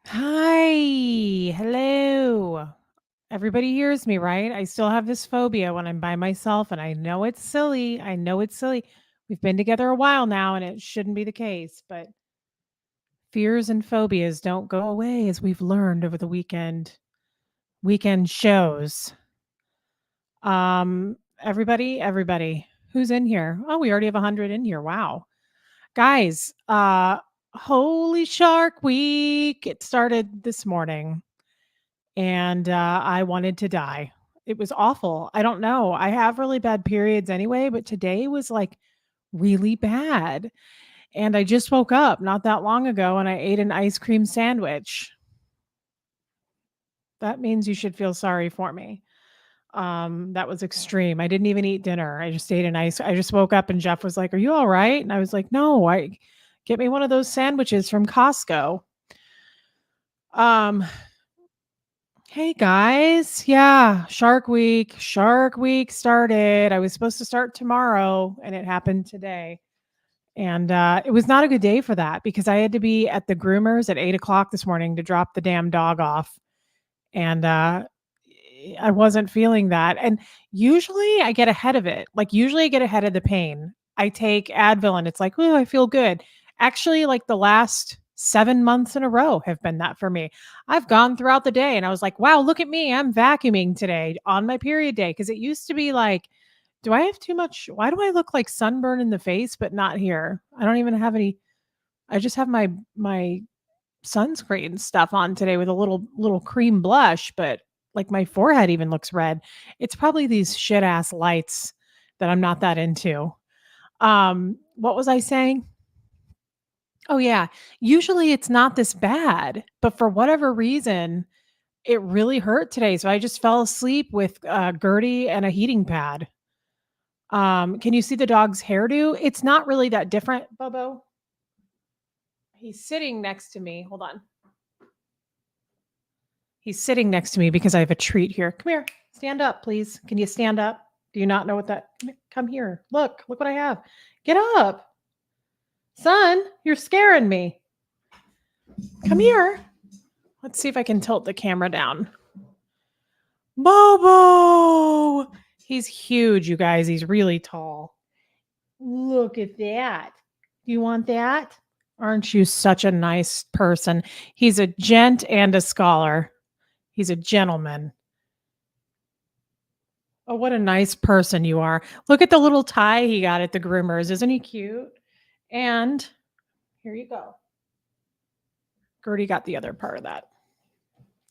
Hi. Hello. Everybody hears me, right? I still have this phobia when I'm by myself, and I know it's silly. I know it's silly. We've been together a while now, and it shouldn't be the case, but fears and phobias don't go away as we've learned over the weekend shows. Everybody, who's in here? Oh, we already have 100 in here. Wow. Guys, holy shark week. It started this morning. And I wanted to die. It was awful. I don't know. I have really bad periods anyway, but today was like really bad. And I just woke up not that long ago and I ate an ice cream sandwich. That means you should feel sorry for me. That was extreme. I didn't even eat dinner. I just woke up and Jeff was like, "Are you all right?" And I was like, "No, I get me one of those sandwiches from Costco." Um, Hey guys. Yeah, Shark Week. Shark Week started. I was supposed to start tomorrow and it happened today. And it was not a good day for that because I had to be at the groomers at 8 o'clock this morning to drop the damn dog off. And I wasn't feeling that. And usually I get ahead of it. Like, usually I get ahead of the pain. I take Advil and it's like, oh, I feel good. Actually, like the last 7 months in a row have been that for me. I've gone throughout the day and I was like, wow, look at me. I'm vacuuming today on my period day. Cause it used to be like, do I have too much? Why do I look like sunburn in the face, but not here? I don't even have any. I just have my sunscreen stuff on today with a little cream blush, but like my forehead even looks red. It's probably these shit ass lights that I'm not that into. What was I saying? Oh yeah, usually it's not this bad, but for whatever reason, it really hurt today. So I just fell asleep with Gertie and a heating pad. Can you see the dog's hairdo? It's not really that different, Bobo. He's sitting next to me. Hold on. He's sitting next to me because I have a treat here. Come here. Stand up, please. Can you stand up? Do you not know what that come here. Look what I have. Get up. Son, you're scaring me. Come here. Let's see if I can tilt the camera down. Bobo. He's huge, you guys. He's really tall. Look at that. You want that? Aren't you such a nice person? He's a gent and a scholar. He's a gentleman. Oh, what a nice person you are. Look at the little tie he got at the groomers. Isn't he cute? And here you go. Gertie got the other part of that.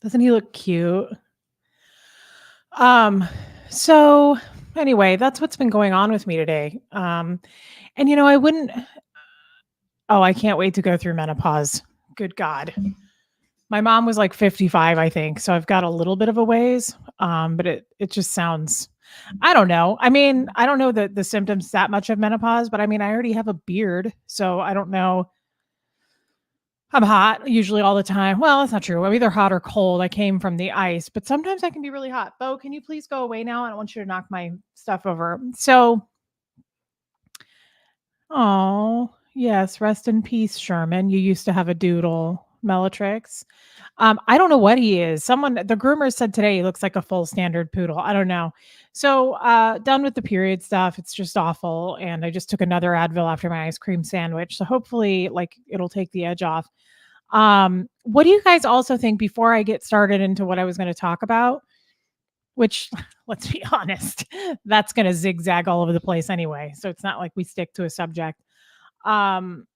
Doesn't he look cute? Um, so anyway, that's what's been going on with me today. And I wouldn't I can't wait to go through menopause. Good God. My mom was like 55, I think. So I've got a little bit of a ways. But it just sounds I don't know. I mean, I don't know the symptoms that much of menopause, but I mean, I already have a beard, so I don't know. I'm hot usually all the time. Well, that's not true. I'm either hot or cold. I came from the ice, but sometimes I can be really hot. Bo, can you please go away now? I don't want you to knock my stuff over. So, oh, yes, rest in peace, Sherman. You used to have a doodle, Bellatrix. I don't know what he is. The groomer said today he looks like a full standard poodle. I don't know. So, done with the period stuff. It's just awful. And I just took another Advil after my ice cream sandwich. So hopefully, like, it'll take the edge off. What do you guys also think before I get started into what I was going to talk about? Which, let's be honest, that's going to zigzag all over the place anyway. So it's not like we stick to a subject. Um,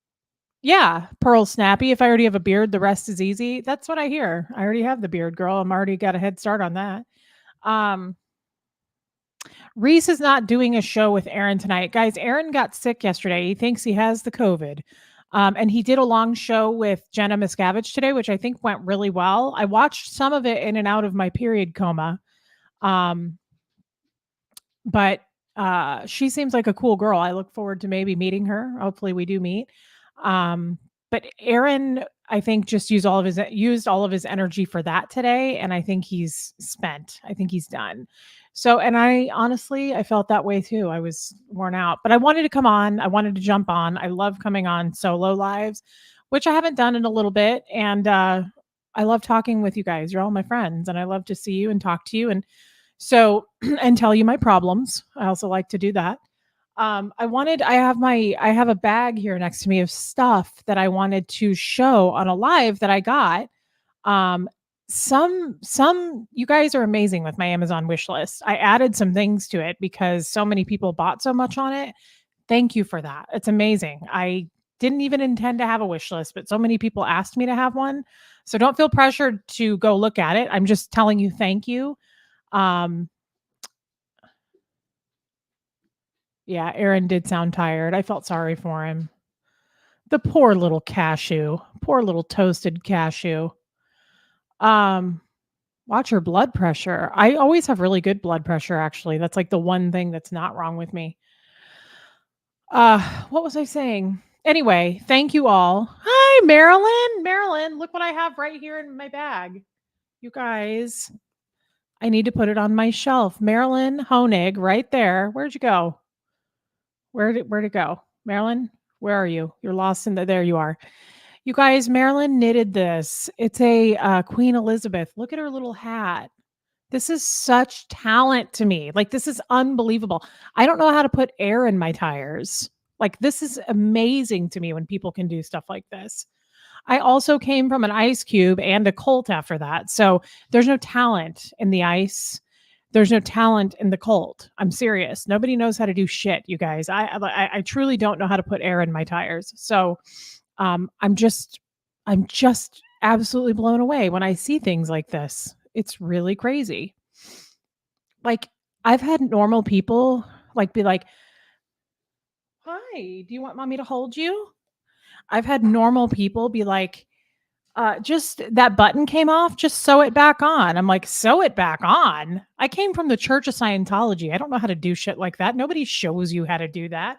yeah, pearl snappy. If I already have a beard, the rest is easy. That's what I hear. I already have the beard, girl. I'm already got a head start on that. Um, Reese is not doing a show with Aaron tonight. Guys, Aaron got sick yesterday. He thinks he has the COVID. And he did a long show with Jenna Miscavige today, which I think went really well. I watched some of it in and out of my period coma. Um, but she seems like a cool girl. I look forward to maybe meeting her. Hopefully we do meet. But Aaron, I think, just used all of his energy for that today, and I think he's spent. I think he's done. So, and I felt that way too. I was worn out, but I wanted to come on. I wanted to jump on. I love coming on solo lives, which I haven't done in a little bit, and I love talking with you guys. You're all my friends, and I love to see you and talk to you, and so and tell you my problems. I also like to do that. I have a bag here next to me of stuff that I wanted to show on a live that I got. Um, some you guys are amazing with my Amazon wish list. I added some things to it because so many people bought so much on it. Thank you for that. It's amazing. I didn't even intend to have a wish list, but so many people asked me to have one. So don't feel pressured to go look at it. I'm just telling you thank you. Um, yeah, Aaron did sound tired. I felt sorry for him. The poor little cashew. Poor little toasted cashew. Um, watch your blood pressure. I always have really good blood pressure, actually. That's like the one thing that's not wrong with me. What was I saying? Anyway, thank you all. Hi, Marilyn. Marilyn, look what I have right here in my bag. You guys, I need to put it on my shelf. Marilyn Honig, right there. Where'd you go? Where'd it go? Marilyn, where are you? You're lost in there you are. You guys, Marilyn knitted this. It's a Queen Elizabeth. Look at her little hat. This is such talent to me. Like, this is unbelievable. I don't know how to put air in my tires. Like, this is amazing to me when people can do stuff like this. I also came from an ice cube and a Colt after that. So there's no talent in the ice. There's no talent in the Colt. I'm serious. Nobody knows how to do shit, you guys. I truly don't know how to put air in my tires. So I'm just absolutely blown away when I see things like this. It's really crazy. Like, I've had normal people like be like, "Hi, do you want mommy to hold you?" I've had normal people be like, just that button came off, just sew it back on. I'm like, sew it back on? I came from the Church of Scientology. I don't know how to do shit like that. Nobody shows you how to do that.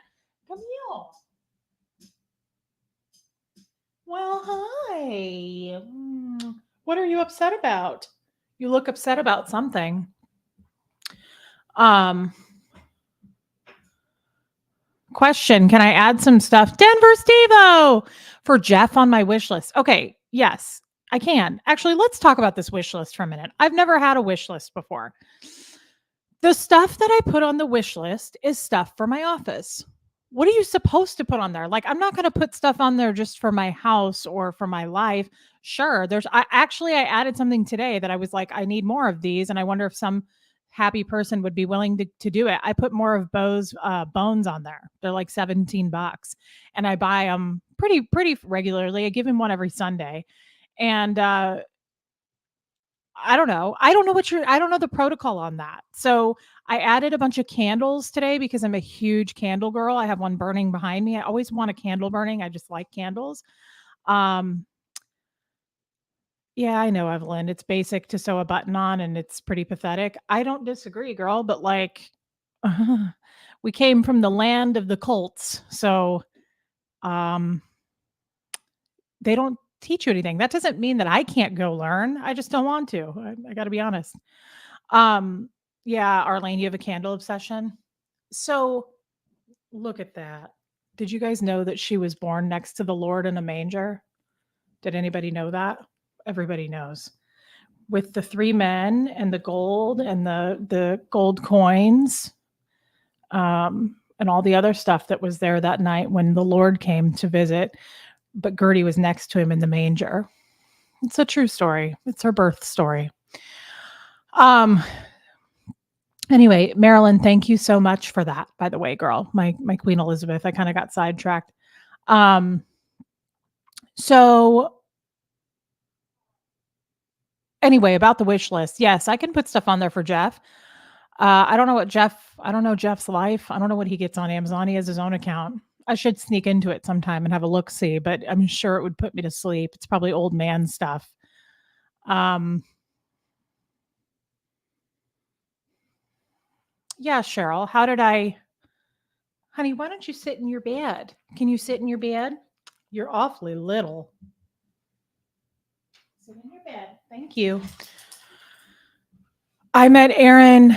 Camille. Well, hi. What are you upset about? You look upset about something. Um, Question, can I add some stuff? Denver Stevo for Jeff on my wish list. Okay, yes, I can. Actually, let's talk about this wish list for a minute. I've never had a wish list before. The stuff that I put on the wish list is stuff for my office. What are you supposed to put on there? Like, I'm not going to put stuff on there just for my house or for my life. Sure, I added something today that I was like, I need more of these, and I wonder if some happy person would be willing to do it. I put more of Bo's bones on there. They're like $17, and I buy them pretty regularly. I give him one every Sunday, and I don't know. I don't know the protocol on that. So I added a bunch of candles today because I'm a huge candle girl. I have one burning behind me. I always want a candle burning. I just like candles. Um, yeah, I know, Evelyn. It's basic to sew a button on and it's pretty pathetic. I don't disagree, girl, but like we came from the land of the Colts. So um they don't teach you anything. That doesn't mean that I can't go learn. I just don't want to. I got to be honest. Um, yeah, Arlene, you have a candle obsession. So look at that. Did you guys know that she was born next to the Lord in a manger? Did anybody know that? Everybody knows. With the three men and the gold and the gold coins, and all the other stuff that was there that night when the Lord came to visit, but Gertie was next to him in the manger. It's a true story. It's her birth story. Um, Anyway, Marilyn, thank you so much for that, by the way, girl. My Queen Elizabeth. I kind of got sidetracked. Um, so anyway, about the wish list. Yes, I can put stuff on there for Jeff. I don't know Jeff's life. I don't know what he gets on Amazon. He has his own account. I should sneak into it sometime and have a look see, but I'm sure it would put me to sleep. It's probably old man stuff. Yeah, Cheryl, honey, why don't you sit in your bed? Can you sit in your bed? You're awfully little. Sit in your bed. Thank you. I met Aaron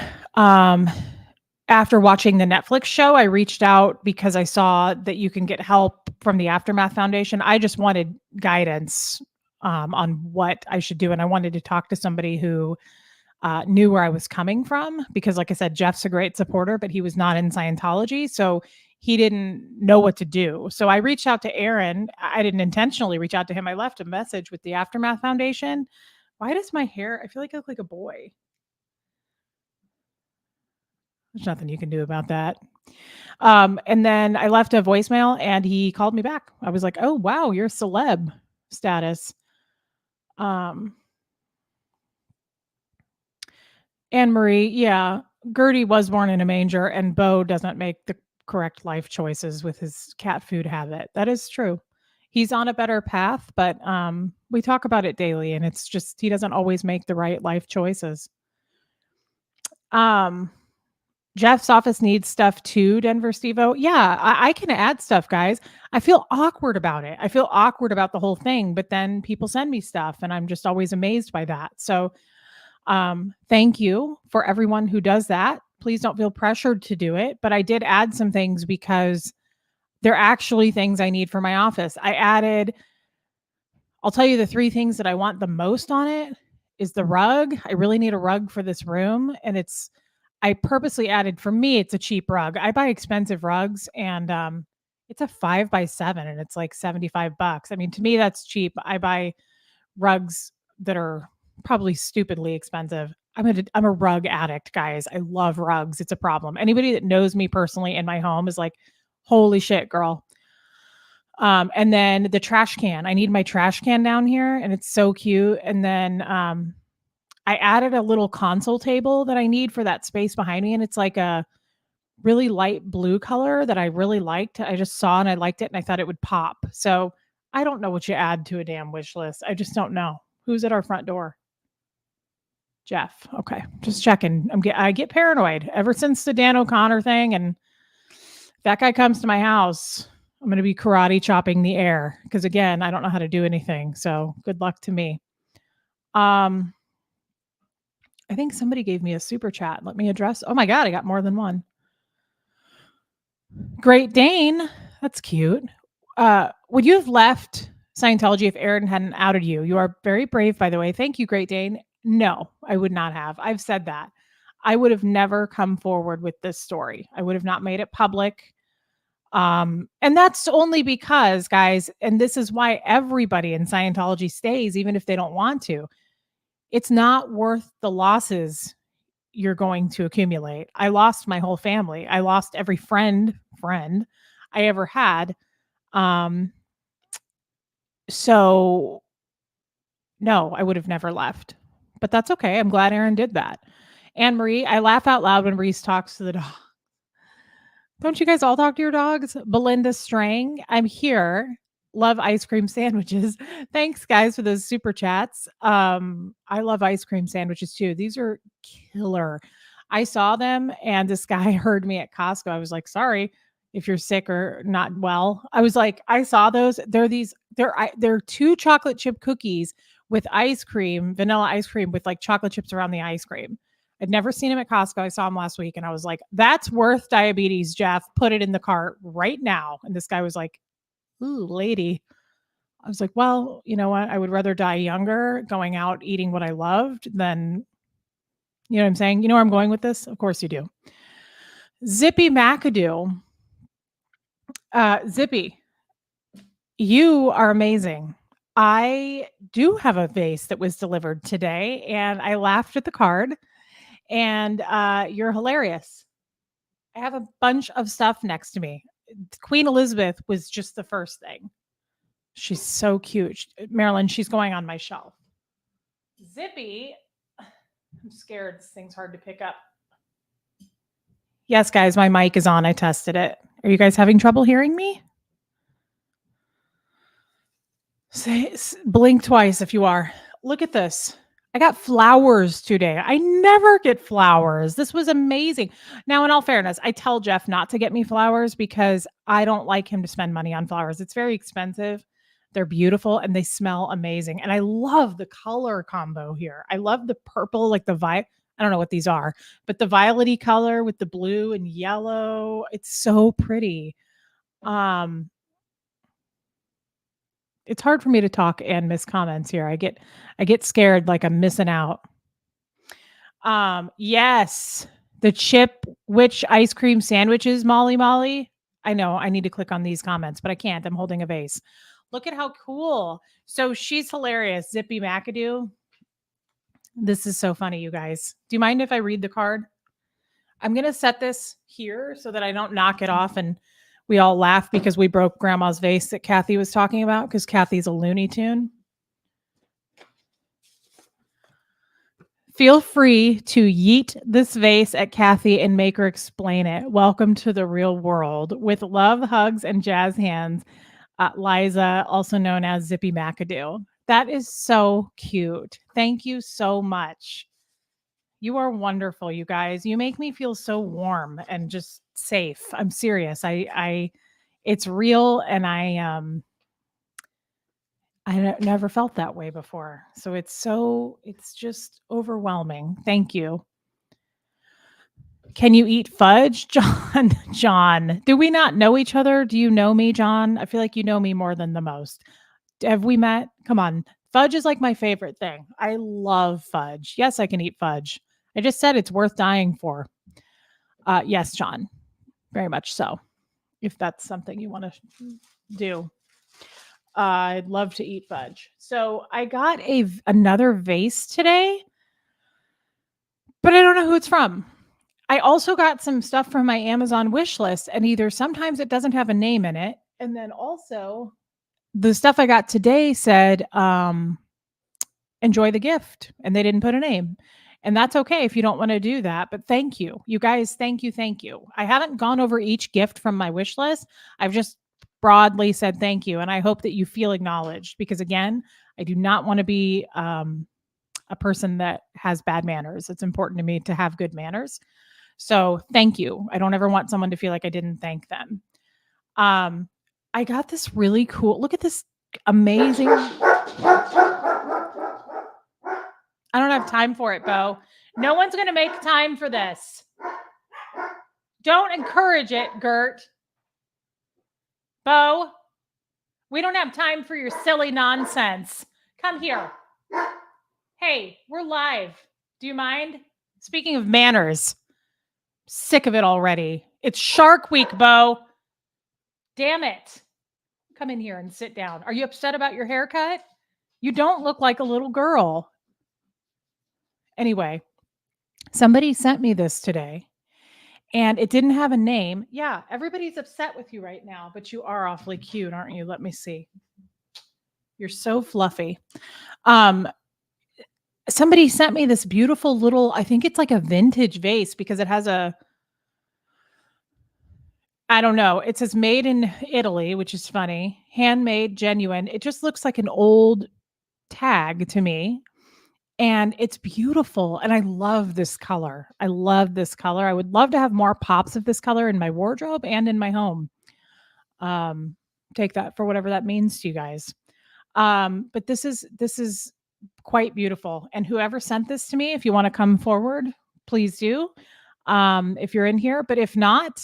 after watching the Netflix show. I reached out because I saw that you can get help from the Aftermath Foundation. I just wanted guidance on what I should do. And I wanted to talk to somebody who knew where I was coming from because, like I said, Jeff's a great supporter, but he was not in Scientology. So he didn't know what to do. So I reached out to Aaron. I didn't intentionally reach out to him. I left a message with the Aftermath Foundation. Why does my hair, I feel like I look like a boy. There's nothing you can do about that. And then I left a voicemail and he called me back. I was like, oh, wow, you're celeb status. Um, Anne Marie, yeah, Gertie was born in a manger, and Bo doesn't make the correct life choices with his cat food habit. That is true. He's on a better path, but we talk about it daily, and it's just he doesn't always make the right life choices. Um, Jeff's office needs stuff too, Denver Stevo. Yeah, I can add stuff, guys. I feel awkward about it. I feel awkward about the whole thing, but then people send me stuff, and I'm just always amazed by that. So thank you for everyone who does that. Please don't feel pressured to do it. But I did add some things because they're actually things I need for my office. I'll tell you the 3 things that I want the most on it is the rug. I really need a rug for this room. And I purposely added, for me, it's a cheap rug. I buy expensive rugs and it's a 5x7 and it's like $75. I mean, to me, that's cheap. I buy rugs that are probably stupidly expensive. I'm a rug addict, guys. I love rugs. It's a problem. Anybody that knows me personally in my home is like, holy shit, girl. And then the trash can. I need my trash can down here, and it's so cute. And then I added a little console table that I need for that space behind me, and it's like a really light blue color that I really liked. I just saw and I liked it, and I thought it would pop. So I don't know what you add to a damn wish list. I just don't know. Who's at our front door? Jeff. Okay, just checking. I get paranoid ever since the Dan O'Connor thing, and if that guy comes to my house, I'm going to be karate chopping the air because again, I don't know how to do anything. So good luck to me. I think somebody gave me a super chat. Let me address. Oh my god, I got more than one. Great Dane, that's cute. Would you have left Scientology if Aaron hadn't outed you? You are very brave, by the way. Thank you, Great Dane. No, I would not have. I've said that. I would have never come forward with this story. I would have not made it public. And that's only because, guys, and this is why everybody in Scientology stays, even if they don't want to. It's not worth the losses you're going to accumulate. I lost my whole family. I lost every friend I ever had. So no, I would have never left. But that's okay. I'm glad Aaron did that. Anne Marie, I laugh out loud when Reese talks to the dog. Don't you guys all talk to your dogs? Belinda Strang, I'm here. Love ice cream sandwiches. Thanks, guys, for those super chats. I love ice cream sandwiches too. These are killer. I saw them and this guy heard me at Costco. I was like, sorry if you're sick or not well. I was like, I saw those. They're 2 chocolate chip cookies with ice cream, vanilla ice cream with like chocolate chips around the ice cream. I'd never seen him at Costco. I saw him last week and I was like, that's worth diabetes, Jeff. Put it in the cart right now. And this guy was like, ooh, lady. I was like, well, you know what? I would rather die younger going out eating what I loved than, you know what I'm saying? You know where I'm going with this? Of course you do. Zippy McAdoo. Zippy, you are amazing. I do have a vase that was delivered today and I laughed at the card and you're hilarious. I have a bunch of stuff next to me. Queen Elizabeth was just the first thing. She's so cute. Marilyn, she's going on my shelf. Zippy, I'm scared. This thing's hard to pick up. Yes, guys, my mic is on. I tested it. Are you guys having trouble hearing me? Blink twice if you are. Look at this. I got flowers today. I never get flowers. This was amazing. Now, in all fairness, I tell Jeff not to get me flowers because I don't like him to spend money on flowers. It's very expensive. They're beautiful and they smell amazing. And I love the color combo here. I love the purple, like the I don't know what these are, but the violety color with the blue and yellow. It's so pretty. It's hard for me to talk and miss comments here. I get scared like I'm missing out. Yes, the chip which ice cream sandwiches, Molly Molly. I know I need to click on these comments, but I can't. I'm holding a vase. Look at how cool. So she's hilarious. Zippy McAdoo. This is so funny, you guys. Do you mind if I read the card? I'm going to set this here so that I don't knock it off and we all laugh because we broke grandma's vase that Kathy was talking about because Kathy's a Looney Tune. Feel free to yeet this vase at Kathy and make her explain it. Welcome to the real world. With love, hugs, and jazz hands, Liza, also known as Zippy McAdoo. That is so cute. Thank you so much. You are wonderful, you guys. You make me feel so warm and just safe. I'm serious. It's real, and never felt that way before. So it's just overwhelming. Thank you. Can you eat fudge? John, John, do we not know each other? Do you know me, John? I feel like you know me more than the most. Have we met? Come on. Fudge is like my favorite thing. I love fudge. Yes, I can eat fudge. I just said it's worth dying for. Yes, John, very much so. If that's something you want to do, I'd love to eat fudge. So I got another vase today, but I don't know who it's from. I also got some stuff from my Amazon wish list, and either sometimes it doesn't have a name in it, and then also the stuff I got today said, enjoy the gift, and they didn't put a name. And that's okay if you don't want to do that, but thank you. You guys, thank you, thank you. I haven't gone over each gift from my wish list. I've just broadly said thank you, and I hope that you feel acknowledged because again, I do not want to be a person that has bad manners. It's important to me to have good manners. So thank you. I don't ever want someone to feel like I didn't thank them. I got this really cool. Look at this amazing. I don't have time for it, Bo. No one's going to make time for this. Don't encourage it, Gert. Bo, we don't have time for your silly nonsense. Come here. Hey, we're live. Do you mind? Speaking of manners, sick of it already. It's Shark Week, Bo. Damn it. Come in here and sit down. Are you upset about your haircut? You don't look like a little girl. Anyway, somebody sent me this today and it didn't have a name. Yeah, everybody's upset with you right now, but you are awfully cute, aren't you? Let me see. You're so fluffy. Somebody sent me this beautiful little, I think it's like a vintage vase because it has I don't know. It says made in Italy, which is funny. Handmade, genuine. It just looks like an old tag to me. And it's beautiful, and I love this color. I love this color. I would love to have more pops of this color in my wardrobe and in my home. Um, take that for whatever that means to you guys. But this is quite beautiful. And whoever sent this to me, if you want to come forward, please do. If you're in here, but if not,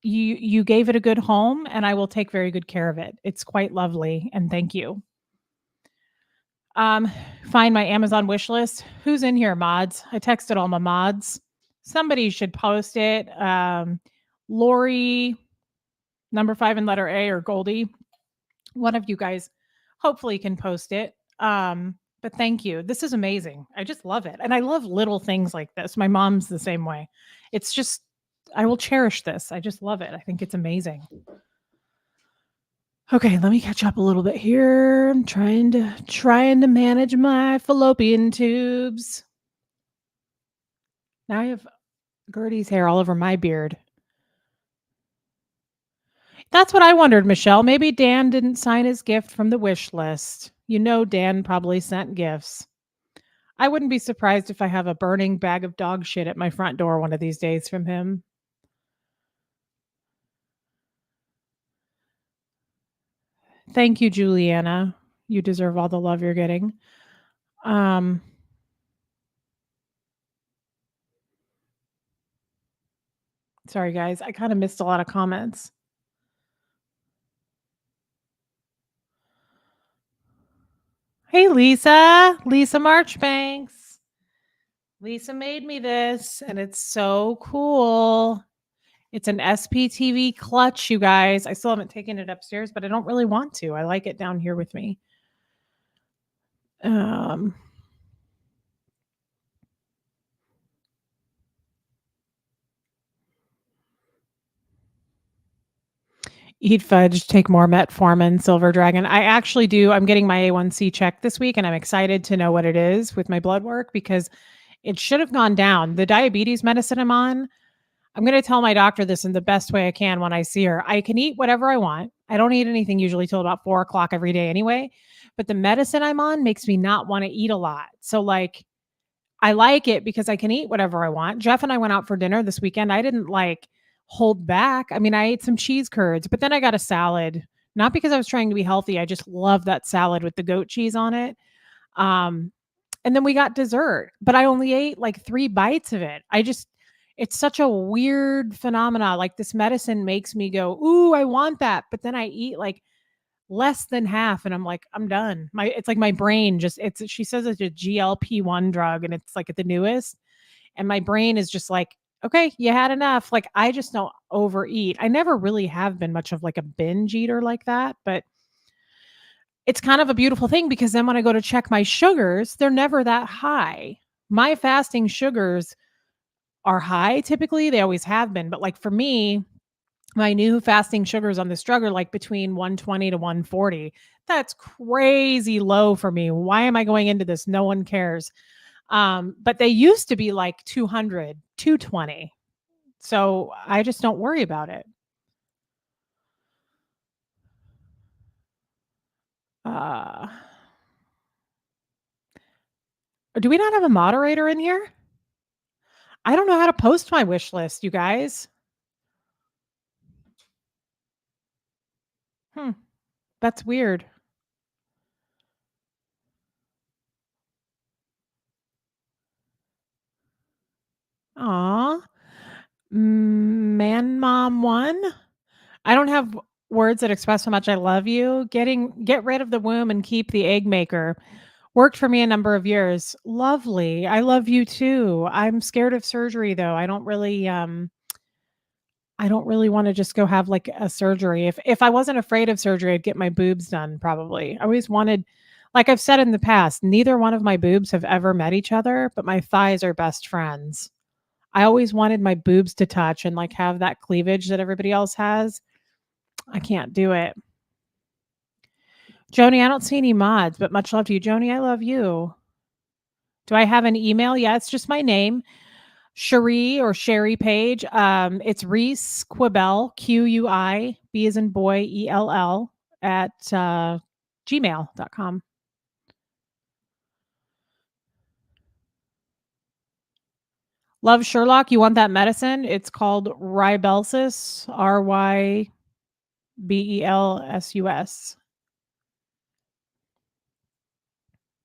you gave it a good home, and I will take very good care of it. It's quite lovely, and thank you. Um, find my Amazon wish list. Who's in here, mods? I texted all my mods. Somebody should post it. Lori, number 5 in letter A, or Goldie. One of you guys hopefully can post it. But thank you. This is amazing. I just love it. And I love little things like this. My mom's the same way. It's just, I will cherish this. I just love it. I think it's amazing. Okay, let me catch up a little bit here. I'm trying to manage my fallopian tubes. Now I have Gertie's hair all over my beard. That's what I wondered, Michelle. Maybe Dan didn't sign his gift from the wish list. You know Dan probably sent gifts. I wouldn't be surprised if I have a burning bag of dog shit at my front door one of these days from him. Thank you, Juliana. You deserve all the love you're getting. Sorry, guys. I kind of missed a lot of comments. Hey, Lisa. Lisa Marchbanks. Lisa made me this, and it's so cool. It's an SPTV clutch, you guys. I still haven't taken it upstairs, but I don't really want to. I like it down here with me. Um, Eat fudge, take more metformin, silver dragon. I actually do. I'm getting my A1C checked this week, and I'm excited to know what it is with my blood work because it should have gone down. The diabetes medicine I'm on, I'm going to tell my doctor this in the best way I can when I see her. I can eat whatever I want. I don't eat anything usually till about 4 o'clock every day anyway. But the medicine I'm on makes me not want to eat a lot. So, like, I like it because I can eat whatever I want. Jeff and I went out for dinner this weekend. I didn't like hold back. I mean, I ate some cheese curds, but then I got a salad, not because I was trying to be healthy. I just love that salad with the goat cheese on it. Um, and then we got dessert, but I only ate like 3 bites of it. It's such a weird phenomena. Like this medicine makes me go, "Ooh, I want that." But then I eat like less than half and I'm like, "I'm done." It's like my brain just it's she says it's a GLP-1 drug and it's like the newest. And my brain is just like, "Okay, you had enough." Like I just don't overeat. I never really have been much of like a binge eater like that, but it's kind of a beautiful thing because then when I go to check my sugars, they're never that high. My fasting sugars are high typically, they always have been, but, like, for me, my new fasting sugars on this drug are, like, between 120 to 140. That's crazy low for me. Why am I going into this? No one cares. But they used to be, like, 200, 220. So, I just don't worry about it. Uh, do we not have a moderator in here? I don't know how to post my wish list, you guys. Hmm, that's weird. Aw. Man Mom 1? I don't have words that express how much I love you. Get rid of the womb and keep the egg maker. Worked for me a number of years. Lovely. I love you too. I'm scared of surgery though. I don't really wanna just go have, like, a surgery. If I wasn't afraid of surgery, I'd get my boobs done probably. I always wanted like I've said in the past, neither one of my boobs have ever met each other, but my thighs are best friends. I always wanted my boobs to touch and, like, have that cleavage that everybody else has. I can't do it. Joni, I don't see any mods, but much love to you. Joni, I love you. Do I have an email? Yeah, it's just my name, Cherie or Sherry Page. It's Reese Quibell, QUIB as in boy, ELL at gmail.com. Love Sherlock. You want that medicine? It's called Ribelsus, RYBELSUS.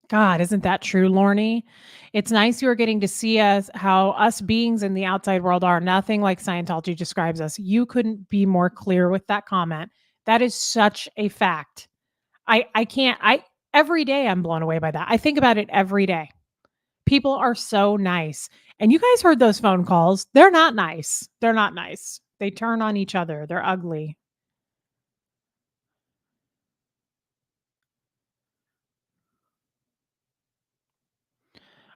God, isn't that true, Lorne? It's nice you are getting to see us how us beings in the outside world are nothing like Scientology describes us. You couldn't be more clear with that comment. That is such a fact. I can't I every day I'm blown away by that. I think about it every day. People are so nice. And you guys heard those phone calls. They're not nice. They're not nice. They turn on each other. They're ugly.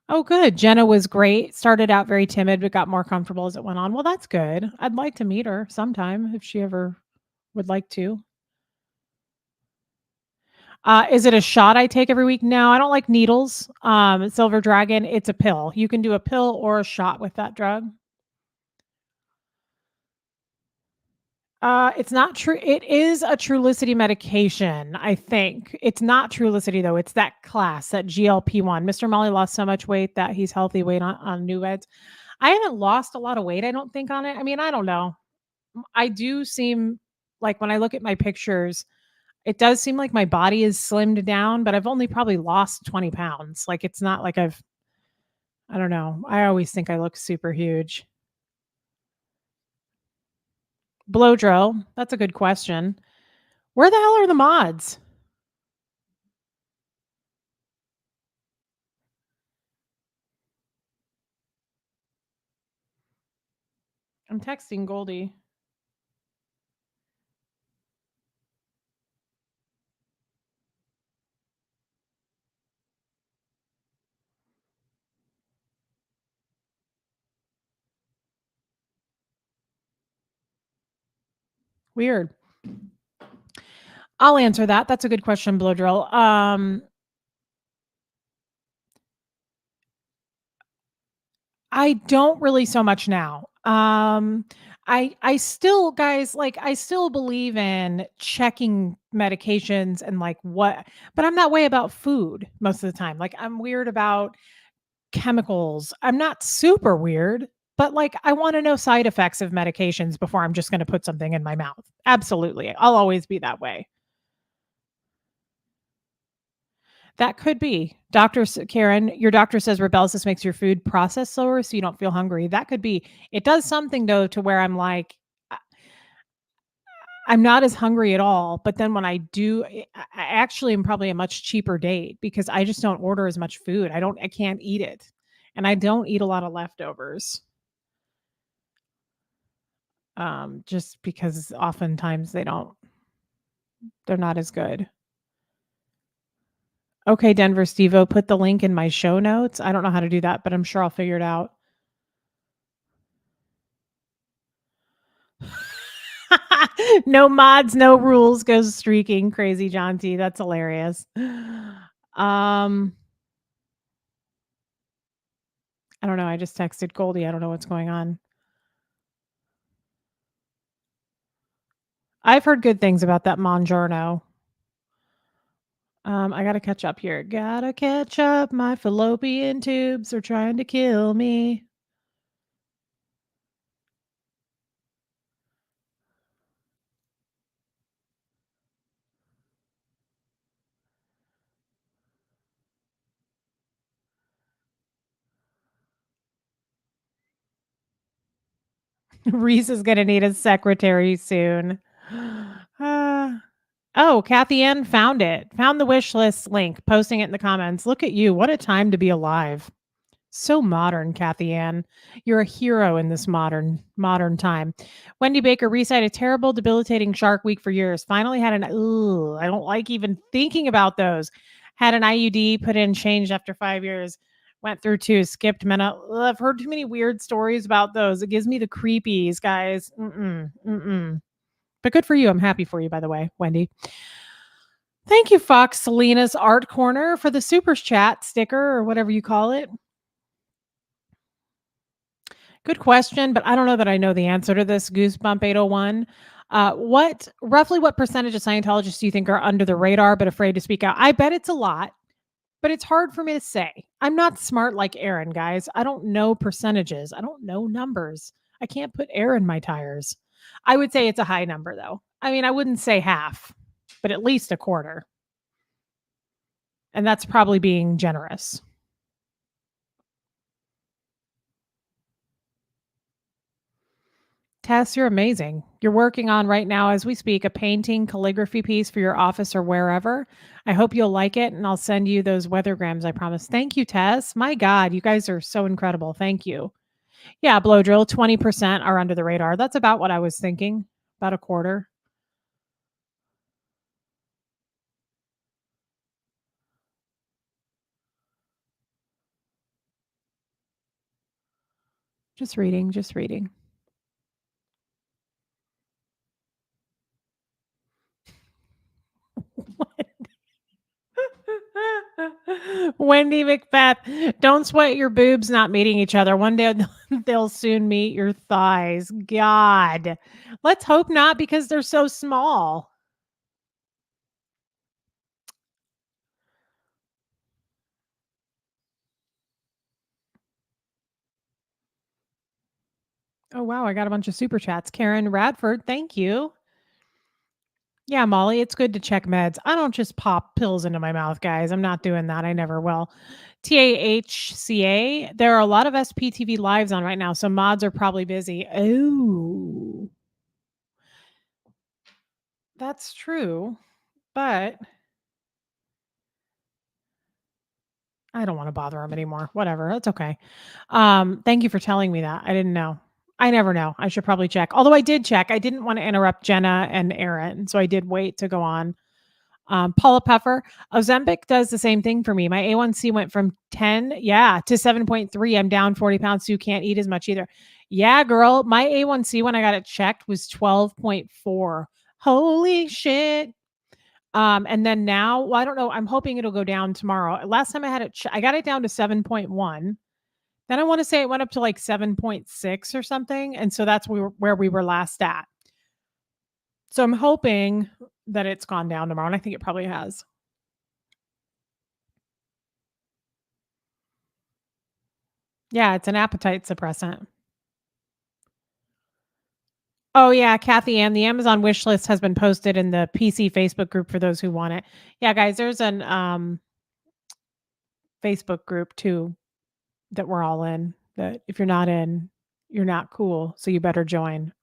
Oh, good. Jenna was great. Started out very timid, but got more comfortable as it went on. Well, that's good. I'd like to meet her sometime if she ever would like to. Is it a shot I take every week? No, I don't like needles. Silver Dragon, it's a pill. You can do a pill or a shot with that drug. It's not true. It is a Trulicity medication, I think. It's not Trulicity though. It's that class, that GLP-1. Mr. Molly lost so much weight that he's healthy weight on new meds. I haven't lost a lot of weight, I don't think, on it. I mean, I don't know. I do seem like when I look at my pictures, it does seem like my body is slimmed down, but I've only probably lost 20 pounds. Like it's not like I don't know. I always think I look super huge. Blow drill. That's a good question. Where the hell are the mods? I'm texting Goldie. Weird. I'll answer that. That's a good question, Blow Drill. I don't really so much now. I still guys, like, I still believe in checking medications and, like, what but I'm that way about food most of the time. Like, I'm weird about chemicals. I'm not super weird, but, like, I wanna know side effects of medications before I'm just gonna put something in my mouth. Absolutely. I'll always be that way. That could be. Karen, your doctor says Rybelsus makes your food process slower so you don't feel hungry. That could be. It does something though to where I'm like, I'm not as hungry at all, but then when I do, I actually am probably a much cheaper date because I just don't order as much food. I can't eat it. And I don't eat a lot of leftovers. Just because oftentimes they're not as good. Okay, Denver Stevo, put the link in my show notes. I don't know how to do that, but I'm sure I'll figure it out. No mods, no rules, goes streaking. Crazy John T. That's hilarious. I don't know. I just texted Goldie. I don't know what's going on. I've heard good things about that Mongiorno. I gotta catch up here. Gotta catch up. My fallopian tubes are trying to kill me. Reese is gonna need a secretary soon. Oh, Kathy Ann found it. Found the wish list link, posting it in the comments. Look at you. What a time to be alive. So modern, Kathy Ann. You're a hero in this modern time. Wendy Baker recite a terrible, debilitating Shark Week for years. Finally had an ooh, I don't like even thinking about those. Had an IUD put in, changed after 5 years. Went through two, skipped menopause. I've heard too many weird stories about those. It gives me the creepies, guys. Mm-mm, mm-mm. But good for you. I'm happy for you, by the way, Wendy. Thank you, Fox Selena's Art Corner, for the super chat sticker or whatever you call it. Good question, but I don't know that I know the answer to this. Goosebump 801. What percentage of Scientologists do you think are under the radar but afraid to speak out? I bet it's a lot, but it's hard for me to say. I'm not smart like Aaron, guys. I don't know percentages. I don't know numbers. I can't put air in my tires. I would say it's a high number though. I mean, I wouldn't say half, but at least a quarter. And that's probably being generous. Tess, you're amazing. You're working on right now as we speak a painting calligraphy piece for your office or wherever. I hope you'll like it and I'll send you those weathergrams I promise. Thank you, Tess. My God, you guys are so incredible. Thank you. Yeah, blow drill 20% are under the radar. That's about what I was thinking. About a quarter. Just reading, just reading. Wendy Macbeth, don't sweat your boobs not meeting each other. One day they'll soon meet your thighs. God. Let's hope not because they're so small. Oh, wow. I got a bunch of super chats. Karen Radford, thank you. Yeah, Molly, it's good to check meds. I don't just pop pills into my mouth, guys. I'm not doing that. I never will. TAHCA, there are a lot of SPTV lives on right now, so mods are probably busy. Oh, that's true. But I don't want to bother them anymore. Whatever. That's okay. Thank you for telling me that. I didn't know. I never know. I should probably check. Although I did check. I didn't want to interrupt Jenna and Aaron, so I did wait to go on. Paula Puffer, Ozempic does the same thing for me. My A1C went from 10, yeah, to 7.3. I'm down 40 pounds, so you can't eat as much either. Yeah, girl, my A1C when I got it checked was 12.4. Holy shit. And then now, well, I don't know. I'm hoping it'll go down tomorrow. Last time I had it, I got it down to 7.1. Then I want to say it went up to like 7.6 or something. And so that's where we were last at. So I'm hoping that it's gone down tomorrow. And I think it probably has. Yeah, it's an appetite suppressant. Oh yeah, Kathy Ann, the Amazon wish list has been posted in the PC Facebook group for those who want it. Yeah, guys, there's an Facebook group too that we're all in. That if you're not in, you're not cool. So you better join.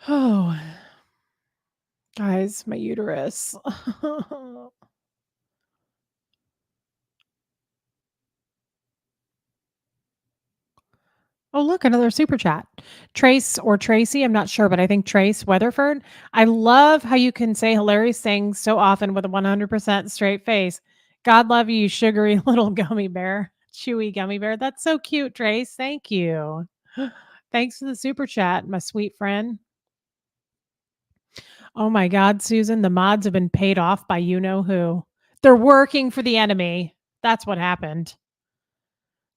Oh, guys, my uterus. Oh, look, another super chat. Trace or Tracy, I'm not sure, but I think Trace Weatherford. I love how you can say hilarious things so often with a 100% straight face. God love you, sugary little gummy bear, chewy gummy bear. That's so cute, Trace. Thank you. Thanks for the super chat, my sweet friend. Oh my God, Susan, the mods have been paid off by you know who. They're working for the enemy. That's what happened.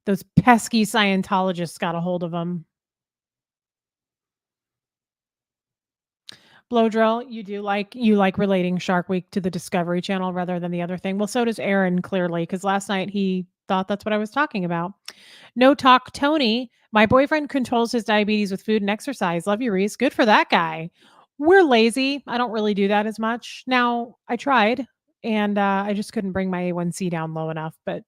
Those pesky Scientologists got a hold of them. Blow drill, you like relating Shark Week to the Discovery Channel rather than the other thing. Well, so does Aaron clearly because last night he thought that's what I was talking about. No talk, Tony. My boyfriend controls his diabetes with food and exercise. Love you, Reese. Good for that guy. We're lazy. I don't really do that as much. Now I tried, and I just couldn't bring my A1C down low enough. But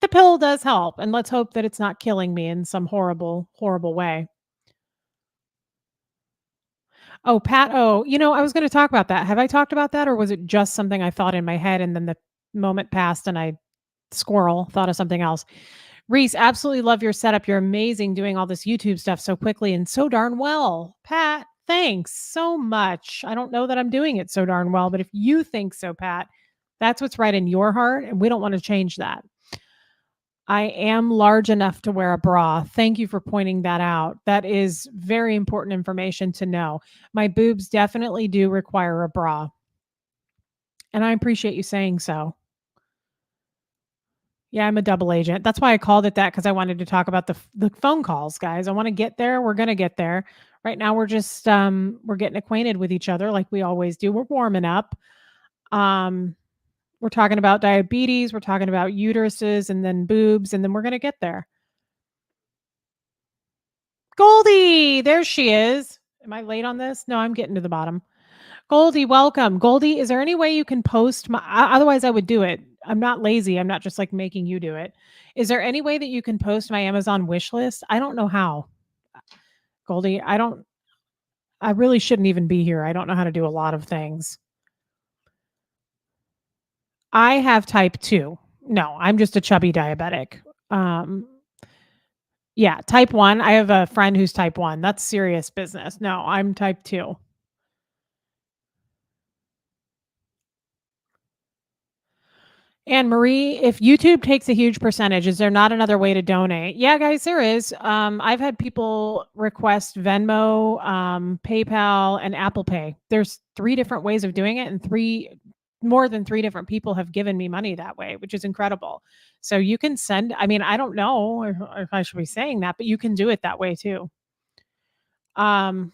the pill does help, and let's hope that it's not killing me in some horrible, horrible way. Oh, Pat O. I was gonna talk about that. Have I talked about that, or was it just something I thought in my head and then the moment passed and I squirrel thought of something else? Reese, absolutely love your setup. You're amazing doing all this YouTube stuff so quickly and so darn well. Pat, thanks so much. I don't know that I'm doing it so darn well, but if you think so, Pat, that's what's right in your heart, and we don't want to change that. I am large enough to wear a bra. Thank you for pointing that out. That is very important information to know. My boobs definitely do require a bra. And I appreciate you saying so. Yeah, I'm a double agent. That's why I called it that because I wanted to talk about the phone calls, guys. I want to get there. We're gonna get there. Right now, we're just we're getting acquainted with each other like we always do. We're warming up. Um, we're talking about diabetes. We're talking about uteruses and then boobs, and then we're gonna get there. Goldie, there she is. Am I late on this? No, I'm getting to the bottom. Goldie, welcome. Goldie, is there any way you can post my otherwise I would do it. I'm not lazy. I'm not just like making you do it. Is there any way that you can post my Amazon wish list? I don't know how. Goldie, I really shouldn't even be here. I don't know how to do a lot of things. I have type 2. No, I'm just a chubby diabetic. Um yeah, type 1. I have a friend who's type 1. That's serious business. No, I'm type 2. Anne Marie, if YouTube takes a huge percentage, is there not another way to donate? Yeah, guys, there is. I've had people request Venmo, PayPal, and Apple Pay. There's 3 different ways of doing it, and more than 3 different people have given me money that way, which is incredible. So you can send. I mean, I don't know if I should be saying that, but you can do it that way too. Um,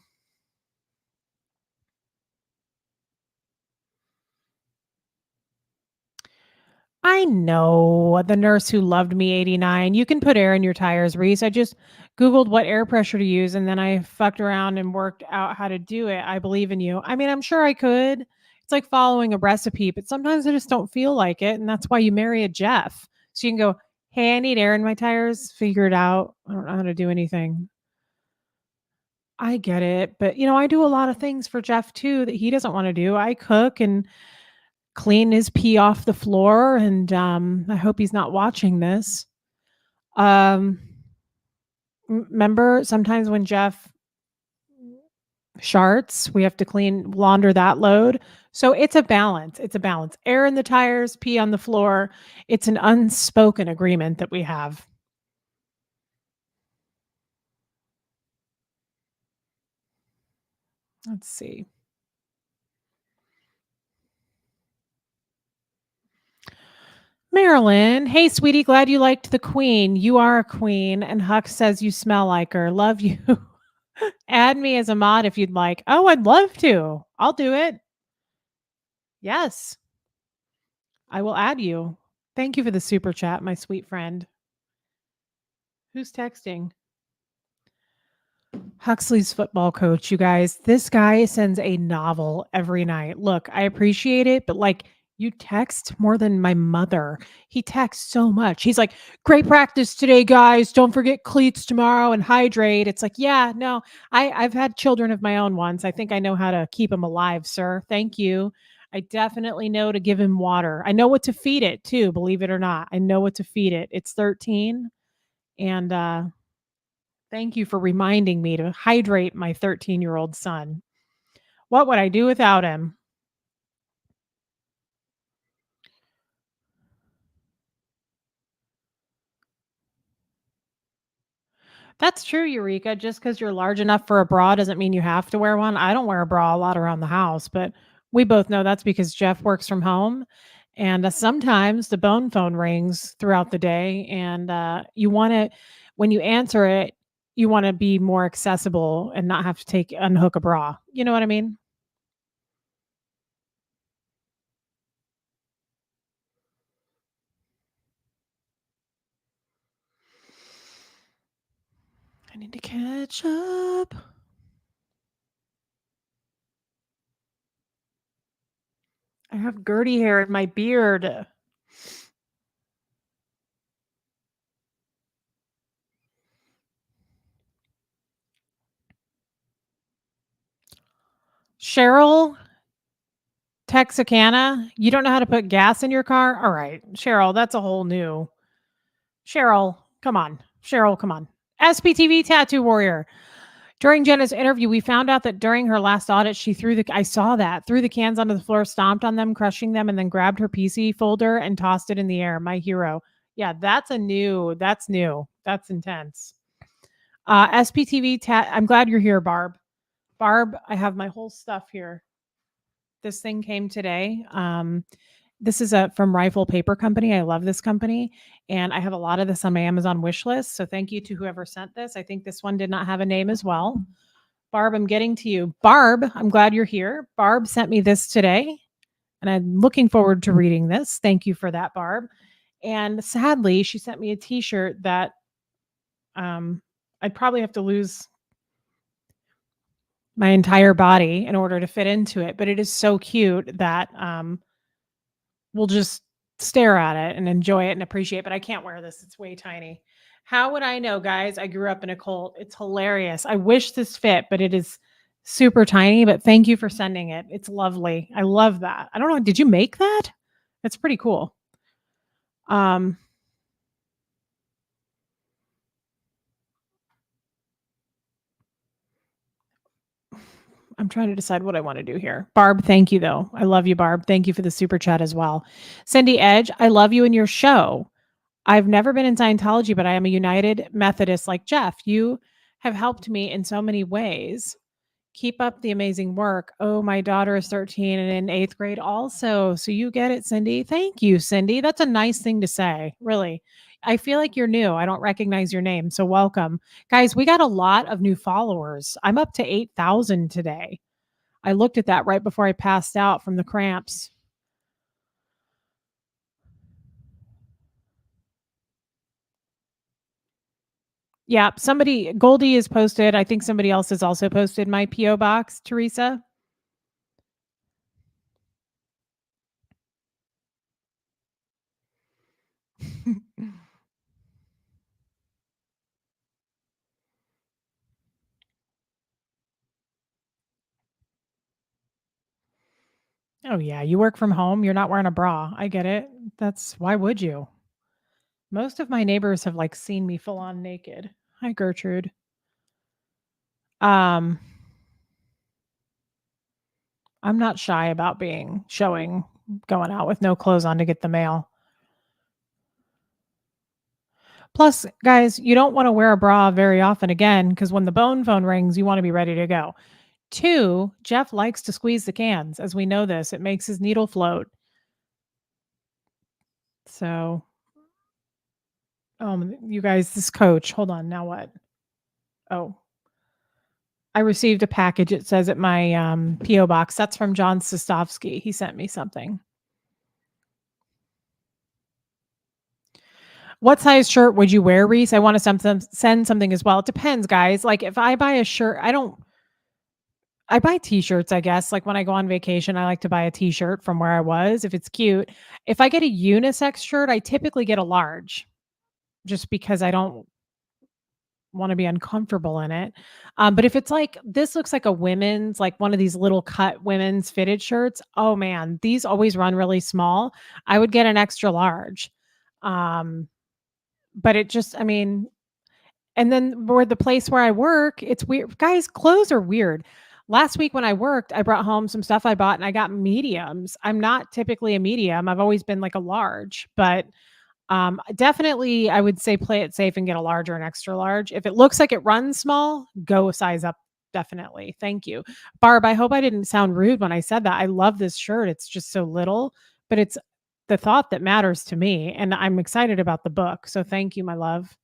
I know the nurse who loved me 89. You can put air in your tires, Reese. I just Googled what air pressure to use and then I fucked around and worked out how to do it. I believe in you. I mean, I'm sure I could. It's like following a recipe, but sometimes I just don't feel like it. And that's why you marry a Jeff. So you can go, hey, I need air in my tires. Figure it out. I don't know how to do anything. I get it. But, I do a lot of things for Jeff too that he doesn't want to do. I cook and clean his pee off the floor, and I hope he's not watching this. Um, Remember sometimes when Jeff sharts, we have to launder that load. So it's a balance. It's a balance. Air in the tires, pee on the floor. It's an unspoken agreement that we have. Let's see. Marilyn, hey sweetie, glad you liked the queen. You are a queen, and Huck says you smell like her. Love you. Add me as a mod if you'd like. Oh, I'd love to. I'll do it. Yes, I will add you. Thank you for the super chat, my sweet friend. Who's texting? Huxley's football coach, you guys. This guy sends a novel every night. Look, I appreciate it, but like you text more than my mother. He texts so much. He's like, "Great practice today, guys. Don't forget cleats tomorrow and hydrate." It's like, yeah, no, I've had children of my own once. I think I know how to keep him alive, sir. Thank you. I definitely know to give him water. I know what to feed it too, believe it or not. I know what to feed it. It's 13 and thank you for reminding me to hydrate my 13-year-old son. What would I do without him? That's true, Eureka. Just because you're large enough for a bra doesn't mean you have to wear one. I don't wear a bra a lot around the house, but we both know that's because Jeff works from home. And sometimes the bone phone rings throughout the day, and you want to, when you answer it, you want to be more accessible and not have to unhook a bra. You know what I mean? I need to catch up. I have Gertie hair in my beard. Cheryl Texarkana, you don't know how to put gas in your car? All right, Cheryl, that's a whole new Cheryl, come on. Cheryl, come on. SPTV Tattoo Warrior. During Jenna's interview, we found out that during her last audit, she I saw that, threw the cans onto the floor, stomped on them, crushing them, and then grabbed her PC folder and tossed it in the air. My hero. Yeah, that's new. That's intense. SPTV I'm glad you're here, Barb. Barb, I have my whole stuff here. This thing came today. This is from Rifle Paper Company. I love this company, and I have a lot of this on my Amazon wish list. So thank you to whoever sent this. I think this one did not have a name as well. Barb, I'm getting to you. Barb, I'm glad you're here. Barb sent me this today, and I'm looking forward to reading this. Thank you for that, Barb. And sadly, she sent me a T-shirt that um, I'd probably have to lose my entire body in order to fit into it. But it is so cute that we'll just stare at it and enjoy it and appreciate, but I can't wear this. It's way tiny. How would I know, guys? I grew up in a cult. It's hilarious. I wish this fit, but it is super tiny, but thank you for sending it. It's lovely. I love that. I don't know, did you make that? It's pretty cool. Um I'm trying to decide what I want to do here. Barb, thank you though. I love you, Barb. Thank you for the super chat as well. Cindy Edge, I love you and your show. I've never been in Scientology, but I am a United Methodist like Jeff. You have helped me in so many ways. Keep up the amazing work. Oh, my daughter is 13 and in 8th grade also. So you get it, Cindy. Thank you, Cindy. That's a nice thing to say, really. I feel like you're new. I don't recognize your name. So welcome. Guys, we got a lot of new followers. I'm up to 8,000 today. I looked at that right before I passed out from the cramps. Yeah, somebody Goldie is posted. I think somebody else has also posted my PO box, Teresa. Oh yeah, you work from home, you're not wearing a bra. I get it. That's why would you? Most of my neighbors have like seen me full on naked. Hi, Gertrude. Um, I'm not shy about going out with no clothes on to get the mail. Plus, guys, you don't want to wear a bra very often again because when the bone phone rings, you want to be ready to go. Two, Jeff likes to squeeze the cans. As we know this, it makes his needle float. So, you guys, this coach, hold on. Now what? Oh, I received a package. It says at my PO box. That's from John Sostovsky. He sent me something. What size shirt would you wear, Reese? I want to send something as well. It depends, guys. Like if I buy a shirt, I buy t-shirts, I guess. Like when I go on vacation, I like to buy a t-shirt from where I was if it's cute. If I get a unisex shirt, I typically get a large just because I don't want to be uncomfortable in it. But if it's like this looks like a women's, like one of these little cut women's fitted shirts, oh man, these always run really small. I would get an extra large. Um, but it just, I mean, and then where the place where I work, it's weird. Guys, clothes are weird. Last week when I worked, I brought home some stuff I bought and I got mediums. I'm not typically a medium. I've always been like a large, but definitely I would say play it safe and get a large or an extra large. If it looks like it runs small, go a size up. Definitely. Thank you. Barb, I hope I didn't sound rude when I said that. I love this shirt. It's just so little, but it's the thought that matters to me. And I'm excited about the book. So thank you, my love.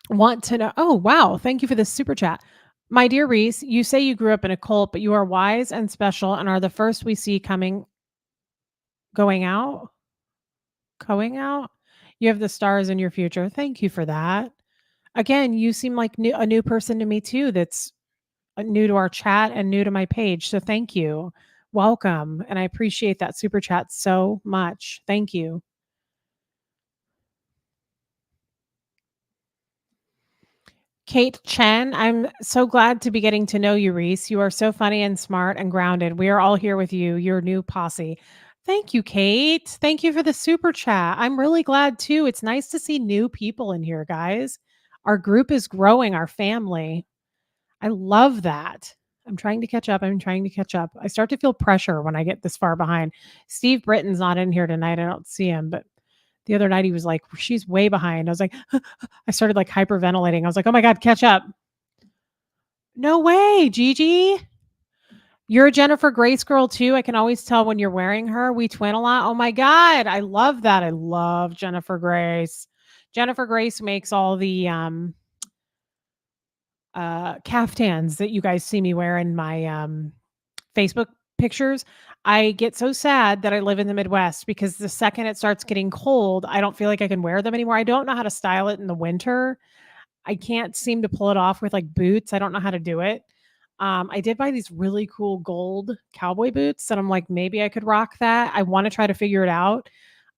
Want to know, oh, wow. Thank you for this super chat. My dear Reese, you say you grew up in a cult, but you are wise and special and are the first we see going out, going out. You have the stars in your future. Thank you for that. Again, you seem like a new person to me too. That's new to our chat and new to my page. So thank you. Welcome. And I appreciate that super chat so much. Thank you. Kate Chen, I'm so glad to be getting to know you, Reese. You are so funny and smart and grounded. We are all here with you, your new posse. Thank you, Kate. Thank you for the super chat. I'm really glad too. It's nice to see new people in here, guys. Our group is growing, our family. I love that. I'm trying to catch up. I'm trying to catch up. I start to feel pressure when I get this far behind. Steve Britton's not in here tonight. I don't see him, but the other night he was like, she's way behind. I was like, I started like hyperventilating. I was like, oh my God, catch up. No way, Gigi. You're a Jennifer Grace girl too. I can always tell when you're wearing her. We twin a lot. Oh my God. I love that. I love Jennifer Grace. Jennifer Grace makes all the caftans that you guys see me wear in my Facebook pictures. I get so sad that I live in the Midwest because the second it starts getting cold, I don't feel like I can wear them anymore. I don't know how to style it in the winter. I can't seem to pull it off with like boots. I don't know how to do it. I did buy these really cool gold cowboy boots and I'm like, maybe I could rock that. I want to try to figure it out.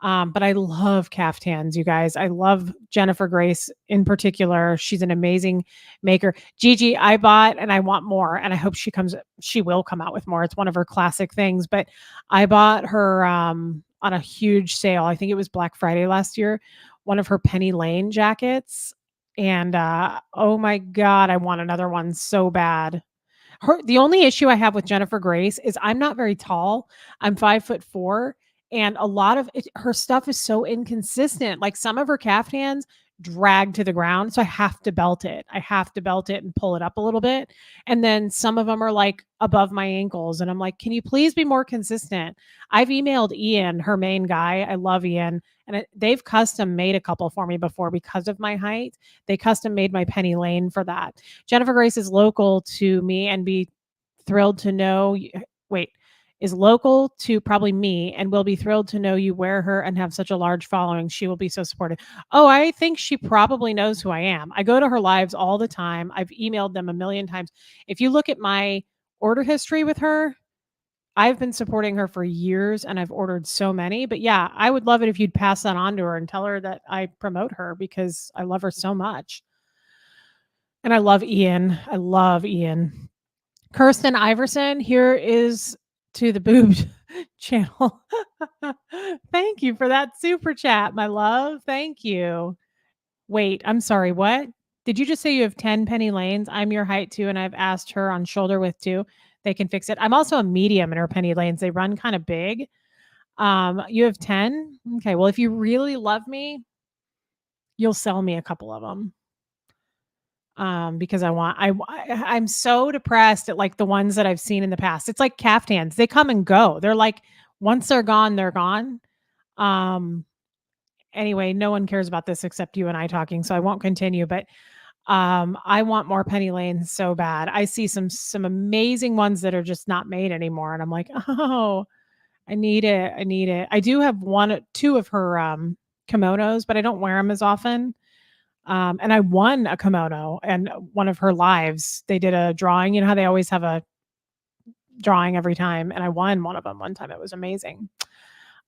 But I love caftans, you guys. I love Jennifer Grace in particular. She's an amazing maker. Gigi, I bought and I want more, and I hope she will come out with more. It's one of her classic things. But I bought her on a huge sale. I think it was Black Friday last year, one of her Penny Lane jackets. And oh my God, I want another one so bad. The only issue I have with Jennifer Grace is I'm not very tall. I'm 5'4", and a lot of her stuff is so inconsistent. Like some of her caftans drag to the ground, so I have to belt it. I have to belt it and pull it up a little bit. And then some of them are like above my ankles, and I'm like, can you please be more consistent? I've emailed Ian, her main guy. I love Ian, and they've custom made a couple for me before because of my height. They custom made my Penny Lane for that. Jennifer Grace is local to me and be thrilled to know. Wait, is local to probably me and will be thrilled to know you wear her and have such a large following. She will be so supportive. Oh, I think she probably knows who I am. I go to her lives all the time. I've emailed them a million times. If you look at my order history with her, I've been supporting her for years and I've ordered so many. But yeah, I would love it if you'd pass that on to her and tell her that I promote her because I love her so much. And I love Ian. I love Ian. Kirsten Iverson, here is to the boob channel. Thank you for that super chat, my love. Thank you. Wait, I'm sorry, what? Did you just say you have 10 Penny Lanes? I'm your height too, and I've asked her on shoulder width too. They can fix it. I'm also a medium in her Penny Lanes. They run kind of big. You have 10? Okay, well, if you really love me, you'll sell me a couple of them. Because I'm so depressed at like the ones that I've seen in the past. It's like caftans. They come and go. They're like once they're gone, they're gone. Um anyway, no one cares about this except you and I talking, so I won't continue, but I want more Penny Lanes so bad. I see some amazing ones that are just not made anymore and I'm like, "Oh, I need it. I need it." I do have two of her kimonos, but I don't wear them as often. And I won a kimono and one of her lives. They did a drawing. You know how they always have a drawing every time, and I won one of them one time. It was amazing.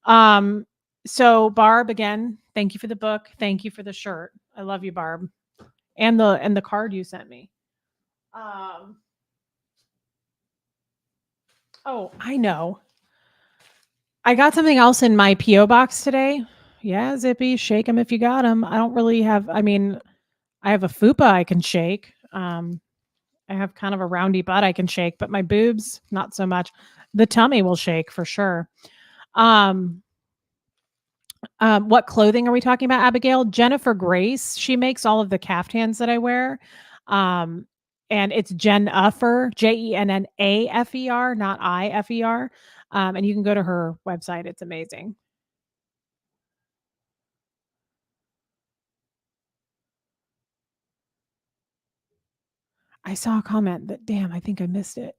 Um, so Barb, again, thank you for the book. Thank you for the shirt. I love you, Barb, and the card you sent me. Um, oh, I know. I got something else in my PO box today. Yeah, Zippy, shake them if you got them. I don't really have. I mean, I have a fupa I can shake. I have kind of a roundy butt I can shake, but my boobs, not so much. The tummy will shake for sure. Um, what clothing are we talking about, Abigail? Jennifer Grace. She makes all of the caftans that I wear. Um, and it's Jen Uffer, Jennafer, not Ifer. And you can go to her website. It's amazing. I saw a comment that, damn, I think I missed it.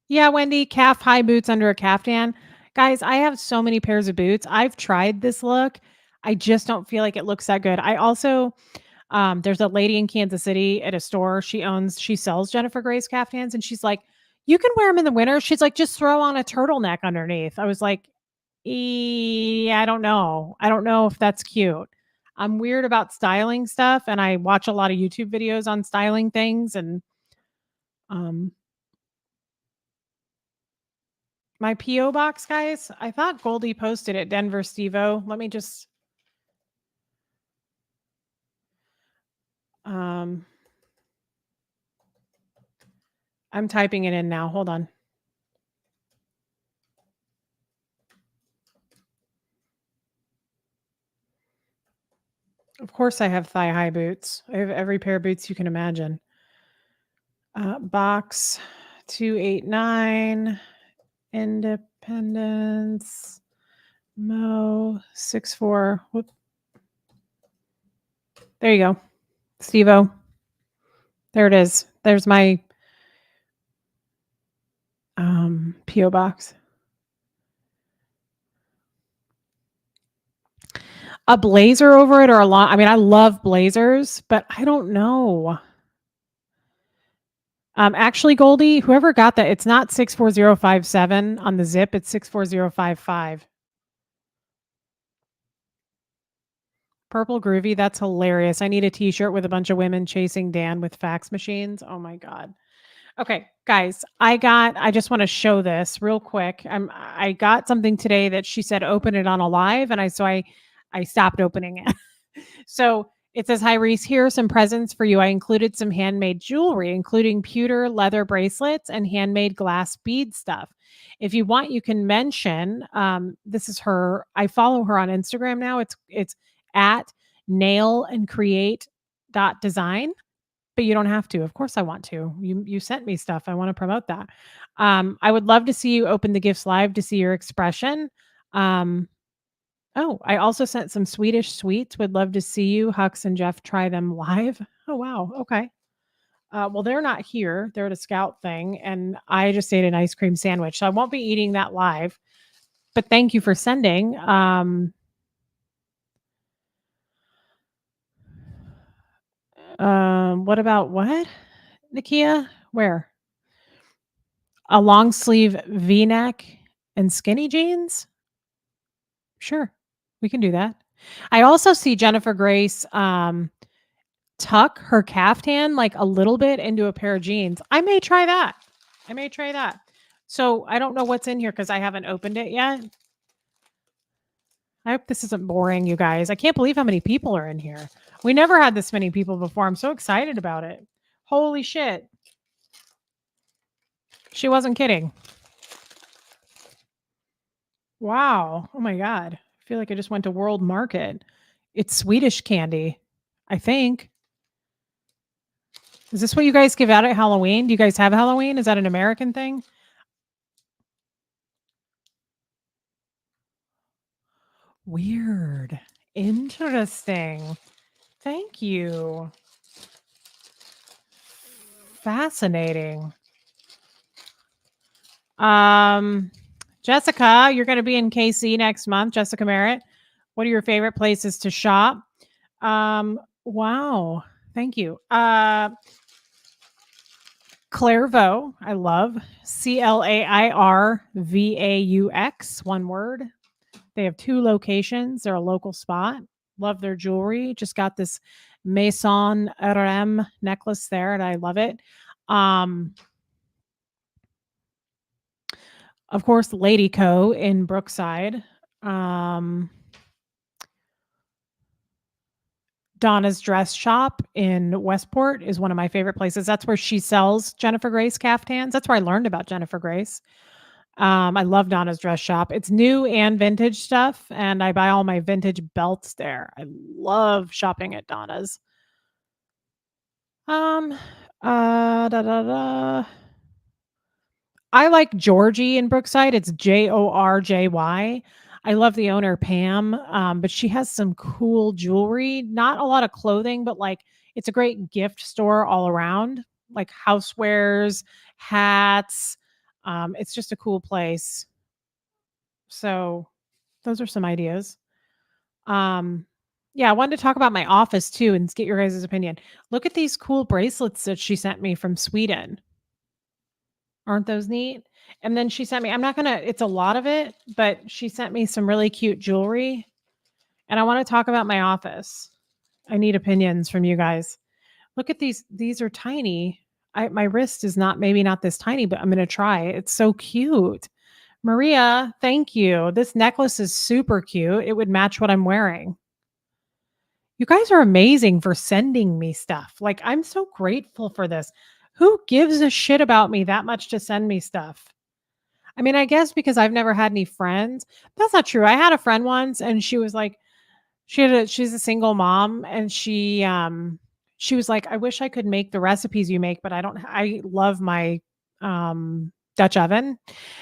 Yeah, Wendy, calf high boots under a caftan. Guys, I have so many pairs of boots. I've tried this look. I just don't feel like it looks that good. I also there's a lady in Kansas City at a store. She sells Jennifer Gray's caftans and she's like, "You can wear them in the winter." She's like, "Just throw on a turtleneck underneath." I was like, I don't know. I don't know if that's cute." I'm weird about styling stuff and I watch a lot of YouTube videos on styling things and um my PO box, guys. I thought Goldie posted it. Denver Stevo. Let me just. Um, I'm typing it in now. Hold on. Of course, I have thigh high boots. I have every pair of boots you can imagine. Box 289, Independence, Mo 64. Whoop. There you go, Stevo. There it is. There's my PO box. A blazer over it or a long. I mean, I love blazers, but I don't know. Actually, Goldie, whoever got that, it's not 64057 on the zip, it's 64055. Purple Groovy, that's hilarious. I need a t-shirt with a bunch of women chasing Dan with fax machines. Oh my God. Okay, guys, I just want to show this real quick. I got something today that she said open it on a live, and I stopped opening it. So it says, "Hi Reese, here are some presents for you. I included some handmade jewelry, including pewter leather bracelets and handmade glass bead stuff. If you want, you can mention." This is her. I follow her on Instagram now. It's at nail and create design. But you don't have to. Of course I want to. You sent me stuff. I want to promote that. I would love to see you open the gifts live to see your expression. Um, oh, I also sent some Swedish sweets. Would love to see you, Hux and Jeff, try them live. Oh wow. Okay. Well, they're not here. They're at a scout thing, and I just ate an ice cream sandwich, so I won't be eating that live. But thank you for sending. What about what, Nakia? Where? A long sleeve V-neck and skinny jeans? Sure, we can do that. I also see Jennifer Grace, tuck her caftan like a little bit into a pair of jeans. I may try that. I may try that. So I don't know what's in here because I haven't opened it yet. I hope this isn't boring, you guys. I can't believe how many people are in here. We never had this many people before. I'm so excited about it. Holy shit. She wasn't kidding. Wow. Oh my God. I feel like I just went to World Market. It's Swedish candy, I think. Is this what you guys give out at Halloween? Do you guys have Halloween? Is that an American thing? Weird. Interesting. Thank you. Fascinating. Um, Jessica, you're going to be in KC next month. Jessica Merritt. What are your favorite places to shop? Wow. Thank you. Clairvaux, I love Clairvaux, one word. They have 2 locations. They're a local spot. Love their jewelry. Just got this Maison RM necklace there, and I love it. Of course, Lady Co. in Brookside. Donna's Dress Shop in Westport is one of my favorite places. That's where she sells Jennifer Grace caftans. That's where I learned about Jennifer Grace. I love Donna's Dress Shop. It's new and vintage stuff, and I buy all my vintage belts there. I love shopping at Donna's. Um, da da da. I like Georgie in Brookside. It's Jorjy. I love the owner, Pam, but she has some cool jewelry. Not a lot of clothing, but like it's a great gift store all around, like housewares, hats. It's just a cool place. So those are some ideas. Yeah, I wanted to talk about my office too and get your guys' opinion. Look at these cool bracelets that she sent me from Sweden. Aren't those neat? And then she sent me, I'm not gonna, it's a lot of it, but she sent me some really cute jewelry. And I want to talk about my office. I need opinions from you guys. Look at these. These are tiny. My wrist is not, maybe not this tiny, but I'm going to try. It's so cute. Maria, thank you. This necklace is super cute. It would match what I'm wearing. You guys are amazing for sending me stuff. Like, I'm so grateful for this. Who gives a shit about me that much to send me stuff? I mean, I guess because I've never had any friends. That's not true. I had a friend once and she was like, she's a single mom and she was like, I wish I could make the recipes you make, but I love my Dutch oven.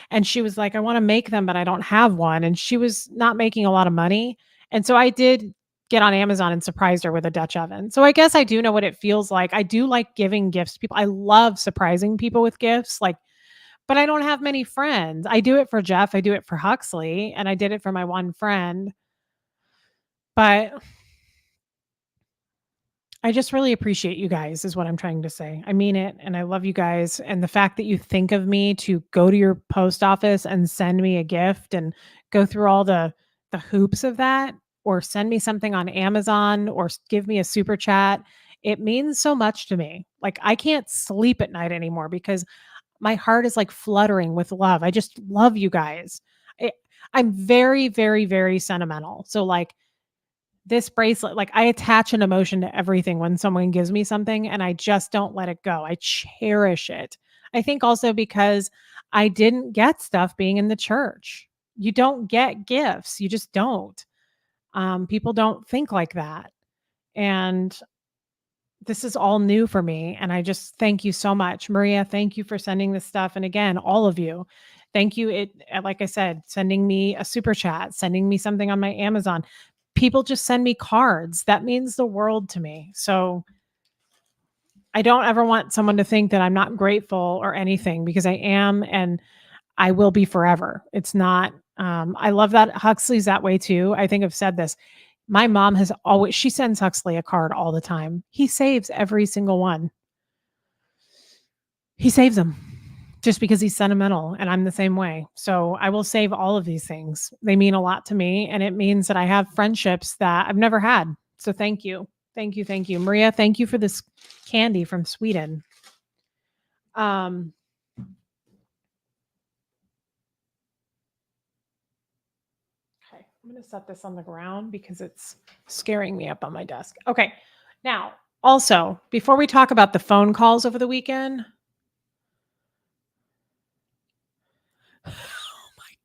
And she was like, I want to make them, but I don't have one. And she was not making a lot of money. And so I did get on Amazon and surprised her with a Dutch oven. So I guess I do know what it feels like. I do like giving gifts to people. I love surprising people with gifts. Like, but I don't have many friends. I do it for Jeff. I do it for Huxley. And I did it for my one friend. But I just really appreciate you guys is what I'm trying to say. I mean it, and I love you guys, and the fact that you think of me to go to your post office and send me a gift and go through all the hoops of that, or send me something on Amazon or give me a super chat. It means so much to me. Like I can't sleep at night anymore because my heart is like fluttering with love. I just love you guys. I, I'm very, very, very sentimental. So like this bracelet, like I attach an emotion to everything when someone gives me something and I just don't let it go. I cherish it. I think also because I didn't get stuff being in the church. You don't get gifts. You just don't. People don't think like that. And this is all new for me. And I just thank you so much. Maria, thank you for sending this stuff. And again, all of you, thank you. Like I said, sending me a super chat, sending me something on my Amazon. People just send me cards. That means the world to me. So I don't ever want someone to think that I'm not grateful or anything because I am and I will be forever. It's not, I love that Huxley's that way too. I think I've said this. My mom has always, she sends Huxley a card all the time. He saves every single one. He saves them just because he's sentimental and I'm the same way. So I will save all of these things. They mean a lot to me and it means that I have friendships that I've never had. So thank you. Thank you, thank you. Maria, thank you for this candy from Sweden. Um, okay, I'm gonna set this on the ground because it's scaring me up on my desk. Okay, now also before we talk about the phone calls over the weekend,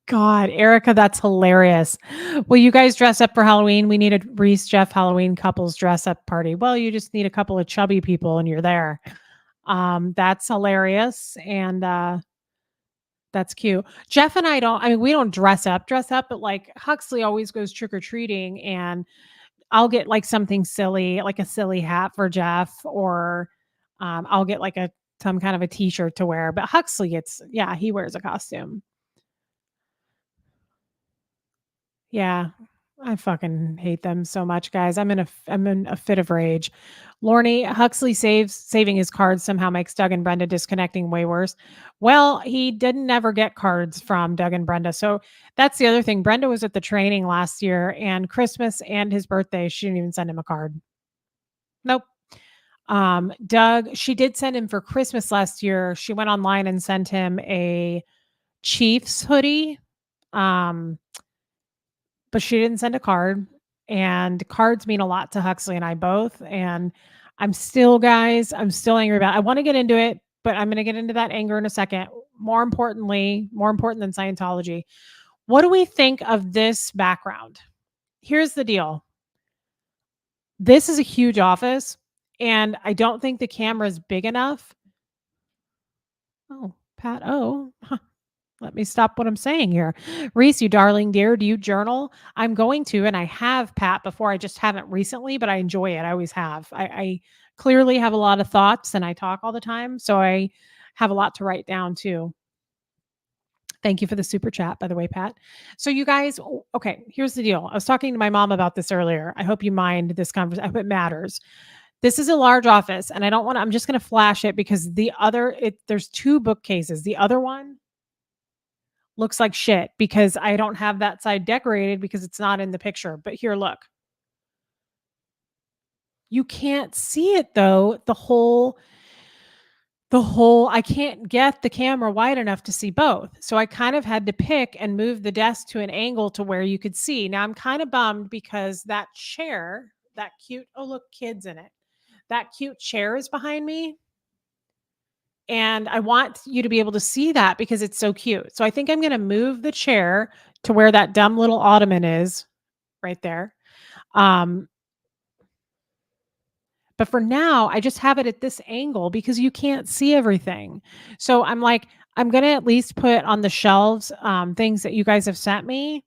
God, Erica, that's hilarious. Will you guys dress up for Halloween? We need a Reese Jeff Halloween couples dress up party. Well, you just need a couple of chubby people and you're there. That's hilarious. And that's cute. Jeff and I don't, I mean, we don't dress up, but like Huxley always goes trick or treating and I'll get like something silly, like a silly hat for Jeff, or I'll get like some kind of a t-shirt to wear. But Huxley gets, yeah, he wears a costume. Yeah. I fucking hate them so much, guys. I'm in a fit of rage. Lorne Huxley saving his cards somehow makes Doug and Brenda disconnecting way worse. Well, he didn't ever get cards from Doug and Brenda. So that's the other thing. Brenda was at the training last year and Christmas and his birthday, she didn't even send him a card. Nope. Doug, she did send him for Christmas last year. She went online and sent him a Chiefs hoodie. Um, but she didn't send a card. And cards mean a lot to Huxley and I both. And I'm still, guys, I'm still angry about it. I want to get into it, but I'm going to get into that anger in a second. More importantly, more important than Scientology, what do we think of this background? Here's the deal. This is a huge office, and I don't think the camera is big enough. Oh, Pat. Oh, let me stop what I'm saying here. Reese, you darling dear, do you journal? I'm going to, and I have, Pat, before. I just haven't recently, but I enjoy it. I always have. I clearly have a lot of thoughts and I talk all the time. So I have a lot to write down too. Thank you for the super chat, by the way, Pat. So, you guys, okay, here's the deal. I was talking to my mom about this earlier. I hope you mind this conversation. I hope it matters. This is a large office, and I don't want to, I'm just going to flash it because there's two bookcases. The other one looks like shit because I don't have that side decorated because it's not in the picture. But here, look. You can't see it though. The whole I can't get the camera wide enough to see both. So I kind of had to pick and move the desk to an angle to where you could see. Now I'm kind of bummed because that chair, that cute, oh look, kids in it. That cute chair is behind me. And I want you to be able to see that because it's so cute. So I think I'm going to move the chair to where that dumb little ottoman is right there. Um, but for now, I just have it at this angle because you can't see everything. So I'm like, I'm going to at least put on the shelves things that you guys have sent me.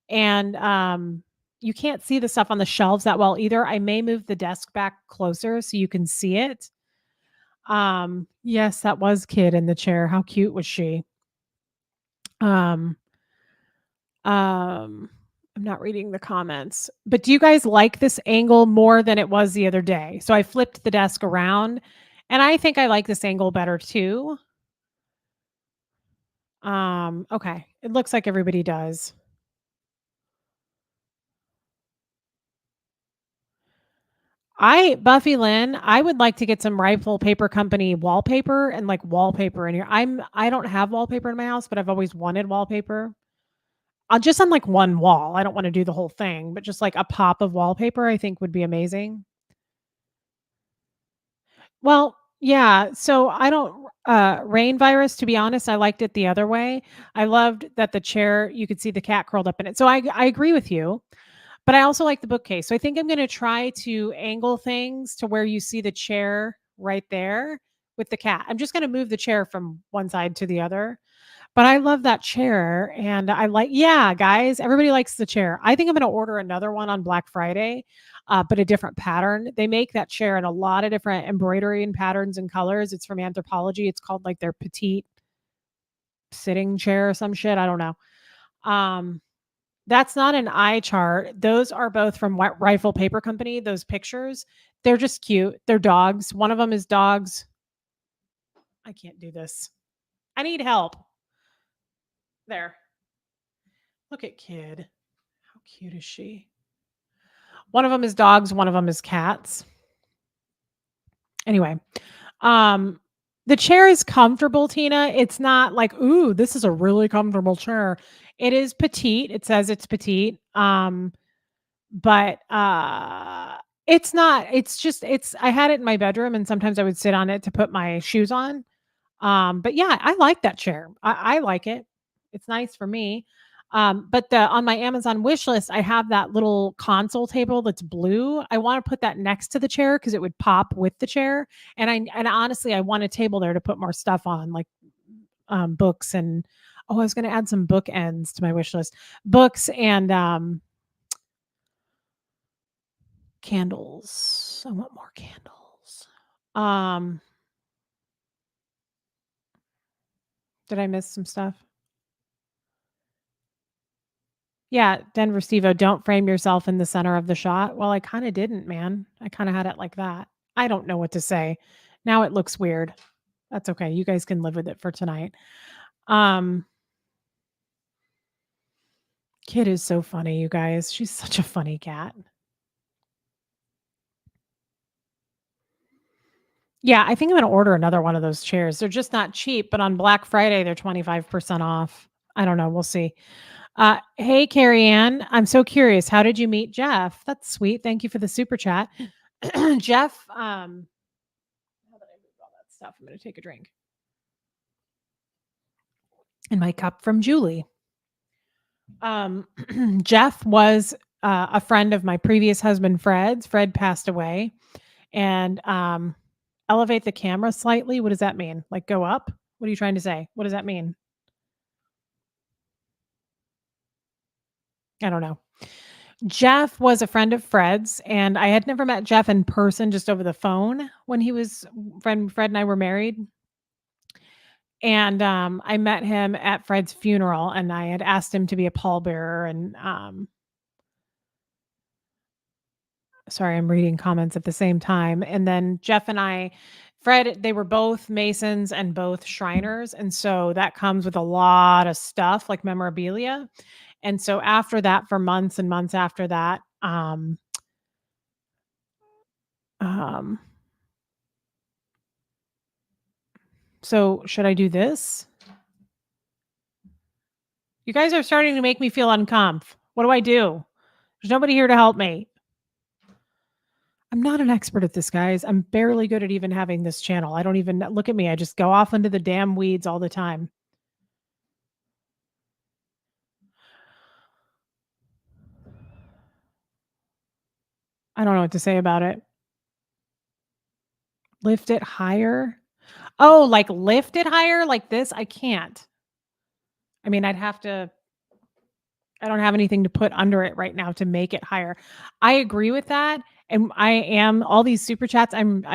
And you can't see the stuff on the shelves that well either. I may move the desk back closer so you can see it. Yes, that was kid in the chair. How cute was she? Um, um, I'm not reading the comments, but do you guys like this angle more than it was the other day? So I flipped the desk around and I think I like this angle better too. Okay. It looks like everybody does. Buffy Lynn, I would like to get some Rifle Paper Company wallpaper and like wallpaper in here. I don't have wallpaper in my house, but I've always wanted wallpaper. Just on like one wall. I don't want to do the whole thing, but just like a pop of wallpaper, I think would be amazing. Well, yeah. So I don't rain virus, to be honest, I liked it the other way. I loved that the chair, you could see the cat curled up in it. So I agree with you. But I also like the bookcase. So I think I'm going to try to angle things to where you see the chair right there with the cat. I'm just going to move the chair from one side to the other. But I love that chair and I like, yeah, guys, everybody likes the chair. I think I'm going to order another one on Black Friday, but a different pattern. They make that chair in a lot of different embroidery and patterns and colors. It's from Anthropology. It's called like their petite sitting chair or some shit. I don't know. Um, that's not an eye chart. Those are both from Rifle Paper Company. Those pictures, they're just cute. They're dogs. One of them is dogs. I can't do this. I need help. There. Look at kid. How cute is she? One of them is dogs, one of them is cats. Anyway, um, the chair is comfortable, Tina. It's not like, "Ooh, this is a really comfortable chair." It is petite. It says it's petite. But, it's not it's just it's I had it in my bedroom, and sometimes I would sit on it to put my shoes on. But yeah, I like that chair. I like it. It's nice for me. But the on my Amazon wish list, I have that little console table that's blue. I wanna put that next to the chair because it would pop with the chair, and honestly, I want a table there to put more stuff on, like, books and I was gonna add some bookends to my wish list. Books and, candles. I want more candles. Um, did I miss some stuff? Yeah, Denver Stevo, don't frame yourself in the center of the shot. Well, I kinda didn't, man. I kinda had it like that. I don't know what to say. Now it looks weird. That's okay. You guys can live with it for tonight. Um, Kid is so funny, you guys. She's such a funny cat. Yeah, I think I'm gonna order another one of those chairs. They're just not cheap, but on Black Friday, they're 25% off. I don't know, we'll see. Hey, Carrie Ann, I'm so curious. How did you meet Jeff? That's sweet. Thank you for the super chat. Jeff, now that I moved all that stuff, I'm going to take a drink. In my cup from Julie. Um, Jeff was a friend of my previous husband, Fred's. Fred passed away. And elevate the camera slightly. What does that mean? Like go up? What are you trying to say? What does that mean? I don't know. Jeff was a friend of Fred's, and I had never met Jeff in person, just over the phone when he was Fred and I were married. And I met him at Fred's funeral, and I had asked him to be a pallbearer. And sorry, I'm reading comments at the same time. And then Jeff and Fred, they were both Masons and both Shriners, and so that comes with a lot of stuff like memorabilia. And so after that, for months and months after that, um, so should I do this? You guys are starting to make me feel uncomf. What do I do? There's nobody here to help me. I'm not an expert at this, guys. I'm barely good at even having this channel. I don't even look at me. I just go off into the damn weeds all the time. I don't know what to say about it. Lift it higher? Oh, like lift it higher like this? I can't. I mean, I don't have anything to put under it right now to make it higher. I agree with that. And I am all these super chats. I'm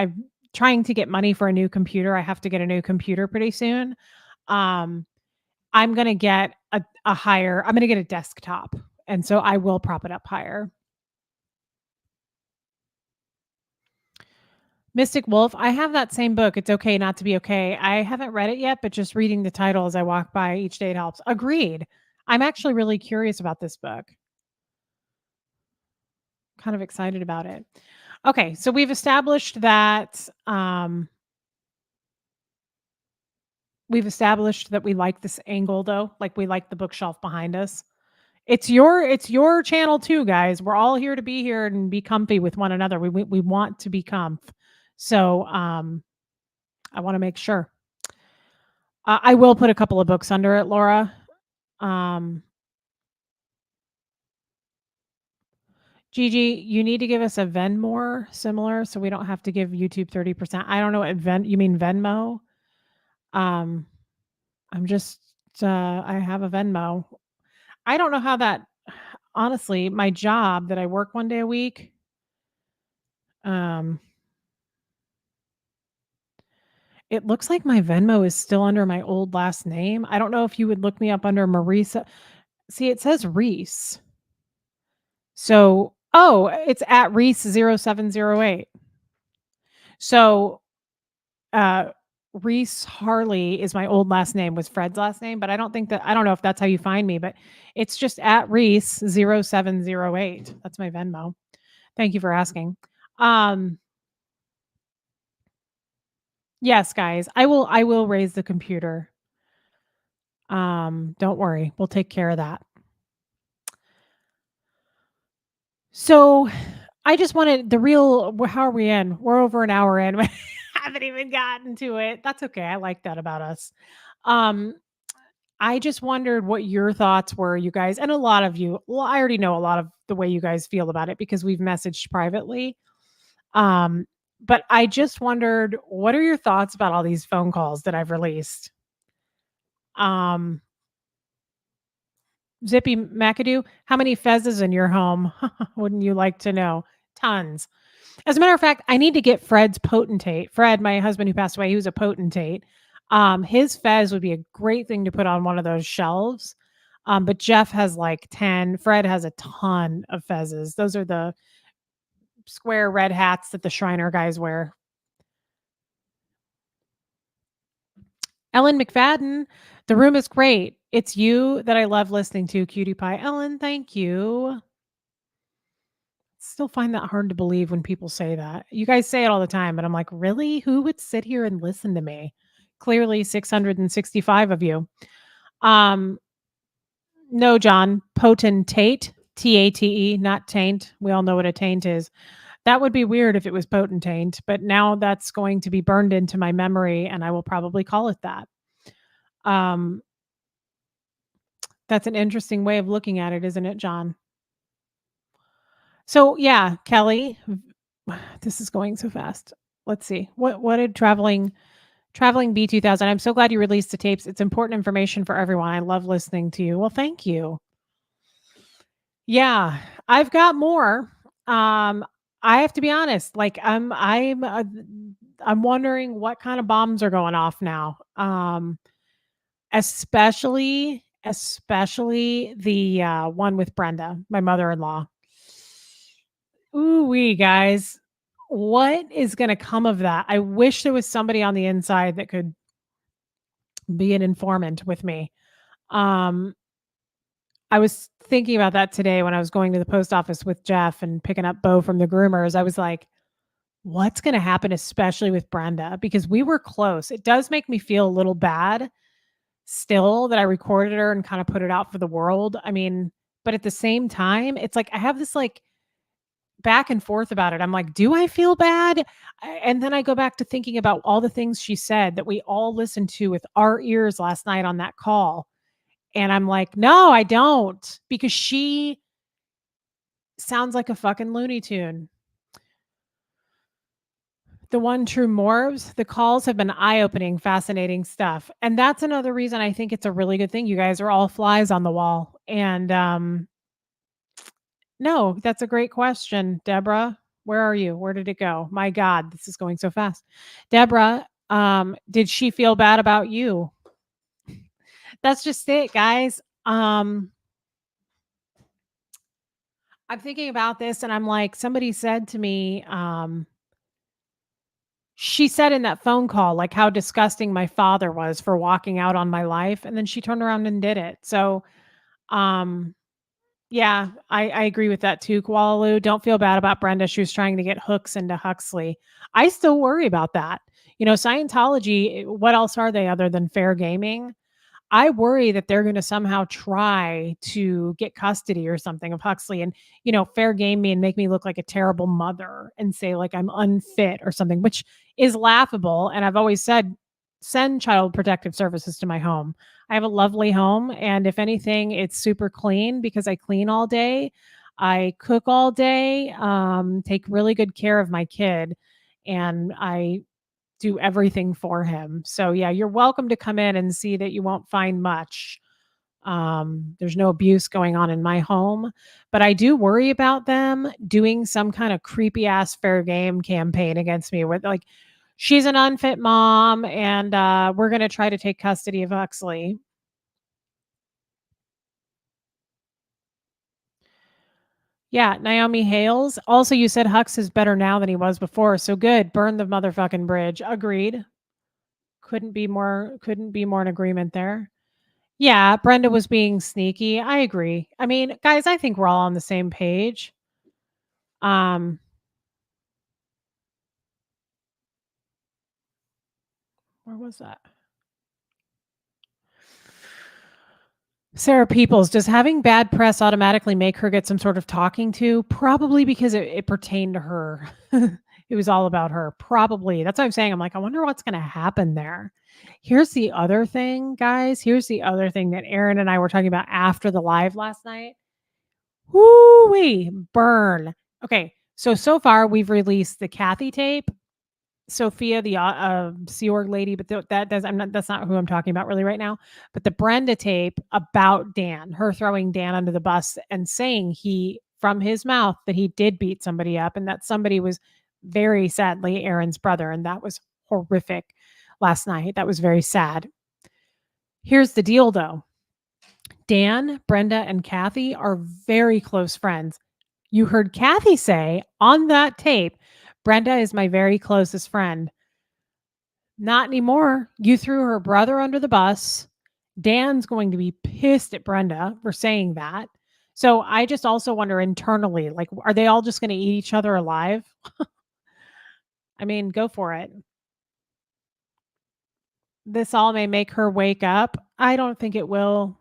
trying to get money for a new computer. I have to get a new computer pretty soon. Um, I'm gonna get I'm gonna get a desktop. And so I will prop it up higher. Mystic Wolf, I have that same book. It's okay not to be okay. I haven't read it yet, but just reading the title as I walk by each day it helps. Agreed. I'm actually really curious about this book. Kind of excited about it. Okay, so we've established that we like this angle though, like we like the bookshelf behind us. It's your channel too, guys. We're all here to be here and be comfy with one another. We want to be comf. So I want to make sure. I will put a couple of books under it, Laura. Gigi, you need to give us a Venmo similar so we don't have to give YouTube 30%. I don't know what you mean Venmo? Um, I'm just I have a Venmo. I don't know how that honestly, my job that I work one day a week, um, it looks like my Venmo is still under my old last name. I don't know if you would look me up under Marisa. See, it says Reese. So, oh, it's at Reese0708. So, uh, Reese Harley is my old last name, was Fred's last name, but I don't know if that's how you find me, but it's just at Reese0708. That's my Venmo. Thank you for asking. Um, yes, guys, I will raise the computer. Don't worry. We'll take care of that. So, I just wanted the real how are we in? We're over an hour in. We haven't even gotten to it. That's okay. I like that about us. Um, I just wondered what your thoughts were, you guys, and a lot of you. Well, I already know a lot of the way you guys feel about it because we've messaged privately. Um, but I just wondered, what are your thoughts about all these phone calls that I've released? Um, Zippy McAdoo, how many fezzes in your home? Wouldn't you like to know? Tons. As a matter of fact, I need to get Fred's potentate. Fred, my husband who passed away, he was a potentate. His fez would be a great thing to put on one of those shelves. But Jeff has like 10. Fred has a ton of fezzes. Those are the square red hats that the Shriner guys wear. Ellen McFadden, the room is great. It's you that I love listening to, Cutie Pie. Ellen, thank you. Still find that hard to believe when people say that. You guys say it all the time, but I'm like, really? Who would sit here and listen to me? Clearly 665 of you. Um, no, John, potentate, Tate, not taint. We all know what a taint is. That would be weird if it was potentate, but now that's going to be burned into my memory and I will probably call it that. Um, that's an interesting way of looking at it, isn't it, John? So, yeah, Kelly, this is going so fast. Let's see. What did traveling B2000? I'm so glad you released the tapes. It's important information for everyone. I love listening to you. Well, thank you. Yeah, I've got more. Um, I have to be honest. Like I'm wondering what kind of bombs are going off now. Especially the one with Brenda, my mother-in-law. Ooh, we guys, what is going to come of that? I wish there was somebody on the inside that could be an informant with me. Um, I was thinking about that today when I was going to the post office with Jeff and picking up Bo from the groomers. I was like, what's going to happen, especially with Brenda? Because we were close. It does make me feel a little bad still that I recorded her and kind of put it out for the world. I mean, but at the same time, it's like I have this like back and forth about it. I'm like, do I feel bad? And then I go back to thinking about all the things she said that we all listened to with our ears last night on that call. And I'm like, no, I don't, because she sounds like a fucking Looney Tune. The one true Morbs, the calls have been eye opening, fascinating stuff. And that's another reason I think it's a really good thing. You guys are all flies on the wall. And no, that's a great question, Deborah. Where are you? Where did it go? My God, this is going so fast. Deborah, did she feel bad about you? That's just it, guys. I'm thinking about this and I'm like, somebody said to me, she said in that phone call, like how disgusting my father was for walking out on my life. And then she turned around and did it. So, um, yeah, I agree with that too, Kualalu. Don't feel bad about Brenda. She was trying to get hooks into Huxley. I still worry about that. You know, Scientology, what else are they other than fair gaming? I worry that they're going to somehow try to get custody or something of Huxley and, you know, fair game me and make me look like a terrible mother and say like I'm unfit or something, which is laughable. And I've always said, send child protective services to my home. I have a lovely home. And if anything, it's super clean because I clean all day. I cook all day, take really good care of my kid. And I do everything for him. So yeah, you're welcome to come in and see that you won't find much. There's no abuse going on in my home, but I do worry about them doing some kind of creepy ass fair game campaign against me with like, she's an unfit mom and we're going to try to take custody of Huxley. Yeah, Naomi Hales. Also, you said Hux is better now than he was before. So good. Burn the motherfucking bridge. Agreed. Couldn't be more in agreement there. Yeah, Brenda was being sneaky. I agree. I mean, guys, I think we're all on the same page. Um, where was that? Sarah Peoples, does having bad press automatically make her get some sort of talking to? Probably because it pertained to her. It was all about her. Probably. That's what I'm saying. I'm like, I wonder what's going to happen there. Here's the other thing, guys. Here's the other thing that Aaron and I were talking about after the live last night. Woo wee, burn. Okay. So far we've released the Kathy tape, Sophia, the Sea Org lady, but that does I'm not that's not who I'm talking about really right now. But the Brenda tape about Dan, her throwing Dan under the bus and saying he from his mouth that he did beat somebody up and that somebody was very sadly Aaron's brother, and that was horrific last night. That was very sad. Here's the deal though. Dan, Brenda, and Kathy are very close friends. You heard Kathy say on that tape, Brenda is my very closest friend. Not anymore. You threw her brother under the bus. Dan's going to be pissed at Brenda for saying that. So I just also wonder internally, like, are they all just going to eat each other alive? I mean, go for it. This all may make her wake up. I don't think it will.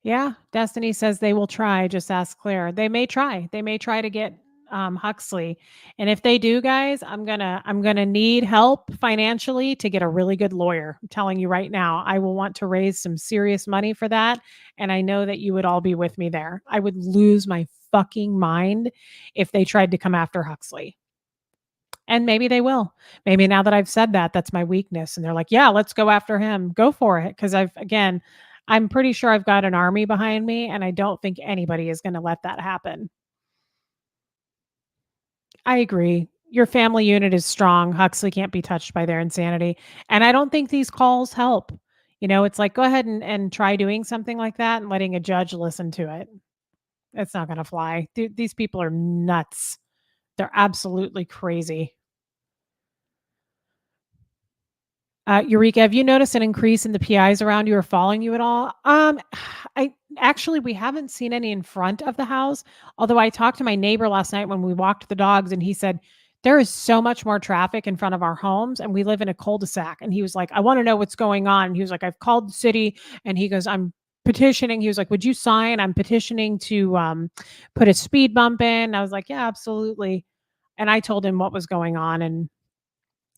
Yeah, Destiny says they will try. Just ask Claire. They may try. They may try to get Huxley, and if they do, guys, I'm gonna need help financially to get a really good lawyer. I'm telling you right now, I will want to raise some serious money for that, and I know that you would all be with me there. I would lose my fucking mind if they tried to come after Huxley. And maybe they will. Maybe now that I've said that, that's my weakness. And they're like, yeah, let's go after him. Go for it. Cause I'm pretty sure I've got an army behind me. And I don't think anybody is going to let that happen. I agree. Your family unit is strong. Huxley can't be touched by their insanity. And I don't think these calls help. It's like, go ahead and try doing something like that and letting a judge listen to it. It's not going to fly. These people are nuts. They're absolutely crazy. Eureka, have you noticed an increase in the PIs around you or following you at all? I actually we haven't seen any in front of the house. Although I talked to my neighbor last night when we walked the dogs, and he said there is so much more traffic in front of our homes, and we live in a cul-de-sac. And he was like, "I want to know what's going on." And he was like, "I've called the city," and he goes, "I'm petitioning." He was like, "Would you sign? I'm petitioning to put a speed bump in." I was like, "Yeah, absolutely." And I told him what was going on, and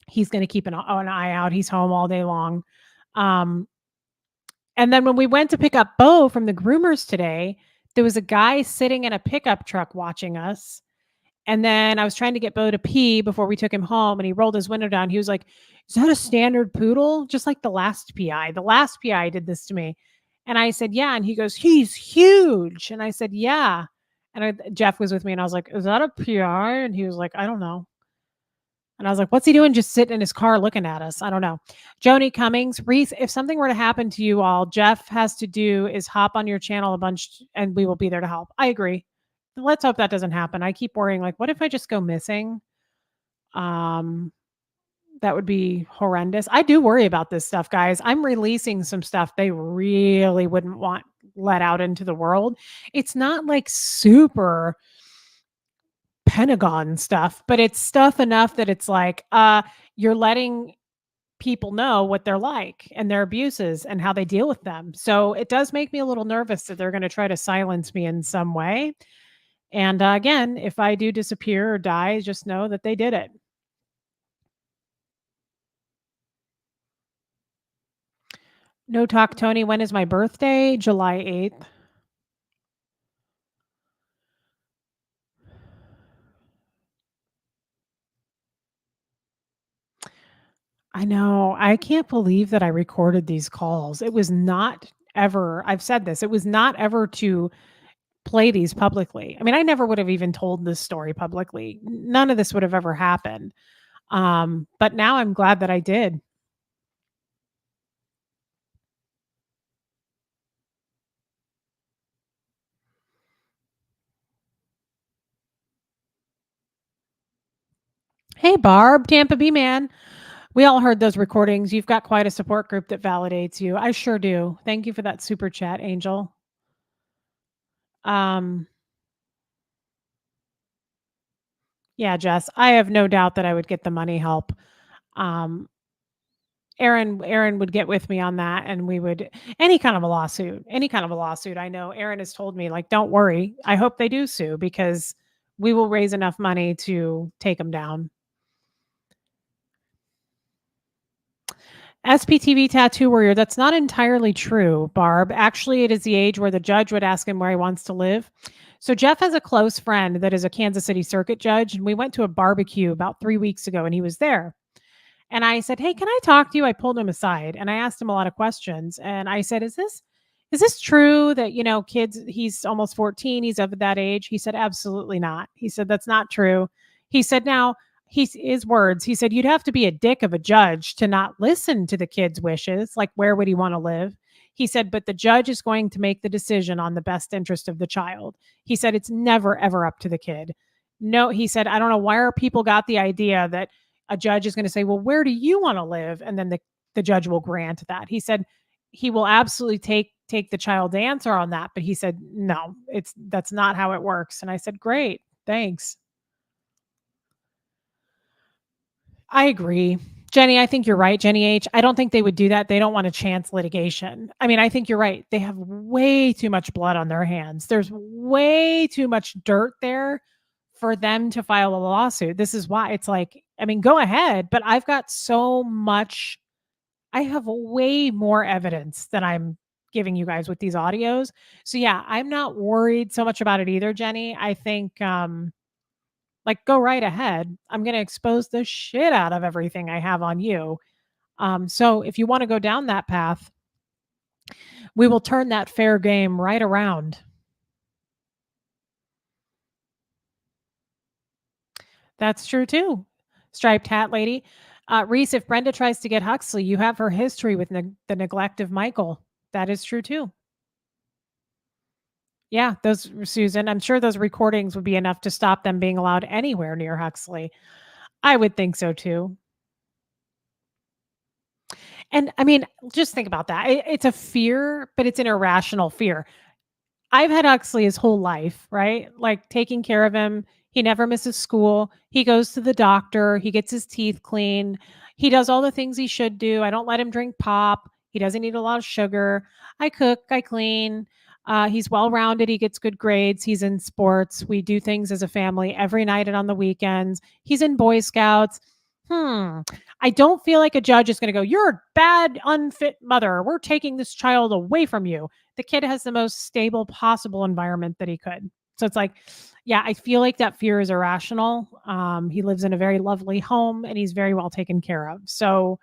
he's going to keep an eye out. He's home all day long. Um, and then when we went to pick up Bo from the groomers today, there was a guy sitting in a pickup truck watching us. And then I was trying to get Bo to pee before we took him home, and he rolled his window down. He was like, "Is that a standard poodle?" Just like the last PI. The last PI did this to me. And I said, "Yeah." And he goes, "He's huge." And I said, "Yeah." And Jeff was with me, and I was like, "Is that a PI?" And he was like, "I don't know." And I was like, what's he doing just sitting in his car looking at us? I don't know. Joni Cummings, Reese, if something were to happen to you all, Jeff has to do is hop on your channel a bunch and we will be there to help. I agree. Let's hope that doesn't happen. I keep worrying, like, what if I just go missing? Um, that would be horrendous. I do worry about this stuff, guys. I'm releasing some stuff they really wouldn't want let out into the world. It's not like super Pentagon stuff, but it's stuff enough that it's like, you're letting people know what they're like and their abuses and how they deal with them. So it does make me a little nervous that they're going to try to silence me in some way. And again, if I do disappear or die, just know that they did it. No talk, Tony. When is my birthday? July 8th. I know. I can't believe that I recorded these calls. It was not ever, I've said this, it was not ever to play these publicly. I mean, I never would have even told this story publicly. None of this would have ever happened. But now I'm glad that I did. Hey, Barb, Tampa B man. We all heard those recordings. You've got quite a support group that validates you. I sure do. Thank you for that super chat, Angel. Um, Yeah, Jess, I have no doubt that I would get the money help. Um, Aaron would get with me on that, and we would any kind of a lawsuit. I know Aaron has told me, like, "Don't worry. I hope they do sue because we will raise enough money to take them down." SPTV tattoo warrior, that's not entirely true, Barb. Actually, it is the age where the judge would ask him where he wants to live. So Jeff has a close friend that is a Kansas City circuit judge, and we went to a barbecue about 3 weeks ago, and he was there. And I said, "Hey, can I talk to you?" I pulled him aside and I asked him a lot of questions. And I said, "Is this true that, kids, he's almost 14, he's of that age?" He said, "Absolutely not." He said, "That's not true." He said, "Now, his words, he said, you'd have to be a dick of a judge to not listen to the kid's wishes. Like, where would he want to live?" He said, "But the judge is going to make the decision on the best interest of the child." He said, "It's never, ever up to the kid." No, he said, "I don't know why are people got the idea that a judge is going to say, well, where do you want to live?" And then the judge will grant that. He said he will absolutely take the child's answer on that. But he said, no, that's not how it works. And I said, great, thanks. I agree. Jenny, I think you're right. Jenny H. I don't think they would do that. They don't want a chance litigation. I mean, I think you're right. They have way too much blood on their hands. There's way too much dirt there for them to file a lawsuit. This is why it's like, I mean, go ahead, but I have way more evidence than I'm giving you guys with these audios. So yeah, I'm not worried so much about it either, Jenny. I think like, go right ahead. I'm going to expose the shit out of everything I have on you. So if you want to go down that path, we will turn that fair game right around. That's true too. Striped hat lady. Reese, if Brenda tries to get Huxley, you have her history with the neglect of Michael. That is true too. Yeah, those Susan, I'm sure those recordings would be enough to stop them being allowed anywhere near Huxley. I would think so too. And I mean, just think about that. It's a fear, but it's an irrational fear. I've had Huxley his whole life, right? Like, taking care of him. He never misses school. He goes to the doctor. He gets his teeth cleaned. He does all the things he should do. I don't let him drink pop. He doesn't eat a lot of sugar. I cook. I clean. He's well rounded. He gets good grades. He's in sports. We do things as a family every night and on the weekends. He's in Boy Scouts. I don't feel like a judge is going to go, "You're a bad, unfit mother. We're taking this child away from you." The kid has the most stable possible environment that he could. So it's like, yeah, I feel like that fear is irrational. He lives in a very lovely home and he's very well taken care of. So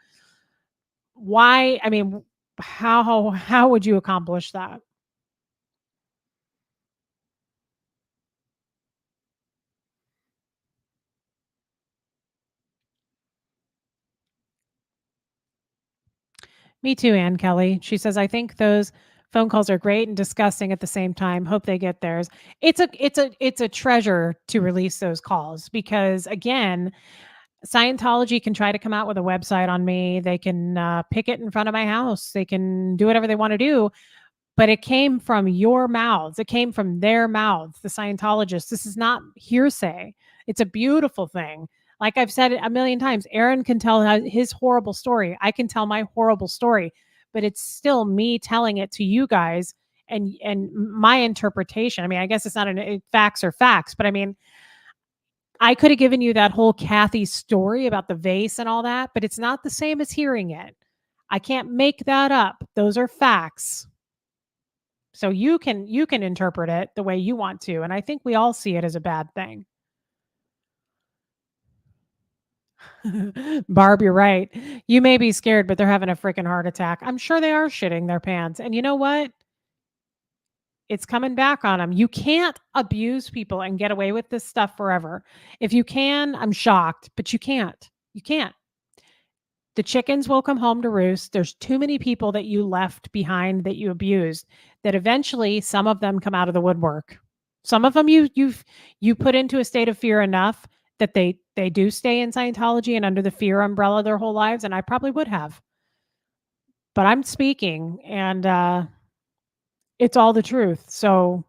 why? I mean, how would you accomplish that? Me too, Ann Kelly. She says, "I think those phone calls are great and disgusting at the same time. Hope they get theirs." It's a treasure to release those calls because, again, Scientology can try to come out with a website on me. They can pick it in front of my house. They can do whatever they want to do. But it came from your mouths. It came from their mouths, the Scientologists. This is not hearsay. It's a beautiful thing. Like I've said it a million times, Aaron can tell his horrible story. I can tell my horrible story, but it's still me telling it to you guys and my interpretation. I mean, I guess it's not facts or facts, but I mean, I could have given you that whole Kathy story about the vase and all that, but it's not the same as hearing it. I can't make that up. Those are facts. So you can interpret it the way you want to, and I think we all see it as a bad thing. Barb, you're right. You may be scared, but they're having a freaking heart attack. I'm sure they are shitting their pants. And you know what? It's coming back on them. You can't abuse people and get away with this stuff forever. If you can, I'm shocked, but you can't. You can't. The chickens will come home to roost. There's too many people that you left behind that you abused that eventually some of them come out of the woodwork. Some of them you put into a state of fear enough that they do stay in Scientology and under the fear umbrella their whole lives, and I probably would have. But I'm speaking and it's all the truth. So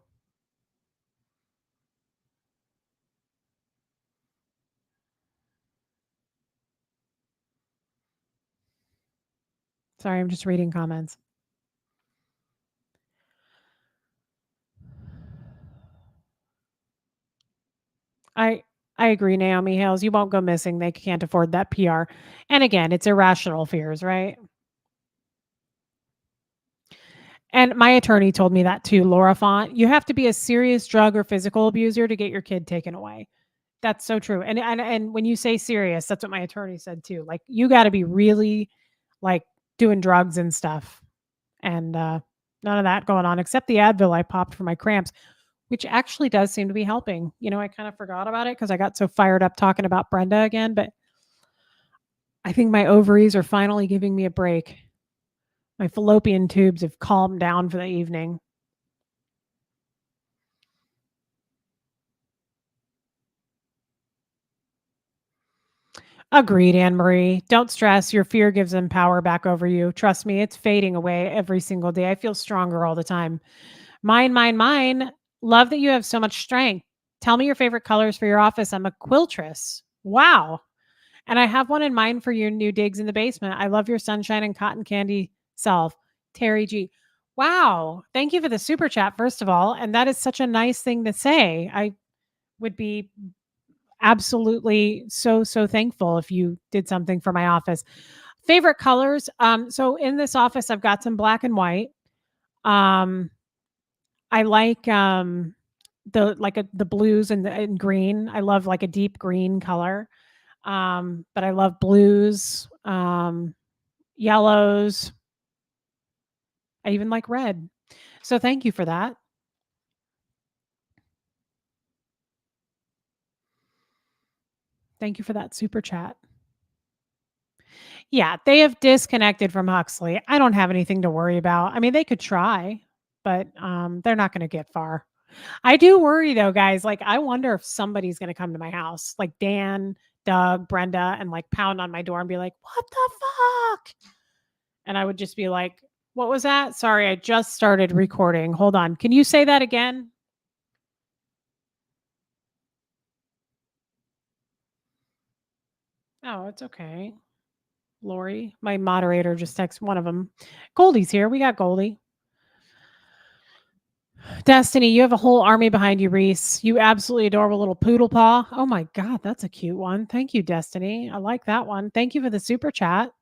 Sorry, I'm just reading comments. I I agree, Naomi Hales. You won't go missing. They can't afford that PR. And again, it's irrational fears, right? And my attorney told me that too, Laura Font. You have to be a serious drug or physical abuser to get your kid taken away. That's so true. And when you say serious, that's what my attorney said too. Like you got to be really like doing drugs and stuff. And none of that going on except the Advil I popped for my cramps, which actually does seem to be helping. I kind of forgot about it because I got so fired up talking about Brenda again, but I think my ovaries are finally giving me a break. My fallopian tubes have calmed down for the evening. Agreed, Anne Marie. Don't stress. Your fear gives them power back over you. Trust me, it's fading away every single day. I feel stronger all the time. Mine, mine, mine. Love that you have so much strength. Tell me your favorite colors for your office. I'm a quiltress. Wow. And I have one in mind for your new digs in the basement. I love your sunshine and cotton candy self. Terry G. Wow. Thank you for the super chat, first of all. And that is such a nice thing to say. I would be absolutely so thankful if you did something for my office. Favorite colors. So in this office, I've got some black and white. Um, I like the blues and green. I love like a deep green color. But I love blues, yellows. I even like red. So thank you for that. Thank you for that super chat. Yeah, they have disconnected from Huxley. I don't have anything to worry about. I mean, they could try, but they're not going to get far. I do worry though, guys. Like, I wonder if somebody's going to come to my house, like Dan, Doug, Brenda, and like pound on my door and be like, "What the fuck?" And I would just be like, "What was that? Sorry, I just started recording. Hold on. Can you say that again?" Oh, it's okay. Lori, my moderator, just texted one of them. Goldie's here. We got Goldie. Destiny, you have a whole army behind you, Reese. You absolutely adorable little poodle paw. Oh my God, that's a cute one. Thank you, Destiny. I like that one. Thank you for the super chat.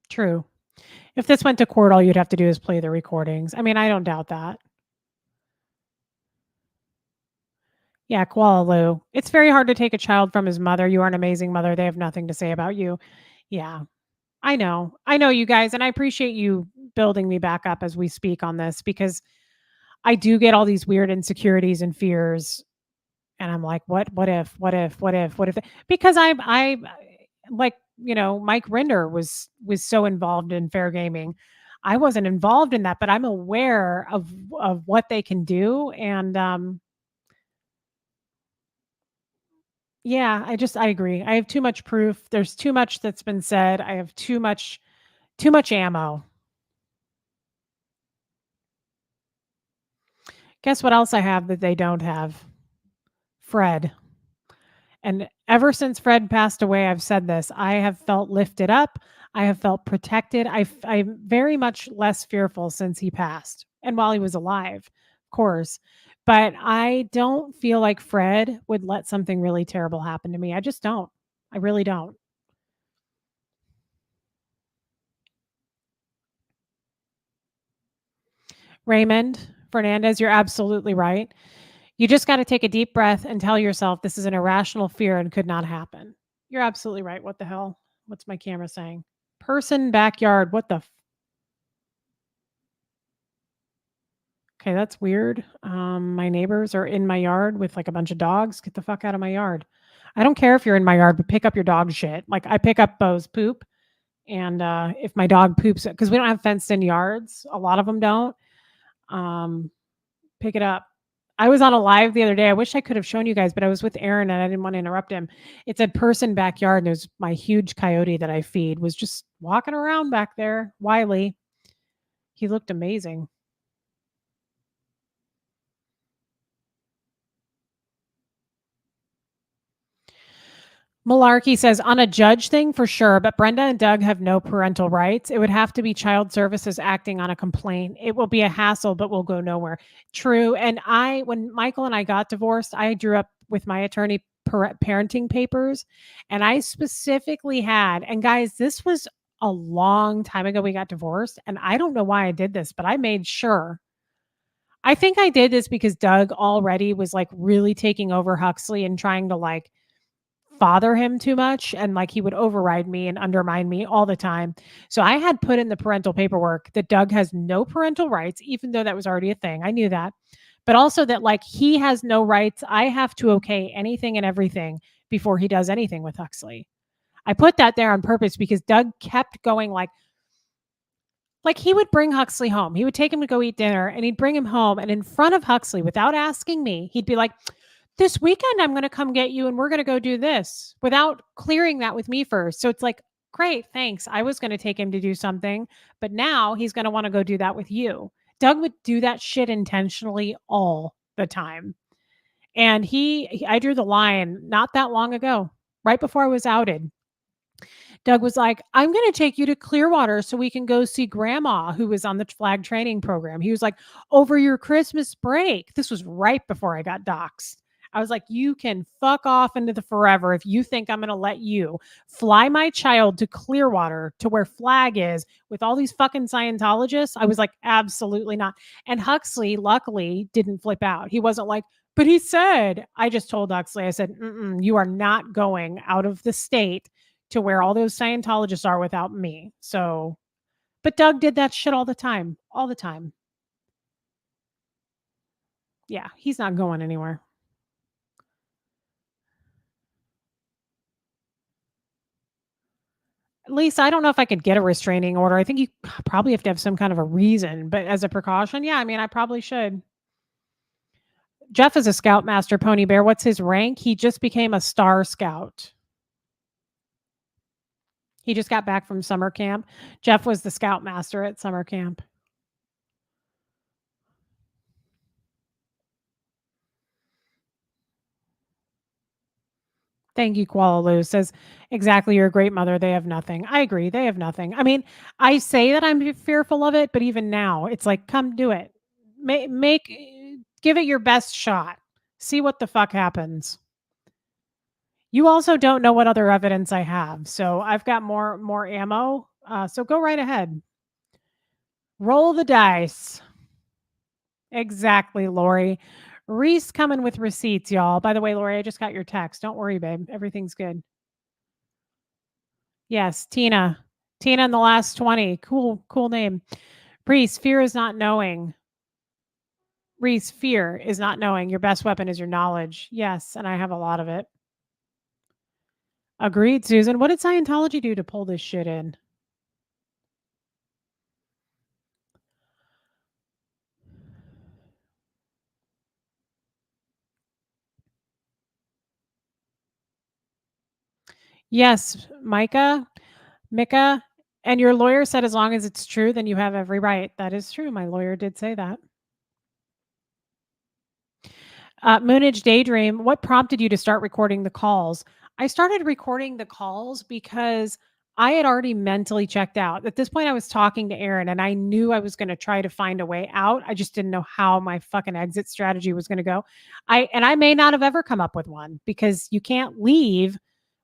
True. If this went to court, all you'd have to do is play the recordings. I mean, I don't doubt that. Yeah, Kuala Lu. It's very hard to take a child from his mother. You are an amazing mother. They have nothing to say about you. Yeah, I know. I know you guys, and I appreciate you building me back up as we speak on this because I do get all these weird insecurities and fears, and I'm like, what if, what if, what if, what if? Because I like Mike Rinder was so involved in fair gaming. I wasn't involved in that, but I'm aware of what they can do, and yeah, I agree. I have too much proof. There's too much that's been said. I have too much ammo. Guess what else I have that they don't have? Fred. And ever since Fred passed away, I've said this. I have felt lifted up. I have felt protected. I'm very much less fearful since he passed and while he was alive, of course. But I don't feel like Fred would let something really terrible happen to me. I just don't. I really don't. Raymond Fernandez, you're absolutely right. You just got to take a deep breath and tell yourself this is an irrational fear and could not happen. You're absolutely right. What the hell? What's my camera saying? Person backyard. What the Okay, that's weird. My neighbors are in my yard with like a bunch of dogs. Get the fuck out of my yard. I don't care if you're in my yard, but pick up your dog shit. Like I pick up Bo's poop, and if my dog poops, because we don't have fenced in yards, a lot of them don't. Um, Pick it up. I was on a live the other day. I wish I could have shown you guys, but I was with Aaron and I didn't want to interrupt him. It said person backyard, and it was my huge coyote that I feed was just walking around back there. Wiley, he looked amazing. Malarkey says, on a judge thing for sure, but Brenda and Doug have no parental rights. It would have to be child services acting on a complaint. It will be a hassle, but will go nowhere. True. And when Michael and I got divorced, I drew up with my attorney parenting papers. And I specifically had, and guys, this was a long time ago we got divorced. And I don't know why I did this, but I made sure. I think I did this because Doug already was like really taking over Huxley and trying to like bother him too much, and like he would override me and undermine me all the time. So I had put in the parental paperwork that Doug has no parental rights, even though that was already a thing. I knew that. But also that like he has no rights. I have to okay anything and everything before he does anything with Huxley. I put that there on purpose because Doug kept going like he would bring Huxley home. He would take him to go eat dinner and he'd bring him home, and in front of Huxley without asking me, he'd be like, this weekend I'm going to come get you and we're going to go do this, without clearing that with me first. So it's like, great, thanks. I was going to take him to do something, but now he's going to want to go do that with you. Doug would do that shit intentionally all the time. And I drew the line not that long ago, right before I was outed. Doug was like, I'm going to take you to Clearwater so we can go see grandma who was on the flag training program. He was like, over your Christmas break. This was right before I got doxxed. I was like, you can fuck off into the forever if you think I'm going to let you fly my child to Clearwater to where Flag is with all these fucking Scientologists. I was like, absolutely not. And Huxley, luckily, didn't flip out. He wasn't like, but he said, I just told Huxley, I said, you are not going out of the state to where all those Scientologists are without me. So, but Doug did that shit all the time, all the time. Yeah, he's not going anywhere. At least I don't know if I could get a restraining order. I think you probably have to have some kind of a reason, but as a precaution, yeah, I mean, I probably should. Jeff is a scoutmaster, Pony Bear. What's his rank? He just became a star scout. He just got back from summer camp. Jeff was the scoutmaster at summer camp. Thank you, Kuala Lu says, exactly. You're a great mother. They have nothing. I agree. They have nothing. I mean, I say that I'm fearful of it, but even now, it's like, come do it. Give it your best shot. See what the fuck happens. You also don't know what other evidence I have, so I've got more ammo. So go right ahead. Roll the dice. Exactly, Lori. Reese coming with receipts, y'all. By the way, Lori, I just got your text. Don't worry, babe. Everything's good. Yes, Tina. Tina in the last 20. Cool name. Reese, fear is not knowing. Reese, fear is not knowing. Your best weapon is your knowledge. Yes, and I have a lot of it. Agreed, Susan. What did Scientology do to pull this shit in? Yes, Micah, and your lawyer said as long as it's true, then you have every right. That is true. My lawyer did say that. Moonage Daydream, what prompted you to start recording the calls? I started recording the calls because I had already mentally checked out. At this point, I was talking to Aaron and I knew I was going to try to find a way out. I just didn't know how my fucking exit strategy was going to go. I may not have ever come up with one because you can't leave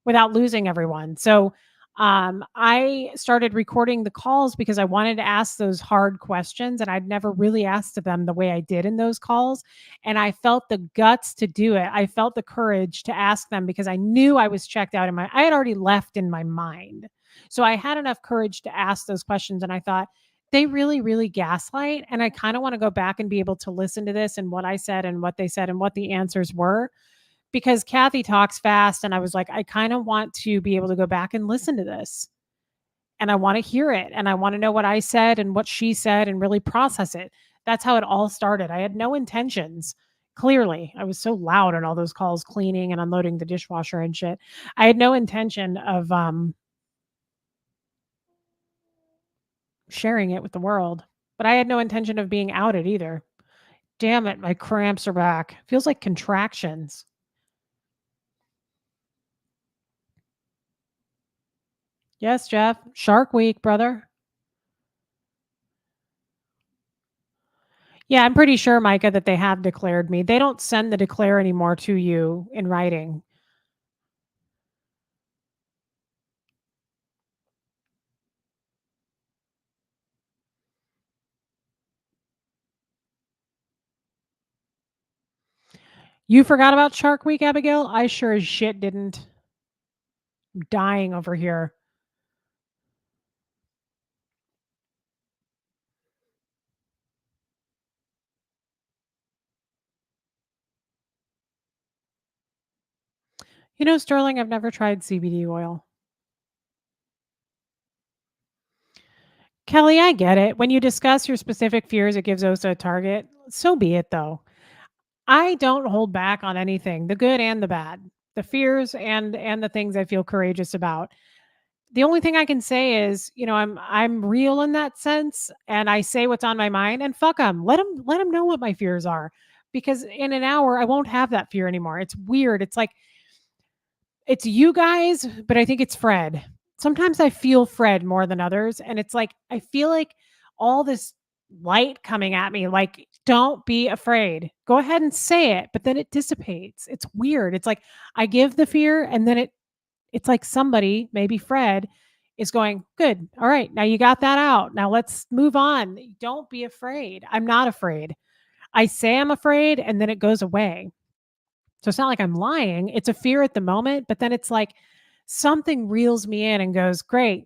without losing everyone. So I started recording the calls because I wanted to ask those hard questions and I'd never really asked them the way I did in those calls. And I felt the guts to do it. I felt the courage to ask them because I knew I was checked out I had already left in my mind. So I had enough courage to ask those questions. And I thought, they really, really gaslight. And I kind of want to go back and be able to listen to this and what I said and what they said and what the answers were, because Kathy talks fast. And I was like, I kind of want to be able to go back and listen to this. And I want to hear it. And I want to know what I said and what she said and really process it. That's how it all started. I had no intentions. Clearly, I was so loud on all those calls, cleaning and unloading the dishwasher and shit. I had no intention of sharing it with the world, but I had no intention of being outed either. Damn it, my cramps are back. Feels like contractions. Yes, Jeff. Shark Week, brother. Yeah, I'm pretty sure, Micah, that they have declared me. They don't send the declare anymore to you in writing. You forgot about Shark Week, Abigail? I sure as shit didn't. I'm dying over here. You know, Sterling, I've never tried CBD oil. Kelly, I get it. When you discuss your specific fears, it gives Osa a target. So be it, though. I don't hold back on anything, the good and the bad, the fears and the things I feel courageous about. The only thing I can say is, you know, I'm real in that sense, and I say what's on my mind, and fuck them. Let them know what my fears are, because in an hour I won't have that fear anymore. It's weird. It's like it's you guys, but I think it's Fred. Sometimes I feel Fred more than others, and it's like I feel like all this light coming at me, like, don't be afraid. Go ahead and say it, but then it dissipates. It's weird. It's like I give the fear, and then it's like somebody, maybe Fred, is going, "Good. All right. Now you got that out. Now let's move on. Don't be afraid." I'm not afraid. I say I'm afraid, and then it goes away. So it's not like I'm lying. It's a fear at the moment, but then it's like something reels me in and goes, "Great.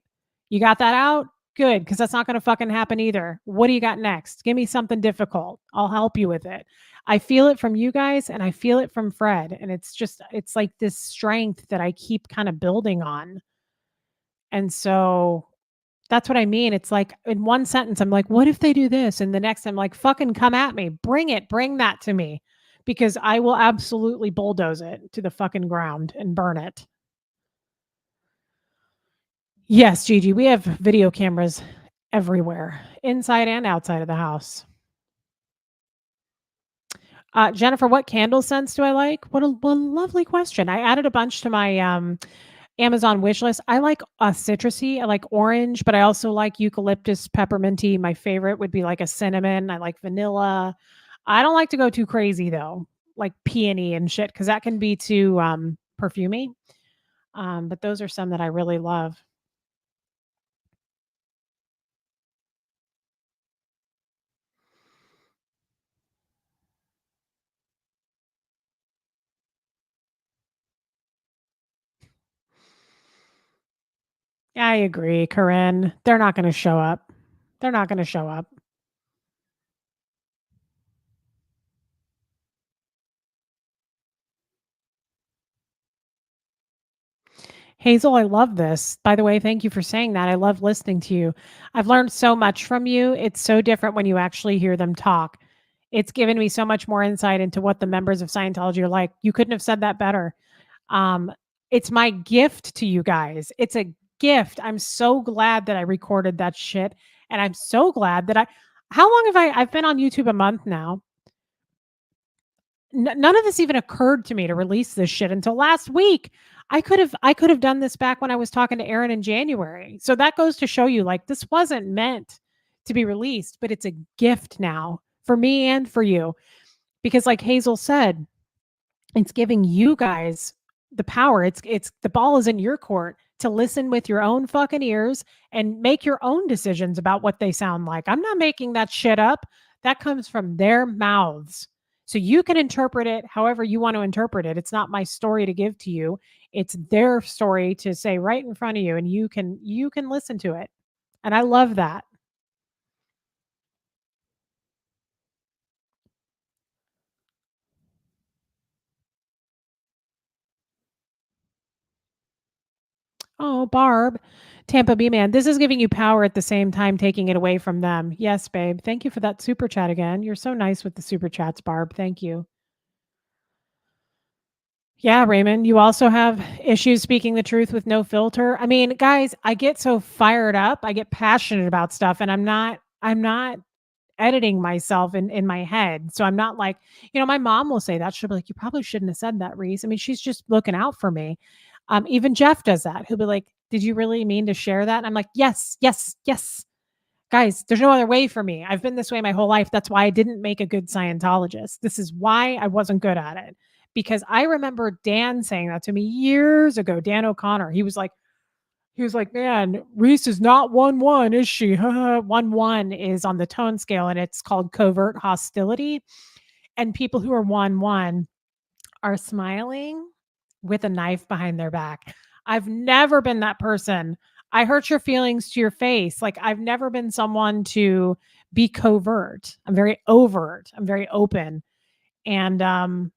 You got that out? Good, because that's not going to fucking happen either. What do you got next? Give me something difficult. I'll help you with it." I feel it from you guys and I feel it from Fred. And it's just, it's like this strength that I keep kind of building on. And so that's what I mean. It's like in one sentence, I'm like, what if they do this? And the next, I'm like, fucking come at me. Bring it. Bring that to me because I will absolutely bulldoze it to the fucking ground and burn it. Yes, Gigi, we have video cameras everywhere, inside and outside of the house. Jennifer, what candle scents do I like? What a lovely question. I added a bunch to my Amazon wish list. I like citrusy. I like orange, but I also like eucalyptus, pepperminty. My favorite would be like a cinnamon. I like vanilla. I don't like to go too crazy though, like peony and shit, because that can be too perfumey. But those are some that I really love. I agree, Corinne. They're not going to show up. They're not going to show up. Hazel, I love this. By the way, thank you for saying that. I love listening to you. I've learned so much from you. It's so different when you actually hear them talk. It's given me so much more insight into what the members of Scientology are like. You couldn't have said that better. Um, it's my gift to you guys. It's a gift. I'm so glad that I recorded that shit. And I'm so glad that how long have I've been on YouTube a month now. None of this even occurred to me to release this shit until last week. I could have done this back when I was talking to Aaron in January. So that goes to show you like this wasn't meant to be released, but it's a gift now for me and for you because like Hazel said, it's giving you guys the power. It's the ball is in your court to listen with your own fucking ears and make your own decisions about what they sound like. I'm not making that shit up. That comes from their mouths. So you can interpret it however you want to interpret it. It's not my story to give to you. It's their story to say right in front of you and you can listen to it. And I love that. Oh, Barb, Tampa Bay man, this is giving you power at the same time taking it away from them. Yes, babe. Thank you for that super chat again. You're so nice with the super chats, Barb. Thank you. Yeah, Raymond, you also have issues speaking the truth with no filter. I mean, guys, I get so fired up. I get passionate about stuff and I'm not editing myself in my head. So I'm not like, my mom will say that. She'll be like, "You probably shouldn't have said that, Reese." I mean, she's just looking out for me. Even Jeff does that. He'll be like, Did you really mean to share that?" And I'm like, "Yes, yes, yes. Guys, there's no other way for me. I've been this way my whole life. That's why I didn't make a good Scientologist. This is why I wasn't good at it." Because I remember Dan saying that to me years ago, Dan O'Connor. He was like, "Man, Reese is not 1-1, is she? 1-1 is on the tone scale, and it's called covert hostility. And people who are 1-1 are smiling with a knife behind their back." I've never been that person. I hurt your feelings to your face. Like, I've never been someone to be covert. I'm very overt. I'm very open. And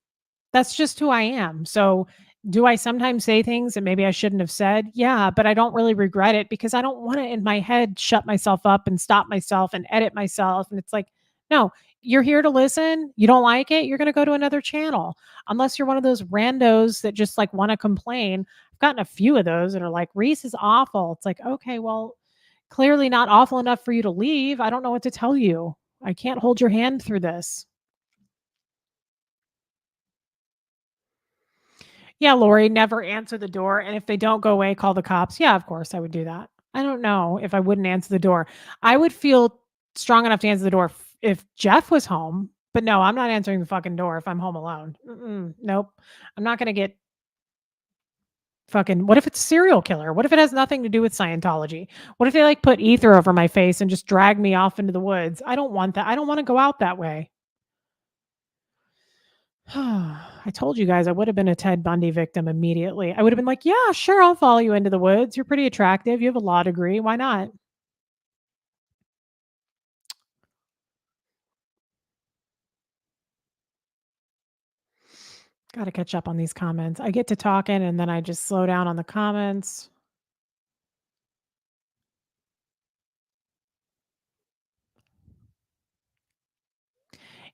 that's just who I am. So, do I sometimes say things that maybe I shouldn't have said? Yeah, but I don't really regret it because I don't want to in my head shut myself up and stop myself and edit myself. And it's like, no, you're here to listen. You don't like it, you're going to go to another channel. Unless you're one of those randos that just like want to complain. I've gotten a few of those that are like, Reese is awful. It's like, okay, well, clearly not awful enough for you to leave. I don't know what to tell you. I can't hold your hand through this. Yeah, Lori, never answer the door, and if they don't go away, call the cops. Yeah, of course, I would do that. I don't know if I wouldn't answer the door. I would feel strong enough to answer the door if Jeff was home, but no, I'm not answering the fucking door if I'm home alone. Nope. I'm not gonna get fucking what if it's a serial killer? What if it has nothing to do with Scientology? What if they, like, put ether over my face and just drag me off into the woods? I don't want that. I don't wanna go out that way. I told you guys I would have been a Ted Bundy victim immediately. I would have been like, "Yeah, sure, I'll follow you into the woods. You're pretty attractive. You have a law degree. Why not?" Gotta catch up on these comments. I get to talking and then I just slow down on the comments.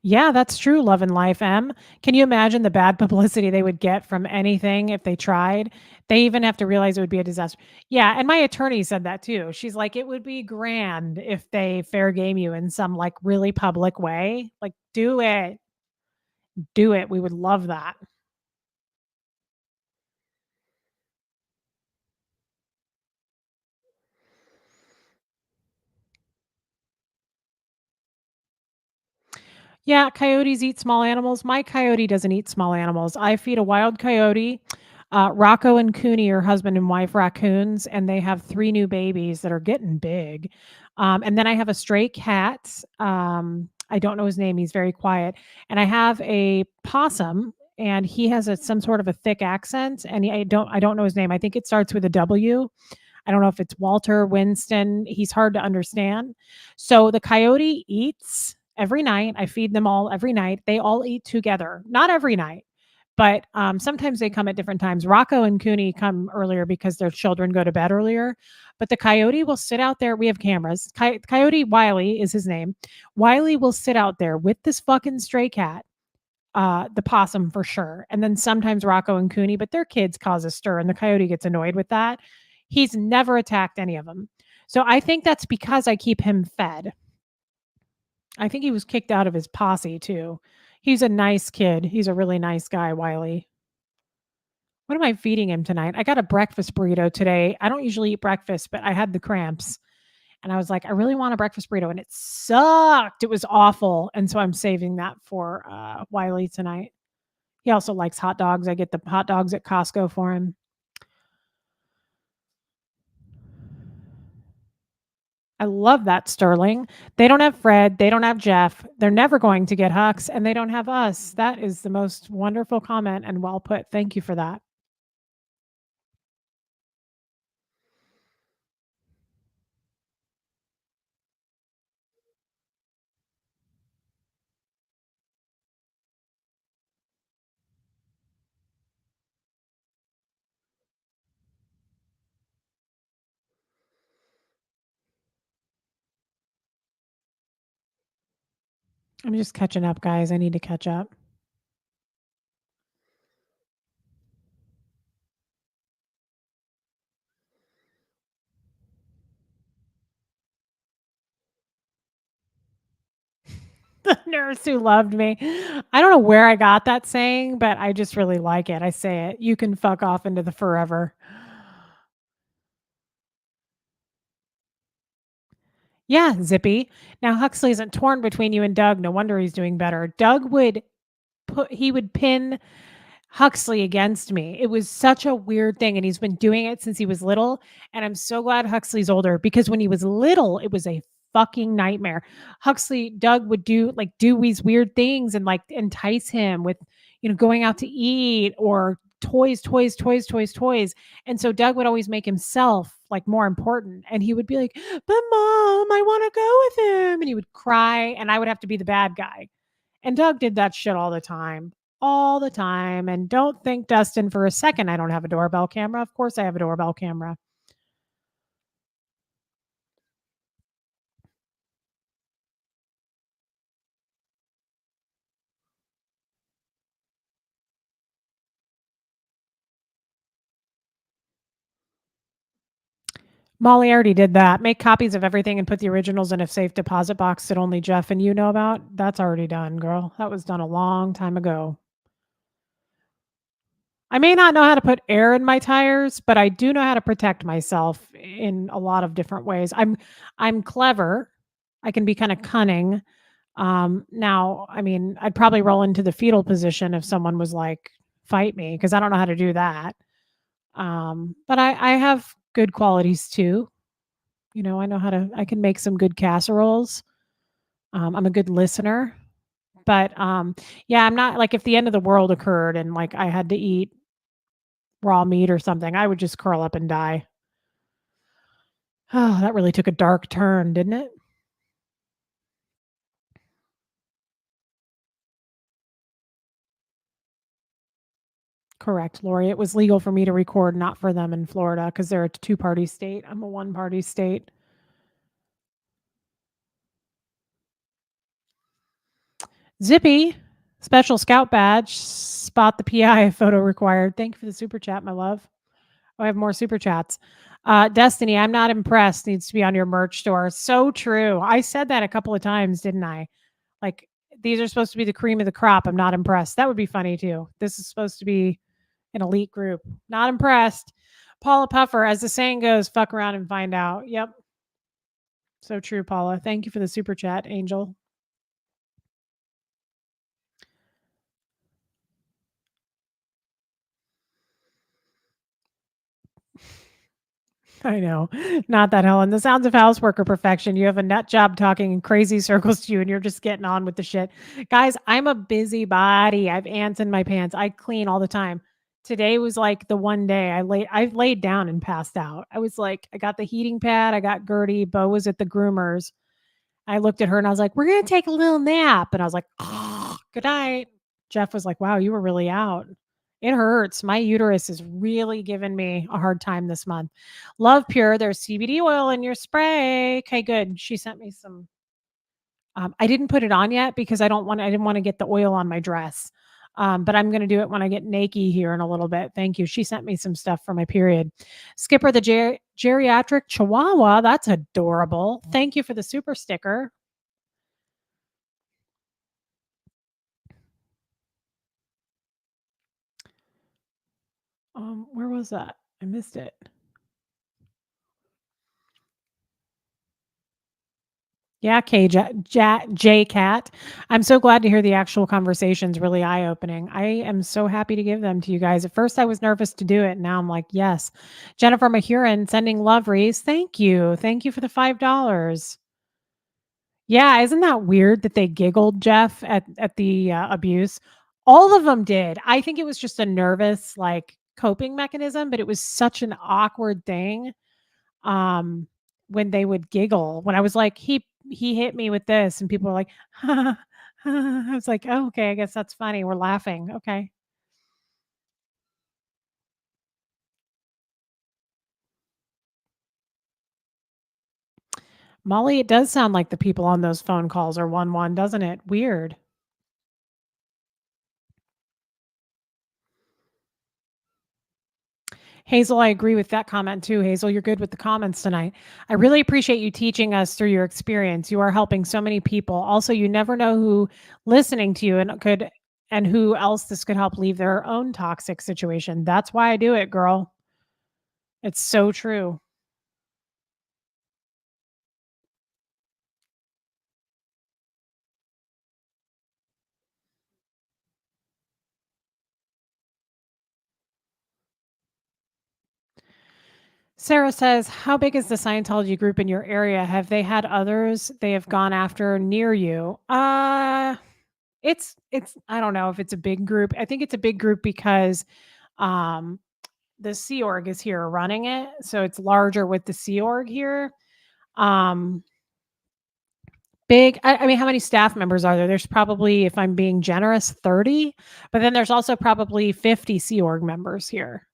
Yeah, that's true, Love and Life M. Can you imagine the bad publicity they would get from anything if they tried? They even have to realize it would be a disaster. Yeah, and my attorney said that too. She's like, "It would be grand if they fair game you in some, like, really public way. Like, do it. Do it. We would love that." Yeah, coyotes eat small animals. My coyote doesn't eat small animals. I feed a wild coyote. Rocco and Cooney are husband and wife raccoons, and they have 3 new babies that are getting big. And then I have a stray cat. I don't know his name. He's very quiet. And I have a possum, and he has some sort of a thick accent. And I don't know his name. I think it starts with a W. I don't know if it's Walter, Winston. He's hard to understand. So the coyote eats every night. I feed them all every night. They all eat together. Not every night, but sometimes they come at different times. Rocco and Cooney come earlier because their children go to bed earlier. But the coyote will sit out there. We have cameras. Coyote Wiley is his name. Wiley will sit out there with this fucking stray cat, the possum for sure. And then sometimes Rocco and Cooney, but their kids cause a stir and the coyote gets annoyed with that. He's never attacked any of them. So I think that's because I keep him fed. I think he was kicked out of his posse too. He's a nice kid. He's a really nice guy, Wiley. What am I feeding him tonight? I got a breakfast burrito today. I don't usually eat breakfast, but I had the cramps and I was like, I really want a breakfast burrito and it sucked. It was awful. And so I'm saving that for Wiley tonight. He also likes hot dogs. I get the hot dogs at Costco for him. I love that, Sterling. They don't have Fred, they don't have Jeff, they're never going to get Hux, and they don't have us. That is the most wonderful comment and well put. Thank you for that. I'm just catching up, guys. I need to catch up. The nurse who loved me. I don't know where I got that saying, but I just really like it. I say it. You can fuck off into the forever. Yeah, Zippy. Now Huxley isn't torn between you and Doug. No wonder he's doing better. Doug would he would pin Huxley against me. It was such a weird thing, and he's been doing it since he was little, and I'm so glad Huxley's older because when he was little, it was a fucking nightmare. Doug would do these weird things and, like, entice him with, going out to eat or toys, toys, toys, toys, toys, and so Doug would always make himself, like, more important, and he would be like, "But mom, I wanna go with him," and he would cry, and I would have to be the bad guy. And Doug did that shit all the time. And don't think, Dustin, for a second I don't have a doorbell camera. Of course I have a doorbell camera. Molly already did that. Make copies of everything and put the originals in a safe deposit box that only Jeff and you know about. That's already done, girl. That was done a long time ago. I may not know how to put air in my tires, but I do know how to protect myself in a lot of different ways. I'm clever. I can be kind of cunning. Now, I mean, I'd probably roll into the fetal position if someone was like, fight me, because I don't know how to do that. But I have good qualities too. I know how I can make some good casseroles. I'm a good listener. But yeah, I'm not like if the end of the world occurred and like I had to eat raw meat or something, I would just curl up and die. Oh, that really took a dark turn, didn't it? Correct, Lori. It was legal for me to record, not for them in Florida because they're a two-party state. I'm a one-party state. Zippy, special scout badge. Spot the PI photo required. Thank you for the super chat, my love. Oh, I have more super chats. Destiny, I'm not impressed. Needs to be on your merch store. So true. I said that a couple of times, didn't I? Like, these are supposed to be the cream of the crop. I'm not impressed. That would be funny too. This is supposed to be an elite group. Not impressed. Paula Puffer, as the saying goes, fuck around and find out. Yep. So true, Paula. Thank you for the super chat, Angel. I know. Not that, Helen. The sounds of housework are perfection. You have a nut job talking in crazy circles to you, and you're just getting on with the shit. Guys, I'm a busybody. I have ants in my pants. I clean all the time. Today was like the one day I've laid down and passed out. I was like, I got the heating pad, I got Gertie, Bo was at the groomers. I looked at her and I was like, we're gonna take a little nap. And I was like, oh, good night. Jeff was like, wow, you were really out. It hurts. My uterus is really giving me a hard time this month. Love Pure, there's CBD oil in your spray. Okay, good. She sent me some. I didn't put it on yet because I didn't want to get the oil on my dress. But I'm going to do it when I get naked here in a little bit. Thank you. She sent me some stuff for my period. Skipper, the geriatric chihuahua. That's adorable. Thank you for the super sticker. Where was that? I missed it. Yeah, J Cat. I'm so glad to hear the actual conversations really eye opening. I am so happy to give them to you guys. At first, I was nervous to do it. Now I'm like, yes. Jennifer Mahurin sending love Reese. Thank you. Thank you for the $5. Yeah, isn't that weird that they giggled, Jeff, at the abuse? All of them did. I think it was just a nervous like coping mechanism, but it was such an awkward thing um, when they would giggle. When I was like, "He hit me with this," and people were like, I was like, "Oh, okay, I guess that's funny. We're laughing." Okay. Molly, it does sound like the people on those phone calls are 1-1, doesn't it? Weird. Hazel, I agree with that comment too. Hazel, you're good with the comments tonight. I really appreciate you teaching us through your experience. You are helping so many people. Also, you never know who listening to you and who else this could help leave their own toxic situation. That's why I do it, girl. It's so true. Sarah says, "How big is the Scientology group in your area? Have they had others they have gone after near you?" It's I don't know if it's a big group. I think it's a big group because um the Sea Org is here running it, so it's larger with the Sea Org here. Um Big I mean, how many staff members are there? There's probably, if I'm being generous, 30, but then there's also probably 50 Sea Org members here.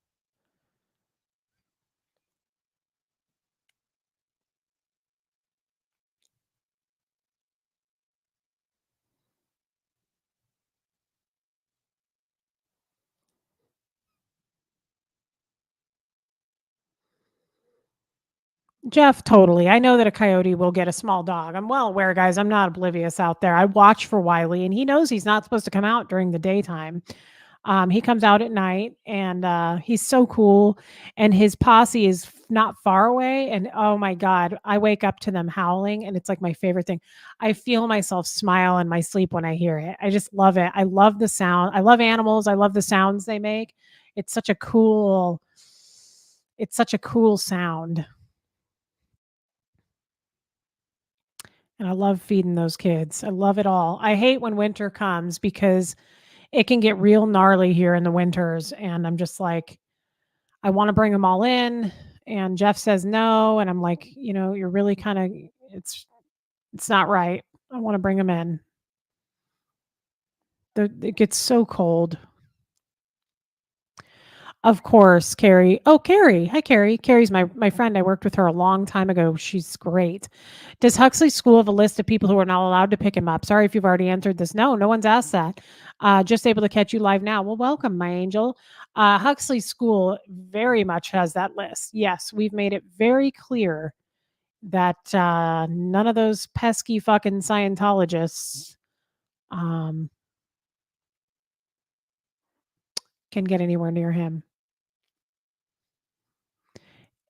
Jeff, totally. I know that a coyote will get a small dog. I'm well aware, guys. I'm not oblivious out there. I watch for Wiley, and he knows he's not supposed to come out during the daytime. He comes out at night, and he's so cool. And his posse is not far away. And oh my God, I wake up to them howling, and it's like my favorite thing. I feel myself smile in my sleep when I hear it. I just love it. I love the sound. I love animals. I love the sounds they make. It's such a cool. It's such a cool sound. And I love feeding those kids. I love it all. I hate when winter comes because it can get real gnarly here in the winters, and I'm just like, I wanna bring them all in, and Jeff says no, and I'm like, "You're really kinda it's not right. I wanna bring them in." It gets so cold. Of course, Carrie. Oh, Carrie. Hi, Carrie. Carrie's my friend. I worked with her a long time ago. She's great. Does Huxley School have a list of people who are not allowed to pick him up? Sorry if you've already answered this. No, no one's asked that. Just able to catch you live now. Well, welcome, my angel. Huxley School very much has that list. Yes, we've made it very clear that none of those pesky fucking Scientologists um, can get anywhere near him.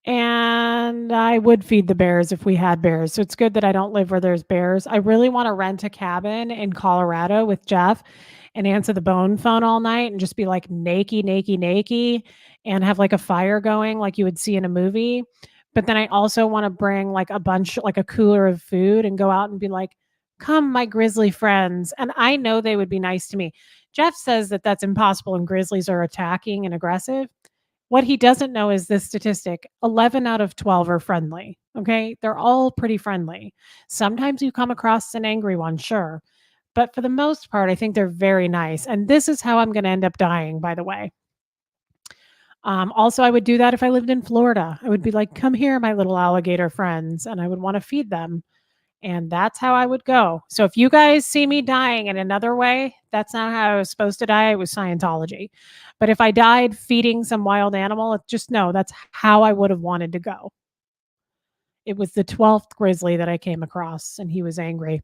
And I would feed the bears if we had bears. So it's good that I don't live where there's bears. I really want to rent a cabin in Colorado with Jeff and answer the bone phone all night and just be like naked, naked, naked and have like a fire going like you would see in a movie. But then I also want to bring like a bunch, like a cooler of food and go out and be like, come, my grizzly friends. And I know they would be nice to me. Jeff says that that's impossible and grizzlies are attacking and aggressive. What he doesn't know is this statistic: 11 out of 12 are friendly. Okay. They're all pretty friendly. Sometimes you come across an angry one, sure. But for the most part, I think they're very nice. And this is how I'm going to end up dying, by the way. Also, I would do that if I lived in Florida. I would be like, come here, my little alligator friends. And I would want to feed them. And that's how I would go. So if you guys see me dying in another way, that's not how I was supposed to die. It was Scientology. But if I died feeding some wild animal, just know that's how I would have wanted to go. It was the 12th grizzly that I came across, and he was angry.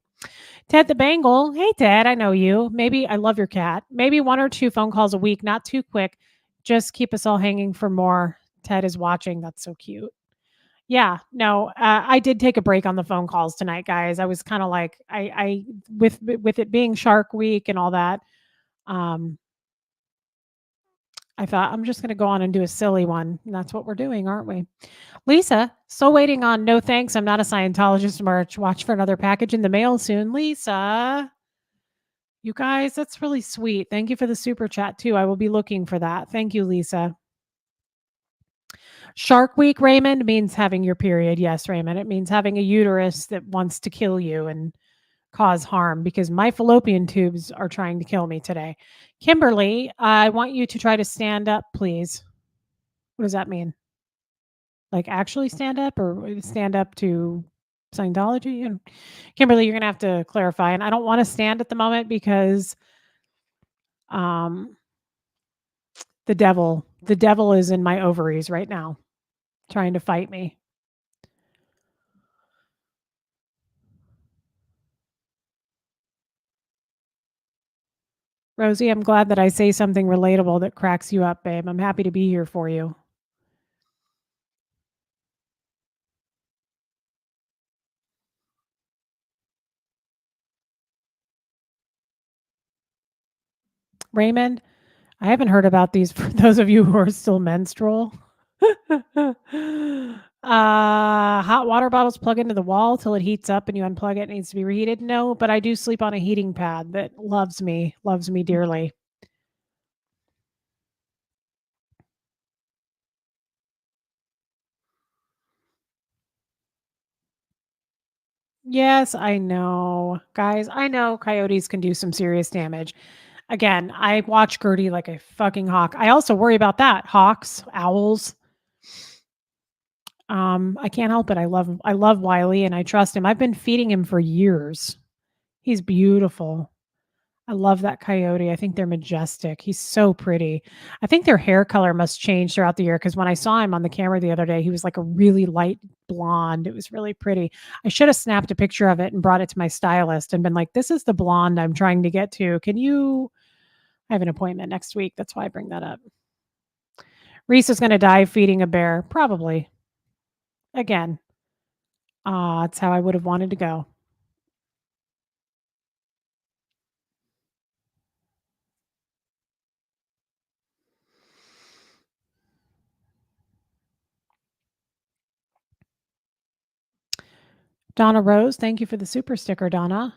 Ted the Bengal. Hey, Ted, I know you. Maybe I love your cat. Maybe one or two phone calls a week, not too quick. Just keep us all hanging for more. Ted is watching. That's so cute. Yeah, no, I did take a break on the phone calls tonight, guys. I was kind of like, I with it being Shark Week and all that, um, I thought I'm just going to go on and do a silly one. And that's what we're doing, aren't we? Lisa, still waiting on no thanks. I'm not a Scientologist merch. Watch for another package in the mail soon. Lisa, you guys, that's really sweet. Thank you for the super chat too. I will be looking for that. Thank you, Lisa. Shark Week, Raymond, means having your period. Yes, Raymond. It means having a uterus that wants to kill you and cause harm because my fallopian tubes are trying to kill me today. Kimberly, I want you to try to stand up, please. What does that mean? Like actually stand up or stand up to Scientology? And Kimberly, you're going to have to clarify. And I don't want to stand at the moment because um, the devil is in my ovaries right now trying to fight me. Rosie, I'm glad that I say something relatable that cracks you up, babe. I'm happy to be here for you. Raymond, I haven't heard about these for those of you who are still menstrual. Hot water bottles plug into the wall till it heats up and you unplug it, it needs to be reheated. No, but I do sleep on a heating pad that loves me dearly. Yes, I know. Guys, I know coyotes can do some serious damage. Again, I watch Gertie like a fucking hawk. I also worry about that. Hawks, owls. I can't help it. I love Wiley and I trust him. I've been feeding him for years. He's beautiful. I love that coyote. I think they're majestic. He's so pretty. I think their hair color must change throughout the year because when I saw him on the camera the other day, he was like a really light blonde. It was really pretty. I should have snapped a picture of it and brought it to my stylist and been like, "This is the blonde I'm trying to get to. Can you?" I have an appointment next week. That's why I bring that up. Reese is going to die feeding a bear, probably. Again, it's how I would have wanted to go. Donna Rose, thank you for the super sticker, Donna.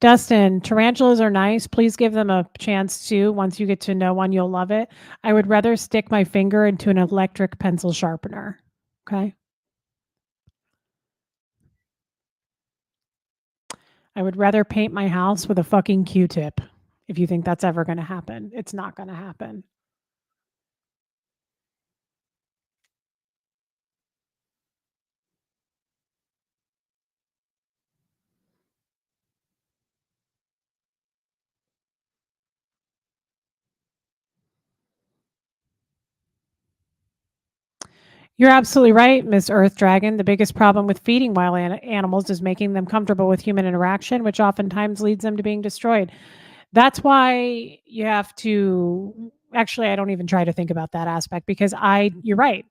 Dustin, tarantulas are nice. Please give them a chance too. Once you get to know one, you'll love it. I would rather stick my finger into an electric pencil sharpener. Okay. I would rather paint my house with a fucking Q tip if you think that's ever going to happen. It's not going to happen. You're absolutely right, Miss Earth Dragon. The biggest problem with feeding wild animals is making them comfortable with human interaction, which oftentimes leads them to being destroyed. That's why you have to actually, I don't even try to think about that aspect because you're right.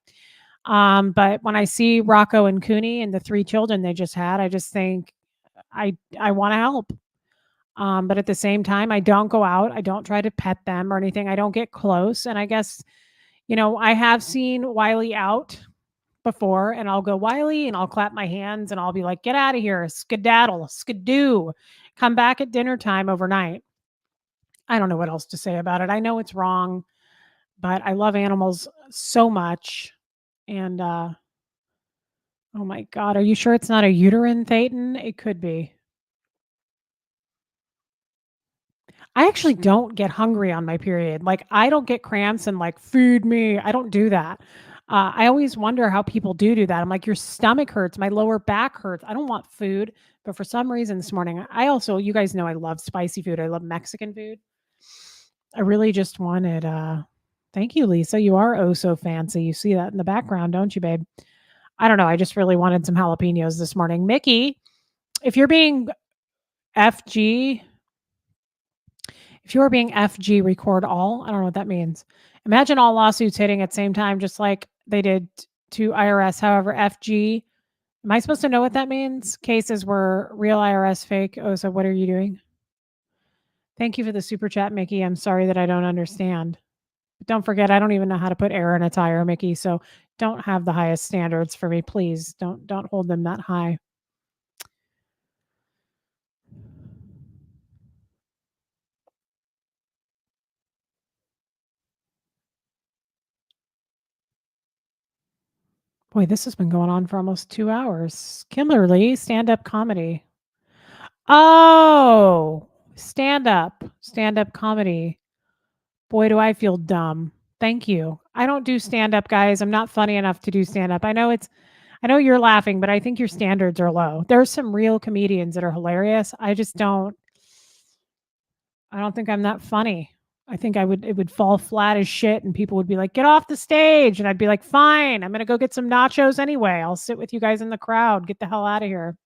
But when I see Rocco and Cooney and the three children they just had, I just think I want to help. But at the same time, I don't go out. I don't try to pet them or anything. I don't get close. And I guess, I have seen Wiley out before and I'll go Wiley and I'll clap my hands and I'll be like, get out of here, skedaddle, skidoo, come back at dinner time overnight. I don't know what else to say about it. I know it's wrong, but I love animals so much. And oh my God, are you sure it's not a uterine thetan? It could be. I actually don't get hungry on my period. Like, I don't get cramps and like, feed me. I don't do that. I always wonder how people do that. I'm like, your stomach hurts, my lower back hurts. I don't want food, but for some reason this morning, I also, you guys know, I love spicy food. I love Mexican food. I really just wanted. Thank you, Lisa. You are oh so fancy. You see that in the background, don't you, babe? I don't know. I just really wanted some jalapenos this morning. Mickey, if you're being FG, if you are being FG, record all. I don't know what that means. Imagine all lawsuits hitting at the same time, just like they did to IRS. However, FG, am I supposed to know what that means? Cases were real IRS fake. Oh, so what are you doing? Thank you for the super chat, Mickey. I'm sorry that I don't understand. But don't forget, I don't even know how to put air in a tire, Mickey. So don't have the highest standards for me, please. Don't hold them that high. Boy, this has been going on for almost 2 hours. Kimberly, stand-up comedy. Oh, stand-up comedy. Boy, do I feel dumb. Thank you. I don't do stand-up, guys. I'm not funny enough to do stand-up. I know you're laughing, but I think your standards are low. There's some real comedians that are hilarious. I don't think I'm that funny. I think it would fall flat as shit and people would be like, "Get off the stage." And I'd be like, "Fine. I'm going to go get some nachos anyway. I'll sit with you guys in the crowd. Get the hell out of here."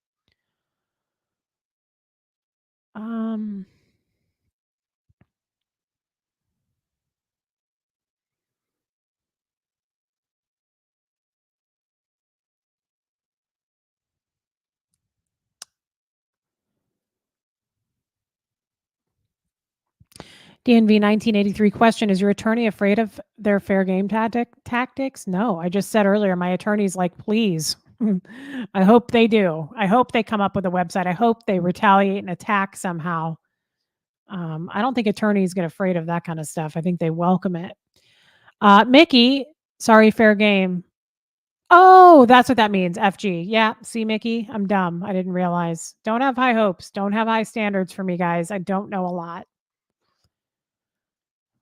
Um DNV 1983 question, is your attorney afraid of their fair game tactics? No, I just said earlier, my attorney's like, please. I hope they do. I hope they come up with a website. I hope they retaliate and attack somehow. I don't think attorneys get afraid of that kind of stuff. I think they welcome it. Mickey, sorry, fair game. Oh, that's what that means. FG. Yeah. See, Mickey, I'm dumb. I didn't realize. Don't have high hopes. Don't have high standards for me, guys. I don't know a lot.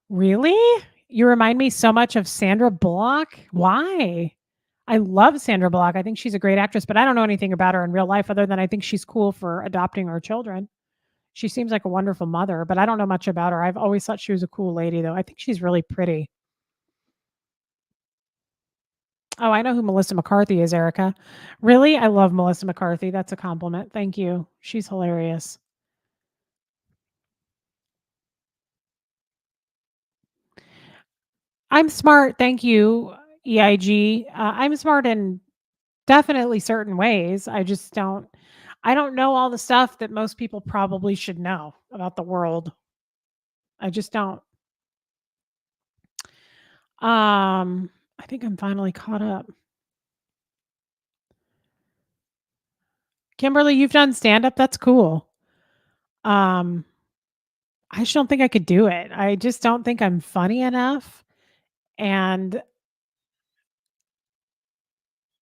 Really? You remind me so much of Sandra Bullock. Why? I love Sandra Bullock. I think she's a great actress, but I don't know anything about her in real life other than I think she's cool for adopting her children. She seems like a wonderful mother, but I don't know much about her. I've always thought she was a cool lady, though. I think she's really pretty. Oh, I know who Melissa McCarthy is, Erica. Really? I love Melissa McCarthy. That's a compliment. Thank you. She's hilarious. I'm smart. Thank you, EIG. I'm smart in definitely certain ways. I don't know all the stuff that most people probably should know about the world. I just don't. I think I'm finally caught up. Kimberly, you've done stand up. That's cool. Um, I just don't think I could do it. I just don't think I'm funny enough. And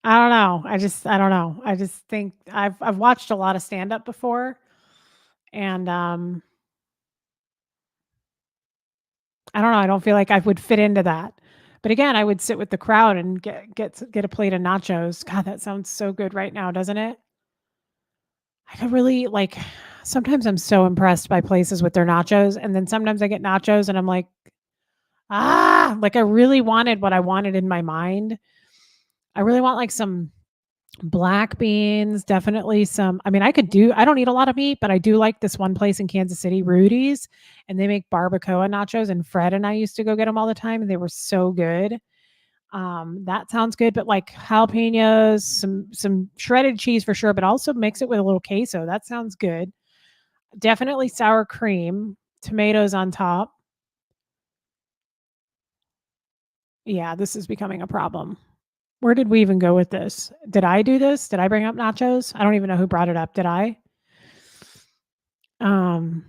I don't know. I don't know. I just think I've watched a lot of stand up before and I don't know. I don't feel like I would fit into that. But again, I would sit with the crowd and get a plate of nachos. God, that sounds so good right now, doesn't it? I could really like sometimes I'm so impressed by places with their nachos and then sometimes I get nachos and I'm like, like I really wanted what I wanted in my mind. I really want like some black beans, definitely some. I mean, I don't eat a lot of meat, but I do like this one place in Kansas City, Rudy's, and they make barbacoa nachos and Fred and I used to go get them all the time and they were so good. That sounds good, but like jalapenos, some shredded cheese for sure, but also mix it with a little queso. That sounds good. Definitely sour cream, tomatoes on top. Yeah, this is becoming a problem. Where did we even go with this? Did I do this? Did I bring up nachos? I don't even know who brought it up. Did I? Um,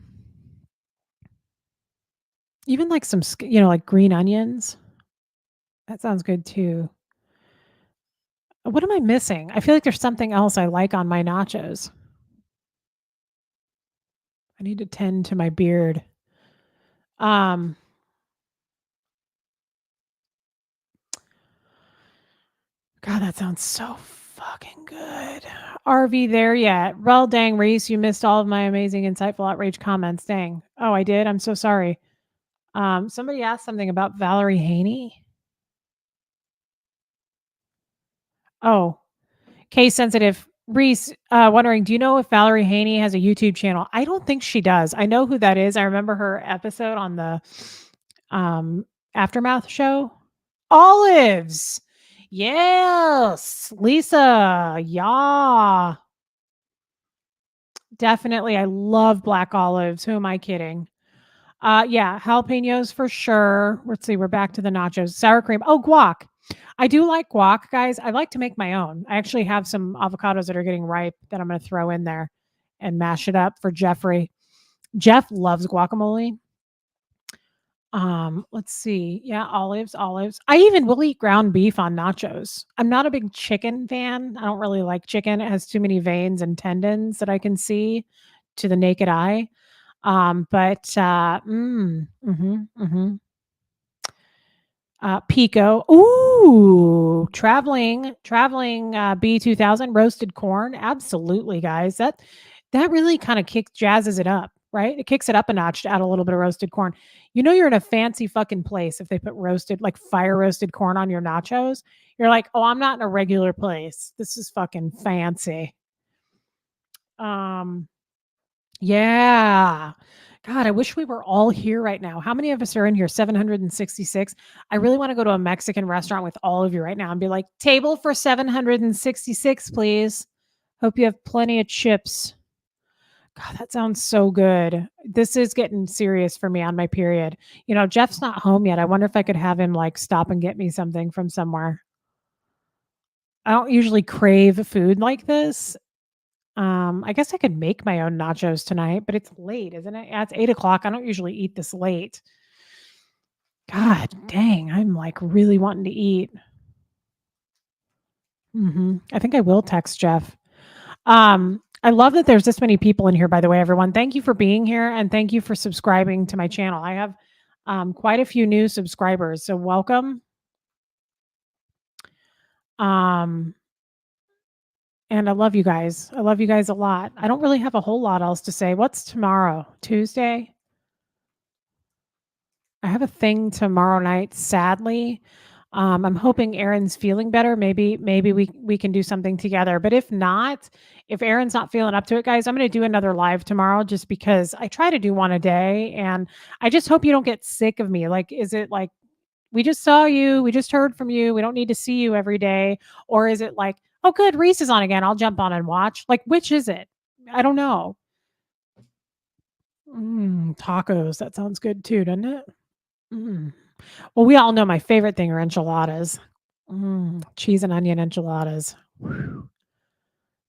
Even like some, like green onions. That sounds good too. What am I missing? I feel like there's something else I like on my nachos. I need to tend to my beard. Um, God, that sounds so fucking good. RV there yet? Well, dang, Reese, you missed all of my amazing, insightful, outrage comments. Dang. Oh, I did. I'm so sorry. Somebody asked something about Valerie Haney. Oh, case sensitive. Reese, wondering, do you know if Valerie Haney has a YouTube channel? I don't think she does. I know who that is. I remember her episode on the Aftermath show. Olives. Yes. Lisa. Yeah. Definitely. I love black olives. Who am I kidding? Yeah, jalapenos for sure. Let's see, we're back to the nachos. Sour cream. Oh, guac. I do like guac, guys. I like to make my own. I actually have some avocados that are getting ripe that I'm going to throw in there and mash it up for Jeffrey. Jeff loves guacamole. Let's see. Yeah, olives. I even will eat ground beef on nachos. I'm not a big chicken fan. I don't really like chicken. It has too many veins and tendons that I can see to the naked eye. Pico. Ooh, traveling B2000 roasted corn. Absolutely, guys. That really kind of jazzes it up, right? It kicks it up a notch to add a little bit of roasted corn. You know you're in a fancy fucking place if they put roasted like fire roasted corn on your nachos. You're like, "Oh, I'm not in a regular place. This is fucking fancy." Um yeah. God, I wish we were all here right now. How many of us are in here? 766. I really want to go to a Mexican restaurant with all of you right now and be like, table for 766, please. Hope you have plenty of chips. God, that sounds so good. This is getting serious for me on my period. Jeff's not home yet. I wonder if I could have him, like, stop and get me something from somewhere. I don't usually crave food like this. I guess I could make my own nachos tonight, but it's late, isn't it? Yeah, it's 8 o'clock. I don't usually eat this late. God dang, I'm, like, really wanting to eat. I think I will text Jeff. I love that there's this many people in here, by the way, everyone. Thank you for being here and thank you for subscribing to my channel. I have quite a few new subscribers, so welcome. Um, and I love you guys. I love you guys a lot. I don't really have a whole lot else to say. What's tomorrow? Tuesday? I have a thing tomorrow night, sadly. I'm hoping Aaron's feeling better. Maybe we can do something together. But if not, if Aaron's not feeling up to it, guys, I'm going to do another live tomorrow just because I try to do one a day and I just hope you don't get sick of me. Like, is it like we just saw you, we just heard from you, we don't need to see you every day, or is it like, oh good, Reese is on again, I'll jump on and watch? Like, which is it? I don't know. Tacos, that sounds good too, doesn't it? Mm. Well, we all know my favorite thing are enchiladas. Cheese and onion enchiladas. Whew.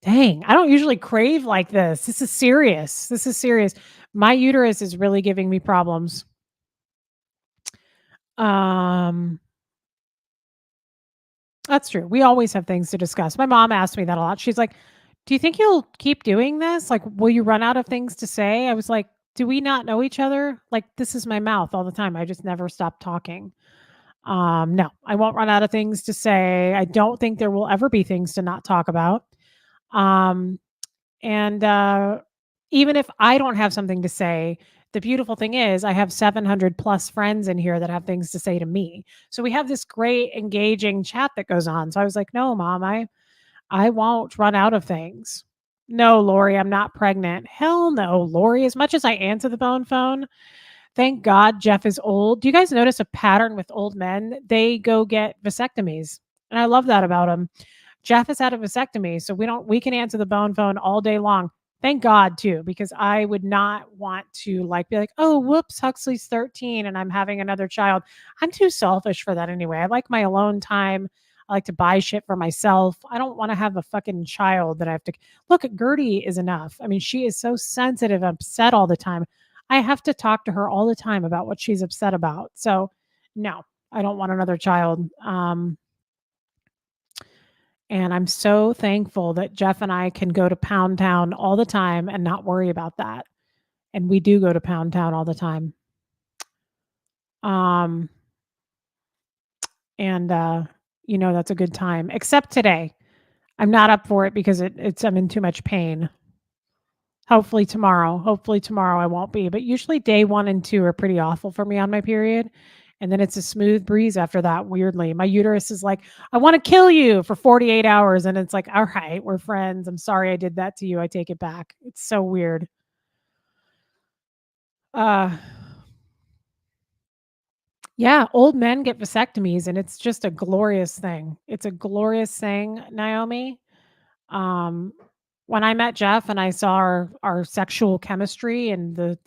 Dang, I don't usually crave like this. This is serious. This is serious. My uterus is really giving me problems. Um, that's true. We always have things to discuss. My mom asked me that a lot. She's like, "Do you think you'll keep doing this? Like, will you run out of things to say?" I was like, "Do we not know each other? Like, this is my mouth all the time. I just never stop talking." No, I won't run out of things to say. I don't think there will ever be things to not talk about. Um, and even if I don't have something to say, the beautiful thing is I have 700 plus friends in here that have things to say to me. So we have this great engaging chat that goes on. So I was like, no, mom, I won't run out of things. No, Lori, I'm not pregnant. Hell no, Lori. As much as I answer the phone, thank God Jeff is old. Do you guys notice a pattern with old men? They go get vasectomies. And I love that about him. Jeff has had a vasectomy, so we can answer the phone all day long. Thank God too, because I would not want to like be like, oh, whoops, Huxley's 13 and I'm having another child. I'm too selfish for that anyway. I like my alone time. I like to buy shit for myself. I don't want to have a fucking child that I have to look at. Gertie is enough. I mean, she is so sensitive, upset all the time. I have to talk to her all the time about what she's upset about. So no, I don't want another child. And I'm so thankful that Jeff and I can go to Pound Town all the time and not worry about that. And we do go to Pound Town all the time. Um, and that's a good time. Except today. I'm not up for it because I'm in too much pain. Hopefully tomorrow. Hopefully tomorrow I won't be. But usually day 1 and 2 are pretty awful for me on my period. And then it's a smooth breeze after that, weirdly. My uterus is like, I want to kill you for 48 hours. And it's like, all right, we're friends. I'm sorry I did that to you. I take it back. It's so weird. Uh yeah, old men get vasectomies and it's just a glorious thing. It's a glorious thing, Naomi. Um when I met Jeff and I saw our sexual chemistry and the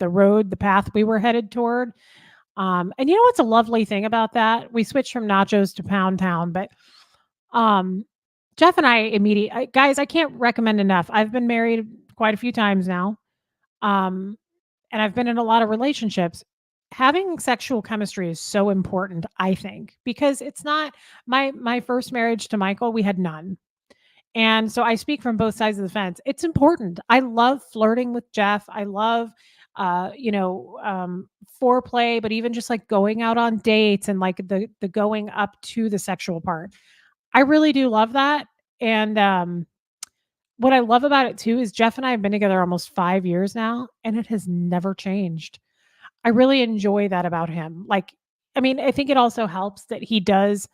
path we were headed toward. And you know what's a lovely thing about that? We switched from nachos to Pound Town, but um, Jeff and I immediately, guys, I can't recommend enough. I've been married quite a few times now, um, and I've been in a lot of relationships. Having sexual chemistry is so important, I think, because it's not my first marriage to Michael. We had none. And so I speak from both sides of the fence. It's important. I love flirting with Jeff. I love, foreplay, but even just like going out on dates and like the going up to the sexual part. I really do love that. And what I love about it too is Jeff and I have been together almost 5 years now, and it has never changed. I really enjoy that about him. Like, I mean, I think it also helps that he does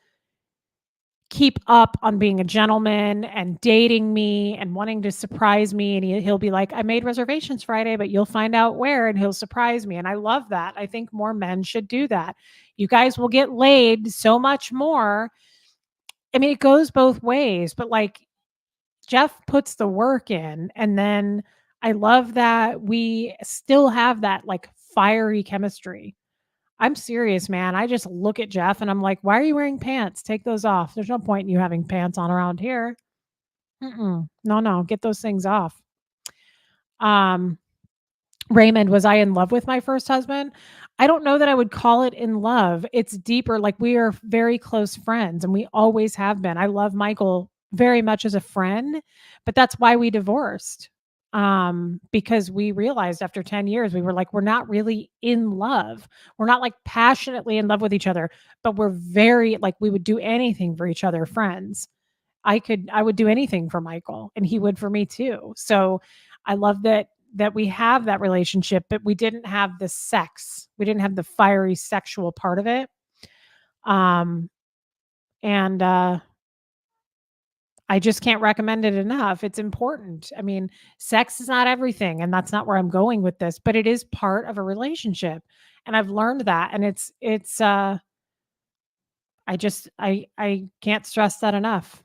keep up on being a gentleman and dating me and wanting to surprise me. And he'll be like, I made reservations Friday, but you'll find out where, and he'll surprise me. And I love that. I think more men should do that. You guys will get laid so much more. I mean, it goes both ways, but like Jeff puts the work in and then I love that we still have that, like, fiery chemistry. I'm serious, man. I just look at Jeff and I'm like, "Why are you wearing pants? Take those off. There's no point in you having pants on around here. Mm-mm. No, no, get those things off." Um, Raymond, was I in love with my first husband? I don't know that I would call it in love. It's deeper. Like, we are very close friends and we always have been. I love Michael very much as a friend, but that's why we divorced. Because we realized after 10 years, we were like, we're not really in love. We're not like passionately in love with each other, but we're very like, we would do anything for each other, friends. I would do anything for Michael and he would for me too. So I love that we have that relationship, but we didn't have the sex. We didn't have the fiery sexual part of it. Um and I just can't recommend it enough. It's important. I mean, sex is not everything and that's not where I'm going with this, but it is part of a relationship. And I've learned that and it's I can't stress that enough.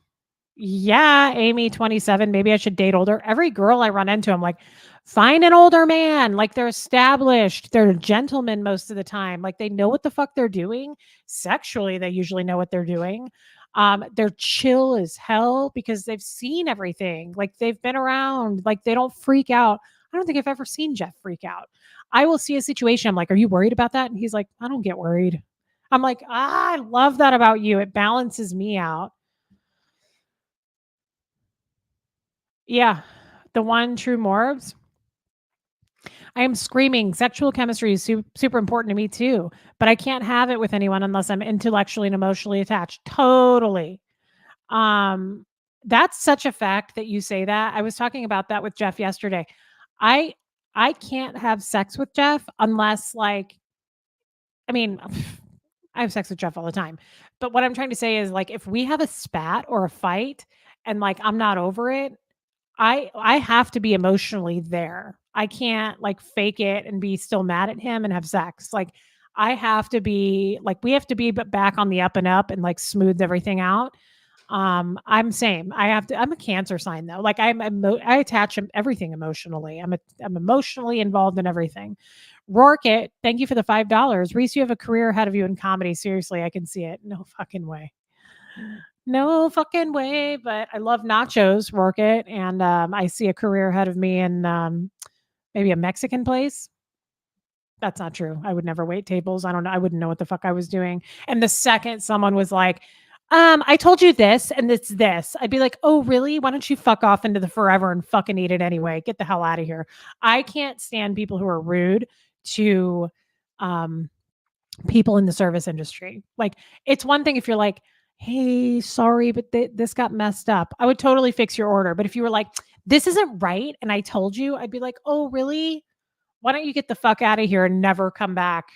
Yeah, Amy, 27, maybe I should date older. Every girl I run into, I'm like, find an older man. Like, they're established. They're gentlemen most of the time. Like, they know what the fuck they're doing. Sexually, they usually know what they're doing. They're chill as hell because they've seen everything. Like, they've been around. Like, they don't freak out. I don't think I've ever seen Jeff freak out. I will see a situation. I'm like, are you worried about that? And he's like, I don't get worried. I'm like, I love that about you. It balances me out. Yeah. The one true Morbs. I am screaming sexual chemistry is super important to me too, but I can't have it with anyone unless I'm intellectually and emotionally attached. Totally. Um, that's such a fact that you say that. I was talking about that with Jeff yesterday. I I can't have sex with Jeff unless like I mean, I have sex with Jeff all the time. But what I'm trying to say is like if we have a spat or a fight and like I'm not over it, I have to be emotionally there. I can't, like, fake it and be still mad at him and have sex. Like, I have to be like, we have to be back on the up and up and, like, smooth everything out. I'm same. I'm a Cancer sign, though. Like, I attach everything emotionally. I'm emotionally involved in everything. Rourke it, thank you for the $5. Reese, you have a career ahead of you in comedy. Seriously, I can see it. No fucking way. No fucking way, but I love nachos, work it, and, I see a career ahead of me in, maybe a Mexican place. That's not true. I would never wait tables. I don't know. I wouldn't know what the fuck I was doing. And the second someone was like, I told you this and it's this, I'd be like, oh, really? Why don't you fuck off into the forever and fucking eat it anyway? Get the hell out of here. I can't stand people who are rude to um, people in the service industry. Like, it's one thing if you're like, hey, sorry, but this got messed up. I would totally fix your order. But if you were like, this isn't right, and I told you, I'd be like, oh, really? Why don't you get the fuck out of here and never come back?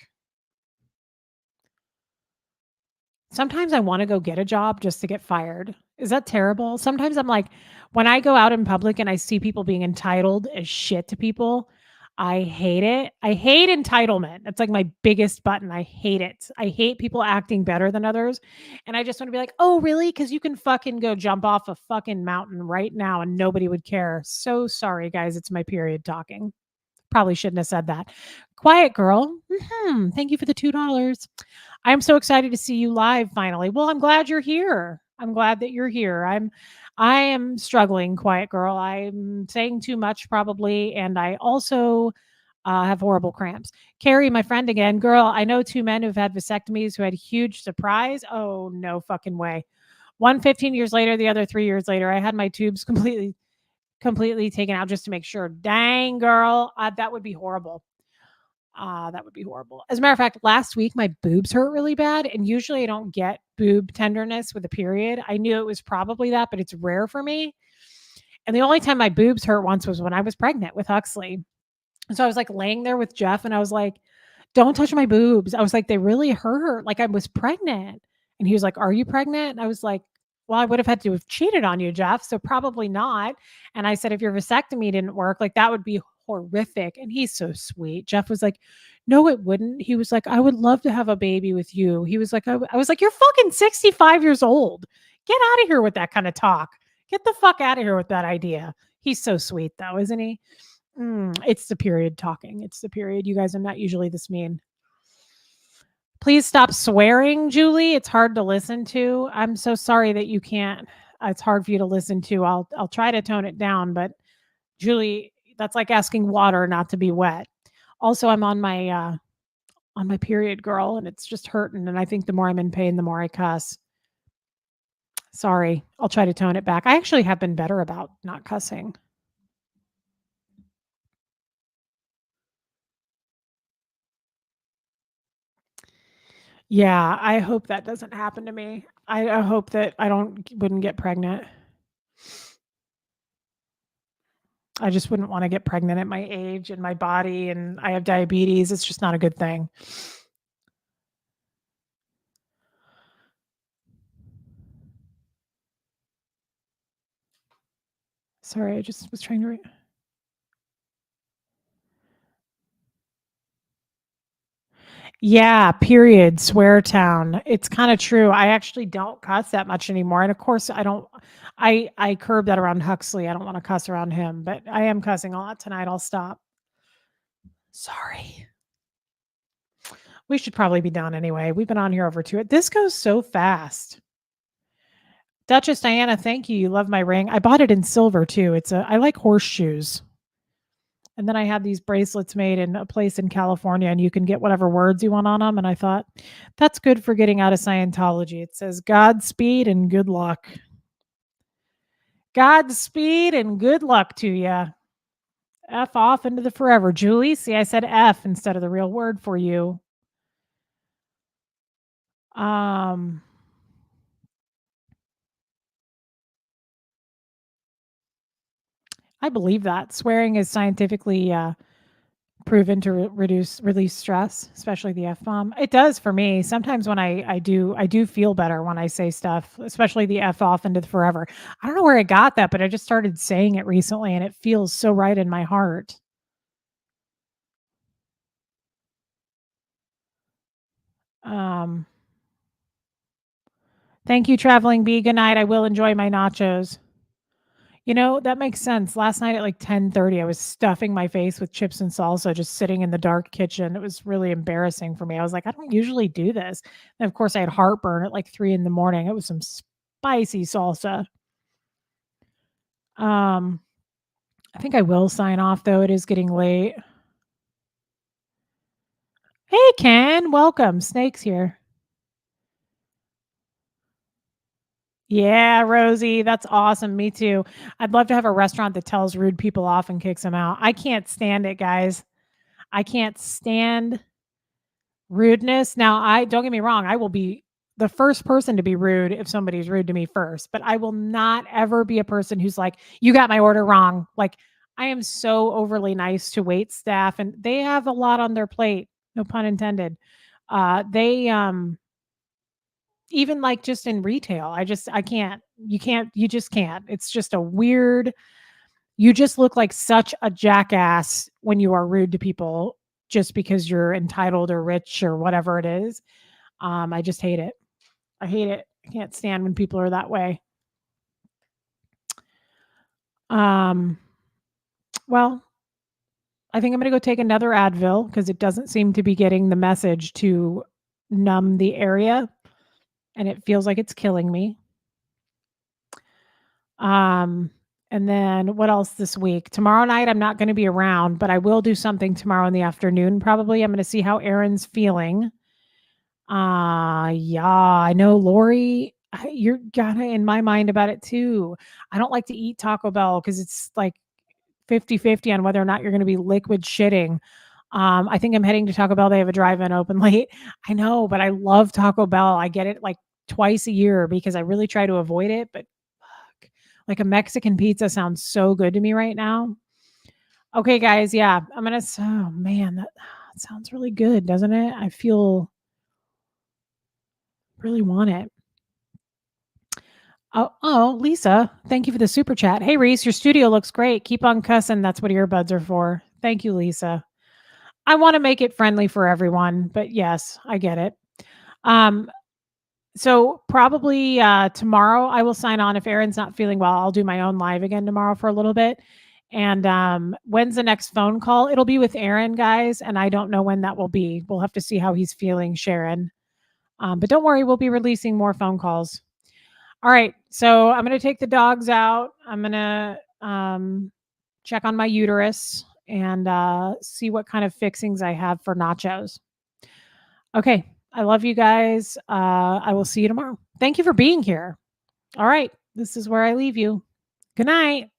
Sometimes I wanna go get a job just to get fired. Is that terrible? Sometimes I'm like, when I go out in public and I see people being entitled as shit to people, I hate it. I hate entitlement. That's like my biggest button. I hate it. I hate people acting better than others. And I just want to be like, oh, really? Because you can fucking go jump off a fucking mountain right now and nobody would care. So sorry, guys. It's my period talking. Probably shouldn't have said that. Quiet girl. Thank you for the $2. I'm so excited to see you live finally. Well, I'm glad you're here. I'm glad that you're here. I am struggling, quiet girl. I'm saying too much probably, and I also have horrible cramps. Carrie, my friend again, girl. I know two men who've had vasectomies who had huge surprise. Oh no fucking way. One 15 years later, the other 3 years later. I had my tubes completely taken out just to make sure. Dang, girl, that would be horrible. That would be horrible. As a matter of fact, last week my boobs hurt really bad, and usually I don't get boob tenderness with a period. I knew it was probably that, but it's rare for me. And the only time my boobs hurt once was when I was pregnant with Huxley. And so I was like laying there with Jeff, and I was like, "Don't touch my boobs." I was like, "They really hurt. Like I was pregnant." And he was like, "Are you pregnant?" And I was like, well, I would have had to have cheated on you, Jeff. So probably not. And I said, if your vasectomy didn't work, like that would be horrific. And he's so sweet. Jeff was like, no, it wouldn't. He was like, I would love to have a baby with you. He was like, I was like, you're fucking 65 years old. Get out of here with that kind of talk. Get the fuck out of here with that idea. He's so sweet though, isn't he? It's the period talking. It's the period. You guys are not usually this mean. Please stop swearing, Julie. It's hard to listen to. I'm so sorry that you can't. It's hard for you to listen to. I'll try to tone it down, but Julie, that's like asking water not to be wet. Also, I'm on my period, girl, and it's just hurting. And I think the more I'm in pain, the more I cuss. Sorry. I'll try to tone it back. I actually have been better about not cussing. Yeah, I hope that doesn't happen to me. I hope that I wouldn't get pregnant. I just wouldn't wanna get pregnant at my age and my body, and I have diabetes. It's just not a good thing. Sorry, I just was trying to re Yeah, period, swear town. It's kinda true. I actually don't cuss that much anymore, and of course, I curb that around Huxley. I don't wanna cuss around him, but I am cussing a lot tonight. I'll stop. Sorry. We should probably be done anyway. We've been on here over 2 this goes so fast. Duchess Diana, thank you. You love my ring. I bought it in silver too. I like horseshoes. And then I had these bracelets made in a place in California, and you can get whatever words you want on them. And I thought, that's good for getting out of Scientology. It says Godspeed and good luck. Godspeed and good luck to you. F off into the forever. Julie, see, I said F instead of the real word for you. Um, I believe that swearing is scientifically proven to release stress, especially the F-bomb. It does for me. Sometimes when I do feel better when I say stuff, especially the F off into the forever. I don't know where I got that, but I just started saying it recently and it feels so right in my heart. Um, Thank you, traveling bee. Good night. I will enjoy my nachos. You know, that makes sense. Last night at like 10:30, I was stuffing my face with chips and salsa, just sitting in the dark kitchen. It was really embarrassing for me. I was like, I don't usually do this. And of course, I had heartburn at like 3 in the morning. It was some spicy salsa. Um, I think I will sign off though. It is getting late. Hey, Ken, welcome. Snake's here. Yeah, Rosie, that's awesome. Me too. I'd love to have a restaurant that tells rude people off and kicks them out. I can't stand it, guys. I can't stand rudeness. Now, I don't get me wrong, I will be the first person to be rude if somebody's rude to me first, but I will not ever be a person who's like, "You got my order wrong." Like, I am so overly nice to wait staff and they have a lot on their plate, no pun intended. They even like just in retail, I can't. You just can't. It's just a weird you just look like such a jackass when you are rude to people just because you're entitled or rich or whatever it is. I just hate it. I hate it. I can't stand when people are that way. Um, well, I think I'm gonna go take another Advil because it doesn't seem to be getting the message to numb the area, and it feels like it's killing me. Um, and then what else this week? Tomorrow night, I'm not gonna be around, but I will do something tomorrow in the afternoon, probably. I'm gonna see how Aaron's feeling. Yeah, I know Lori, you're kinda in my mind about it too. I don't like to eat Taco Bell because it's like 50-50 on whether or not you're gonna be liquid shitting. I think I'm heading to Taco Bell. They have a drive-in open late. I know, but I love Taco Bell. I get it like twice a year because I really try to avoid it, but fuck. Like a Mexican pizza sounds so good to me right now. Okay, guys, yeah, I'm gonna oh man, that sounds really good, doesn't it? I feel really want it. Oh, Lisa, thank you for the super chat. Hey, Reese, your studio looks great. Keep on cussing. That's what earbuds are for. Thank you, Lisa. I want to make it friendly for everyone, but yes, I get it. Um, so probably tomorrow I will sign on if Aaron's not feeling well. I'll do my own live again tomorrow for a little bit. And when's the next phone call? It'll be with Aaron, guys, and I don't know when that will be. We'll have to see how he's feeling, Sharon. But don't worry, we'll be releasing more phone calls. All right, so I'm going to take the dogs out. I'm going to check on my uterus and see what kind of fixings I have for nachos. Okay, I love you guys. I will see you tomorrow. Thank you for being here. All right, this is where I leave you. Good night.